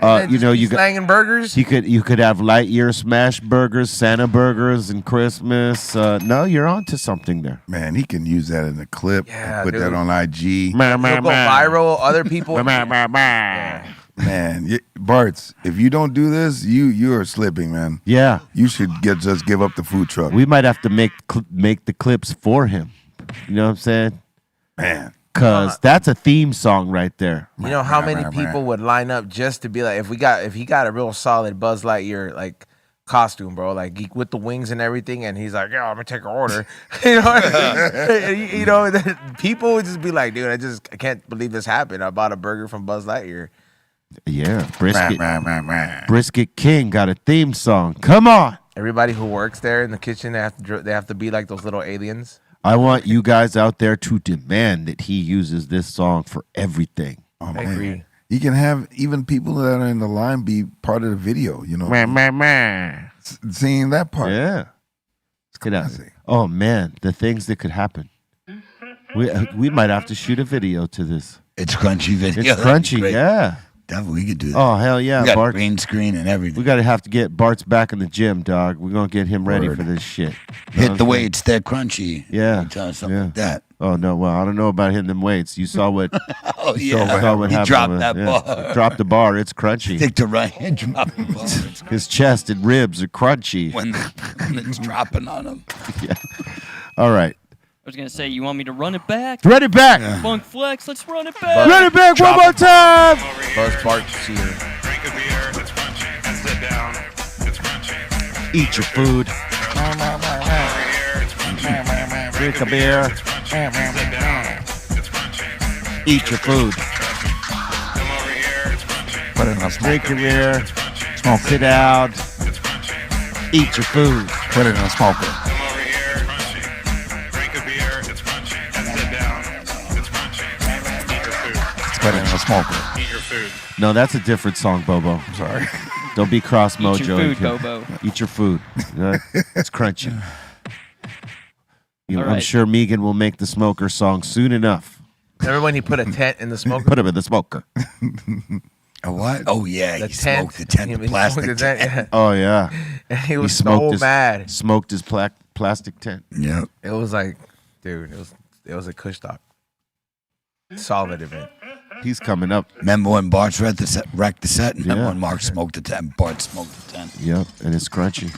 And You know, just be you got. slanging burgers. You could have Lightyear smash burgers, Santa burgers, and Christmas. No, you're onto something there. Man, he can use that in a clip. Yeah, put that dude. on IG. He'll go viral. Other people. Man, Bart's, if you don't do this, you are slipping, man. Yeah, You should just give up the food truck. we might have to make the clips for him. You know what I'm saying? Man. Cause that's a theme song right there. You know how many people would line up just to be like, if he got a real solid Buzz Lightyear like costume, bro, like with the wings and everything, and he's like, yeah, I'm gonna take an order. You know, people would just be like, dude, I can't believe this happened. I bought a burger from Buzz Lightyear. Yeah, Brisket King got a theme song. Come on. Everybody who works there in the kitchen, they have to be like those little aliens. I want you guys out there to demand that he uses this song for everything. Oh, I agree. You can have even people that are in the line be part of the video, you know. Seeing that part. Yeah. Oh man, the things that could happen. We might have to shoot a video to this. It's crunchy video. It's crunchy, yeah. Definitely, we could do that. Oh hell yeah, We got Bart. green screen and everything. We gotta have to get Bart's back in the gym, dog. We're gonna get him ready for this shit. Hit the weights, they're crunchy. Yeah. Tell us something like that. Oh no, well I don't know about hitting them weights. You saw what? Oh you yeah, saw what he happened dropped with- that yeah. bar. Dropped the bar. It's crunchy. Stick to right and drop the bar. His chest and ribs are crunchy. when it's dropping on him. Yeah. All right. I was gonna say, you want me to run it back? Run it back. Funk Flex, let's run it back. Run it back one more time. Buzz Bart's here. Drink a beer, it's crunchy. And sit down, it's crunchy. Eat your food. Over here, it's crunchy. Drink a beer. Sit down, it's crunchy. Eat your food. Come over here, it's crunchy. Put it in a Drink smoker. your beer. Smoke Sit it. down. It's crunchy. Eat your food. Put it in a smoker. Come over here, crunchy. Drink a beer, it's crunchy. And sit down, it's crunchy. Eat your food. Put it in a smoker. Eat your food. No, that's a different song, Bobo. I'm sorry. Don't be cross mojo. Eat your food, Bobo. Eat your food. It's crunchy. All I'm right. sure Megan will make the smoker song soon enough. Remember when he put a tent in the smoker? Put him in the smoker. A what? Oh yeah, The he tent. smoked the tent, He the smoked plastic the tent. tent, yeah. Oh yeah. And he was smoked so his, mad. Smoked his plastic tent. Yeah. It was like, dude, it was a Kush talk. Solid event. He's coming up. Remember when Bart's wrecked the set? Remember Yeah. when Mark smoked the tent? Bart smoked the tent. Yep, and it's crunchy.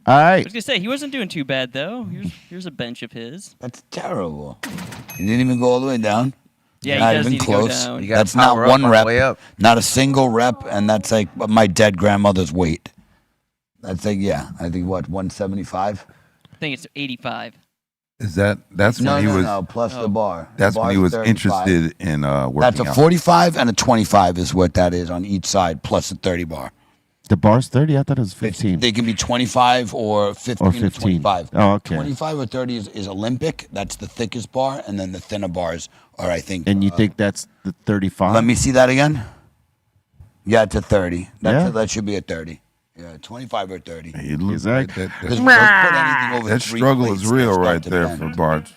All I right. was gonna say he wasn't doing too bad though. Here's a bench of his. That's terrible. He didn't even go all the way down. Yeah, Not he does even need to go close. down. You gotta That's not power up one on the rep. way up. Not a single rep, and that's like my dead grandmother's weight. That's like I think what 175. I think it's 85. Is that's No, when he was plus the bar. that's The when he bar's was 35. interested in working That's a out. 45 and a 25 is what that is on each side, plus a 30 bar. The bar's 30? I thought it was 15. They can be 25 or 15 Or or 15. 25. Oh, okay. 25 or 30 is Olympic. That's the thickest bar, and then the thinner bars are, I think. And you think that's the 35? Let me see that again. Yeah, it's a 30. Yeah. That should be a 30. Yeah, 25 or 30. He looks like that. Because we don't put anything over That 3 struggle plates, is real that's got right to there bend. for Bart.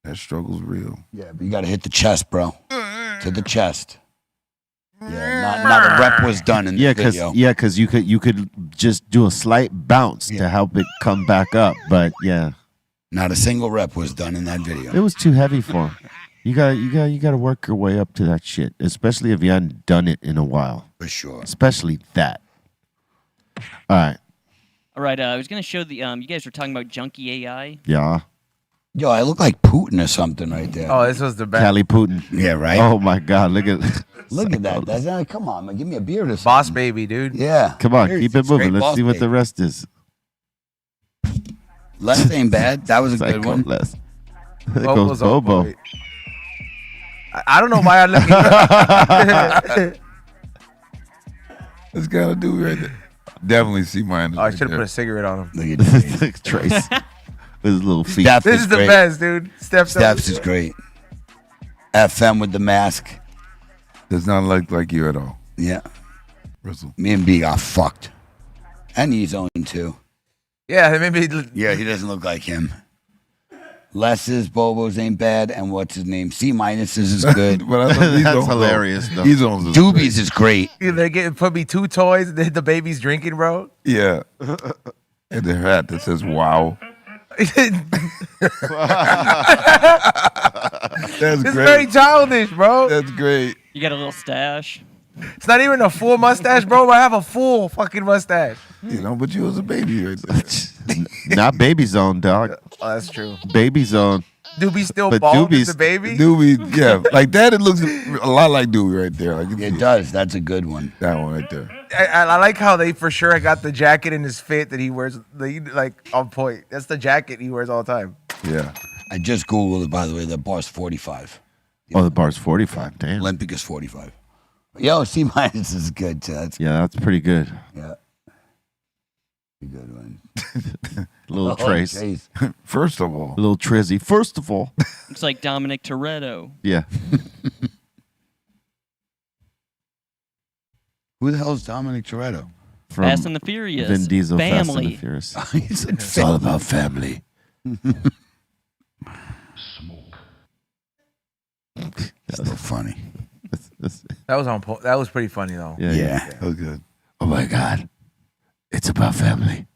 That struggle's real. Yeah, but you got to hit the chest, bro. To the chest. Yeah, not a rep was done in the video. because you could just do a slight bounce to help it come back up, but yeah, Not a single rep was done in that video. it was too heavy for him. You got to work your way up to that shit, especially if you hadn't done it in a while. For sure. Especially that. All right. All right, I was gonna show the you guys were talking about junkie AI. Yeah. Yo, I look like Putin or something right there. Oh, this was the best. Cali Putin. Yeah, right? Oh my God! Look at that. That's not, come on, man. Give me a beer or something. Boss baby, dude. Yeah. Come on, Seriously, keep it straight moving. Let's boss see what baby. the rest is. Les ain't bad. That was a good Psycho one. Les. There Bobo's goes on Bobo. point. I don't know why I let This got to do right there. Definitely see mine. Oh, I should have put a cigarette on him. Look at Trace. With his little feet. Steph This is the great. best, dude. Steph's is great. FM with the mask. Does not look like you at all. Yeah. Russell. Me and B got fucked. And he's own too. Yeah, maybe. Yeah, he doesn't look like him. Les's, Bobo's ain't bad, and what's his name? C minuses is good. But I thought these That's ones, hilarious, though. These ones is Doobies is great. They're getting put me 2 toys. And then the baby's drinking, bro. Yeah. And the hat that says "Wow." That's It's great. very childish, bro. That's great. You got a little stash. It's not even a full mustache, bro. I have a full fucking mustache. You know, but you was a baby right there. Not baby zone, dog. Oh, that's true. Baby zone. Doobie still But bald as Doobie's- the baby? Doobie, yeah, like that. It looks a lot like Doobie right there. Like It does. That's a good one. that one right there. I like how they for sure got the jacket in his fit that he wears, like on point. That's the jacket he wears all the time. Yeah. I just Googled it, by the way. The bar's 45. Oh, the bar's 45. Damn. Olympic is 45. Yo, C minus is good too. That's Yeah, that's pretty good. yeah. A good one. Little Oh, Trace. jeez. First of all, Little Trizzy. First of all. Looks like Dominic Toretto. Yeah. Who the hell is Dominic Toretto? From Fast and the Furious. Vin Diesel, Fast and Family. the Furious. He said It's all about family. so funny. That was on point. That was pretty funny though. Yeah. that was good. Oh my God. It's about family.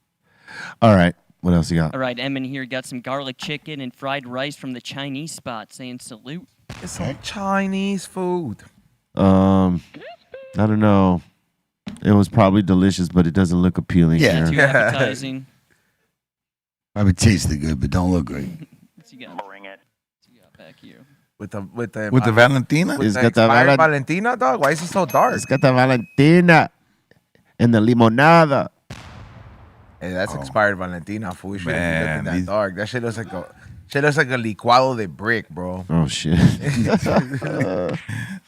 All right. What else you got? All right, Emin here got some garlic chicken and fried rice from the Chinese spot, saying salute. It's some Chinese food. I don't know. It was probably delicious, but it doesn't look appealing Yeah. Too here. appetizing. Probably tasted good, but don't look great. What's you got? Bring it. What's you got back here? With the Valentina. It's the got the expired Valen- Valentina, dog. Why is it so dark? It's got the Valentina and the limonada. Hey, that's expired Valentina. Fool. We shouldn't be Man, looking that these- dark. That shit looks like a licuado de brick, bro. Oh shit.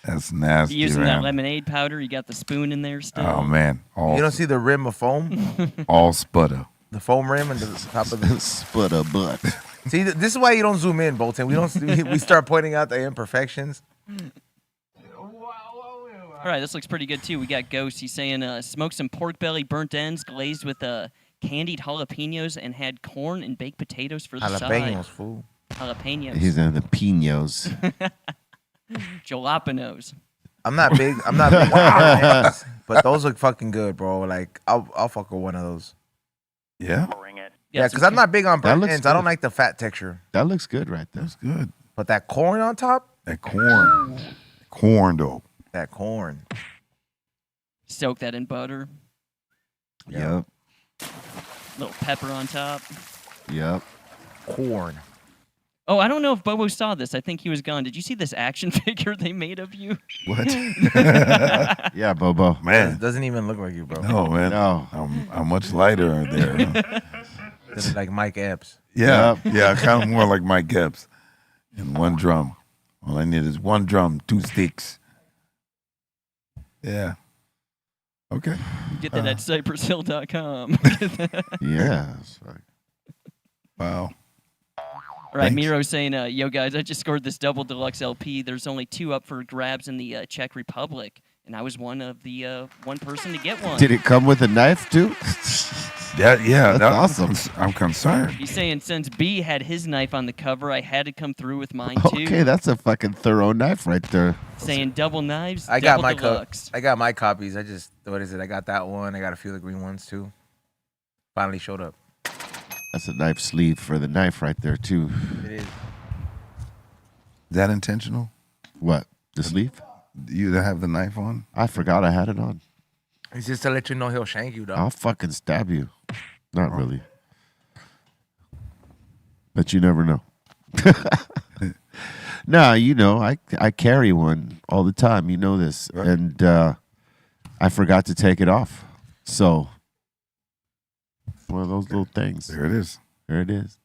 That's nasty. You using man. that lemonade powder? You got the spoon in there still? Oh man, all You don't see the rim of foam, all sputter. the foam rim, and the top of the. Split a butt. See, this is why you don't zoom in, Bolton. We don't. We start pointing out the imperfections. All right, this looks pretty good too. We got Ghost. He's saying smoked some pork belly burnt ends glazed with candied jalapenos and had corn and baked potatoes for the Jalapenos, side. fool. Jalapenos. He's in the pinos. Jalapenos. I'm not big on ends, but those look fucking good, bro. Like I'll fuck with one of those. Yeah, Yeah, because I'm not big on burnt looks ends. I don't good. like the fat texture. That looks good right there. that's good. But that corn on top, That corn. Corn dope. That corn. Soak that in butter. Yep. Little pepper on top. Yep. Corn. Oh, I don't know if Bobo saw this. I think he was gone. Did you see this action figure they made of you? What? Yeah, Bobo. Man. Doesn't even look like you, bro. No, man. No. I'm much lighter there. This is like Mike Epps. Yeah. Yeah, kind of more like Mike Epps. And one drum. All I need is one drum, 2 sticks. Yeah. Okay. Get that at cypresshill.com. Yeah. Wow. All right, Miro saying, yo, guys, I just scored this double deluxe LP. There's only 2 up for grabs in the Czech Republic, and I was one of the one person to get one. Did it come with a knife, too? That's awesome. I'm concerned. He's saying since B had his knife on the cover, I had to come through with mine, too. Okay, that's a fucking thorough knife right there. Saying double knives, I got double my deluxe. I got my copies. I just what is it? I got that one. I got a few of the green ones too. Finally showed up. That's a knife sleeve for the knife right there, too. It is. Is that intentional? What? The sleeve? You have the knife on? I forgot I had it on. It's just to let you know he'll shank you, though. I'll fucking stab you. Not really. But you never know. Nah, you know, I carry one all the time. You know this. Right. And I forgot to take it off. So, one of those little things. There it is. There it is.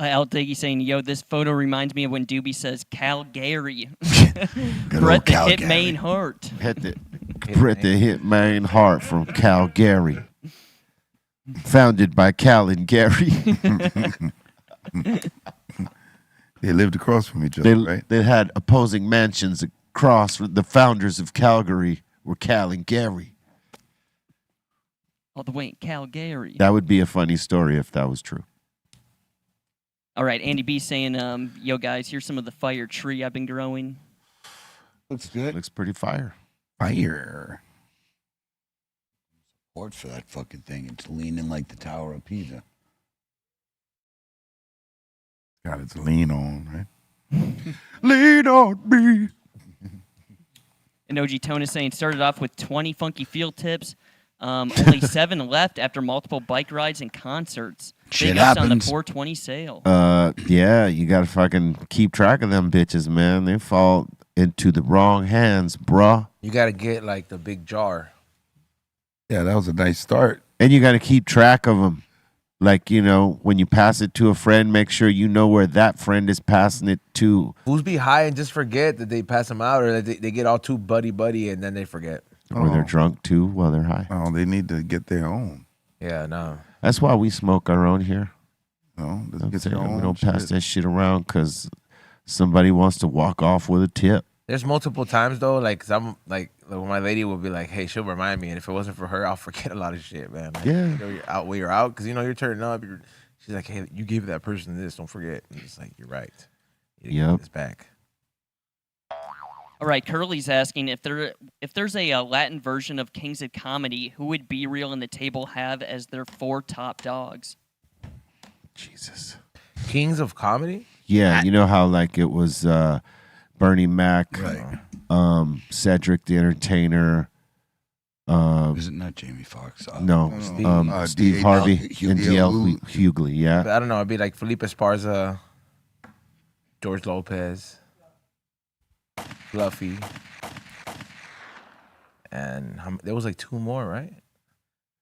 Al Diggy saying, yo, this photo reminds me of when Doobie says Calgary. Good Brett old the Calgary. Hitman Hart. Brett the Hitman Hart from Calgary. Founded by Cal and Gary. They lived across from each other, right? They had opposing mansions across. The founders of Calgary were Cal and Gary. All the way in Calgary. That would be a funny story if that was true. All right, Andy B saying, yo, guys, here's some of the fire tree I've been growing. Looks good. Looks pretty fire. Fire. Support for that fucking thing. It's leaning like the Tower of Pisa. Got its lean on, right? Lean on me. And OG Tone is saying, started off with 20 funky field tips. Only 7 left after multiple bike rides and concerts. Shit Big ups on the happens. 420 sale. Yeah, you gotta fucking keep track of them bitches, man. They fall into the wrong hands, bruh. You got to get like the big jar. Yeah, that was a nice start. And you gotta keep track of them. Like, you know, when you pass it to a friend, make sure you know where that friend is passing it to. Fools be high and just forget that they pass them out, or that they get all too buddy and then they forget. Or they're drunk too while they're high. Oh, they need to get their own. Yeah, no. That's why we smoke our own here. No, We don't pass that shit around because somebody wants to walk off with a tip. There's multiple times though, like, cause I'm like my lady will be like, "Hey, she'll remind me," and if it wasn't for her, I'll forget a lot of shit, man. Like, Yeah. you know, you're out where you're out, cause you know you're turning up. She's like, "Hey, you gave that person this. Don't forget." And it's like, you're right. You Yep. get this back. All right, Curly's asking if there's a Latin version of Kings of Comedy, who would Be Real and the Table have as their 4 top dogs? Jesus. Kings of Comedy? Yeah, you know how like it was Bernie Mac, Right. Cedric the Entertainer. Is it not Jamie Foxx? No, Steve D.A. Harvey Hughley. and D.L. Hughley. Yeah. But I don't know. It'd be like Felipe Esparza, George Lopez, Fluffy, and there was like 2 more, right?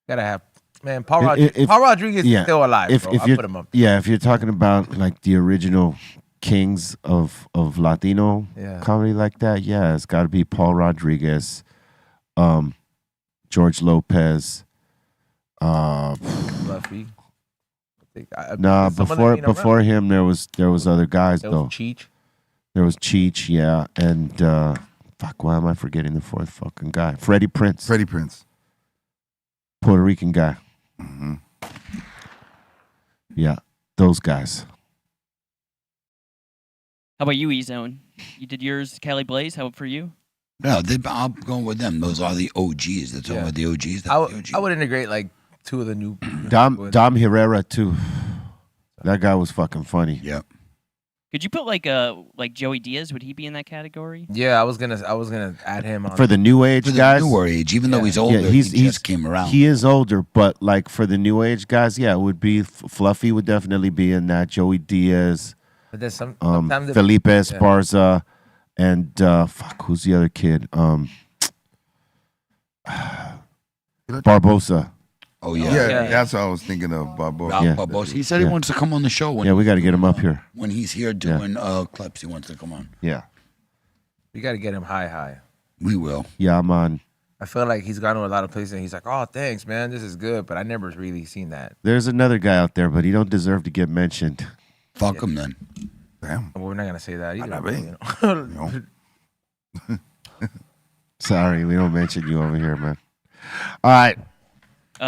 Gotta have, man. Paul Rodriguez is still alive. Bro. I'll put him up. Yeah, if you're talking about like the original kings of Latino comedy like that, yeah, it's got to be Paul Rodriguez, George Lopez. Fluffy. Nah, before him there was other guys There though. was Cheech. There was Cheech, yeah, and fuck, why am I forgetting the 4th fucking guy? Freddie Prinze. Freddie Prinze. Puerto Rican guy. Mm-hmm. Yeah, those guys. How about you, E-Zone? You did yours, Cali Blaze. How for you? No, I'm going with them. Those are the OGs. That's all the OGs. I would integrate like 2 of the new. Dom Herrera too. That guy was fucking funny. Yep. Could you put like Joey Diaz? Would he be in that category? Yeah, I was gonna add him on. For the new age For the guys, newer age, even though he's older, he's he just came around. He is older, but like for the new age guys, yeah, it would be Fluffy would definitely be in that. Joey Diaz, But there's sometimes Felipe Esparza, and fuck, who's the other kid? Barbosa. Oh yeah, that's what I was thinking of, Barbosa. Yeah. Barbosa. He said he wants to come on the show. When We got to get him up here. When he's here doing clips, he wants to come on. Yeah. We got to get him high. We will. Yeah, I'm on. I feel like he's gone to a lot of places and he's like, oh, thanks, man. This is good. But I never really seen that. There's another guy out there, but he don't deserve to get mentioned. Fuck him then. Damn. Well, we're not going to say that either. Sorry, we don't mention you over here, man. All right.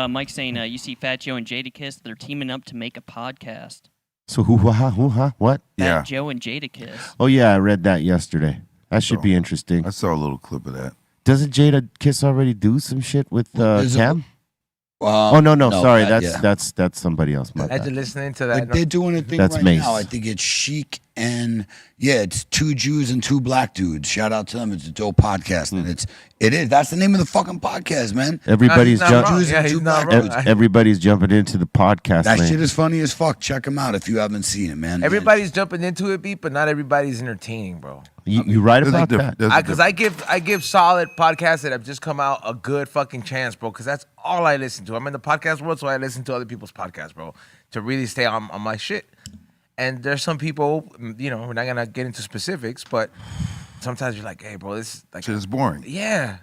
Mike's saying you see Fat Joe and Jadakiss, they're teaming up to make a podcast. So who, what? Fat Joe and Jadakiss. Oh yeah, I read that yesterday. That should be interesting. I saw a little clip of that. Doesn't Jadakiss already do some shit with Cam? No, sorry, that- that's somebody else. My After bad. listening to that, Like they're doing a thing That's right Mace. now. I think it's Chic and it's 2 Jews and 2 black dudes. Shout out to them. It's a dope podcast, and it is. That's the name of the fucking podcast, man. Everybody's He's not wrong. Jews Yeah, and he's 2 not black wrong. dudes. Everybody's jumping into the podcast. That lane. shit is funny as fuck. Check them out if you haven't seen it, man. everybody's jumping into it, beat, but not everybody's entertaining, bro. You right There's a about diff- that? there's a Because I give solid podcasts that have just come out a good fucking chance, bro. Because that's all I listen to. I'm in the podcast world, so I listen to other people's podcasts, bro, to really stay on my shit. And there's some people, we're not gonna get into specifics, but sometimes you're like, hey, bro, this is like Shit is boring. yeah,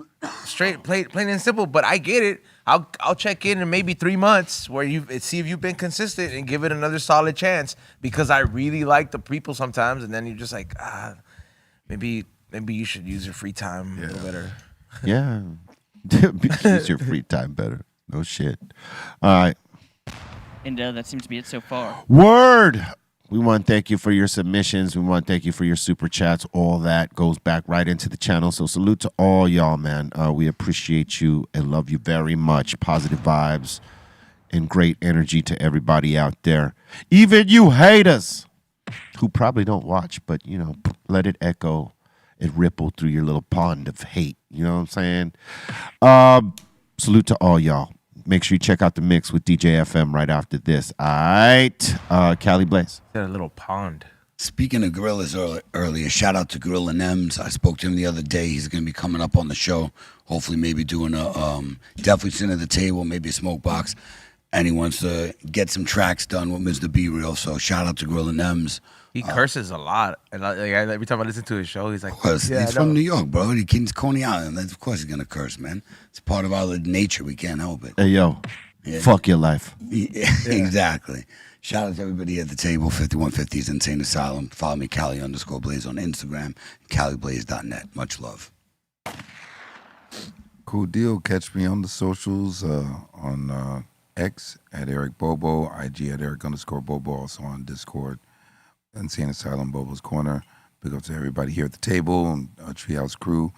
straight, plain and simple. But I get it. I'll check in maybe 3 months where see if you've been consistent and give it another solid chance because I really like the people sometimes, and then you're just like, maybe you should use your free time a little better. Yeah. Use your free time better. No shit. All right. And that seems to be it so far. Word. We want to thank you for your submissions. We want to thank you for your super chats. All that goes back right into the channel. So salute to all y'all, man. We appreciate you and love you very much. Positive vibes and great energy to everybody out there. Even you haters who probably don't watch, but, let it echo and ripple through your little pond of hate. You know what I'm saying? Salute to all y'all. Make sure you check out the mix with DJ FM right after this. All right. Cali Blaze. That little pond. Speaking of gorillas earlier, shout out to Gorilla Nems. I spoke to him the other day. He's going to be coming up on the show. Hopefully, maybe doing definitely sitting at the table, maybe a smoke box. And he wants to get some tracks done with Mr. B Real. So shout out to Gorilla Nems. He curses a lot, and every time I listen to his show, he's like, Of course, he's from New York, bro. He's Coney Island. Of course he's going to curse, man. It's part of our nature. We can't help it. Hey, yo. Yeah. Fuck your life. Yeah, exactly. Shout out to everybody at the table, 5150's Insane Asylum. Follow me, Cali_Blaze on Instagram, CaliBlaze.net. Much love. Cool deal. Catch me on the socials on X at Eric Bobo, IG at Eric_Bobo, also on Discord. Insane Asylum, Bobo's Corner. Big up to everybody here at the table and Treehouse crew.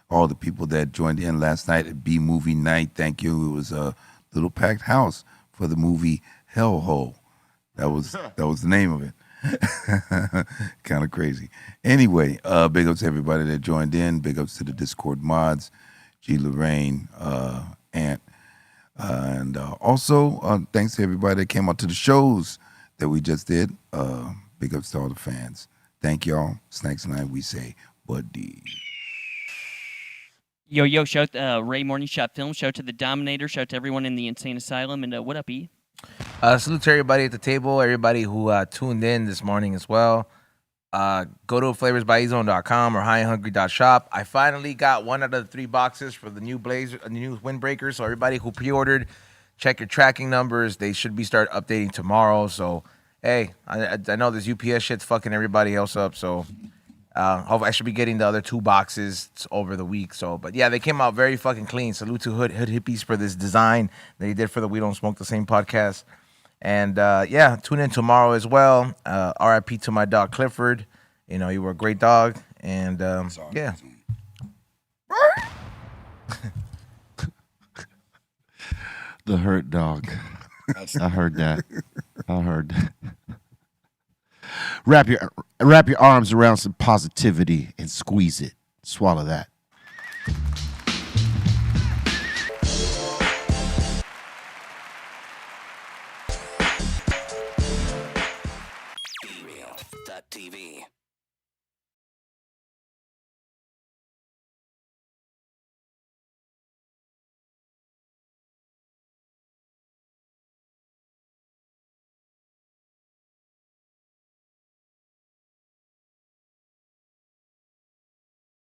All the people that joined in last night at B Movie Night. Thank you. It was a little packed house for the movie Hellhole. That was the name of it. Kind of crazy. Anyway, big ups to everybody that joined in. Big ups to the Discord mods, G. Lorraine, Ant. And also, thanks to everybody that came out to the shows that we just did. Big ups to all the fans. Thank y'all. Snakes and I, we say, buddy. Yo, shout Ray Morning Shot Film, shout to the Dominator, shout to everyone in the Insane Asylum, and what up, E? Salute to everybody at the table, everybody who tuned in this morning as well. Go to flavorsbyezone.com or highandhungry.shop. I finally got 1 out of the 3 boxes for the new new windbreaker. So everybody who pre-ordered, check your tracking numbers. They should be start updating tomorrow. So hey, I know this UPS shit's fucking everybody else up. So I should be getting the other 2 boxes over the week. So, but yeah, they came out very fucking clean. Salute to Hood Hippies for this design that he did for the We Don't Smoke the Same podcast. And yeah, tune in tomorrow as well. RIP to my dog Clifford. You know, you were a great dog. And yeah. The hurt dog. I heard that. Wrap your arms around some positivity and squeeze it. Swallow that. BREALTV.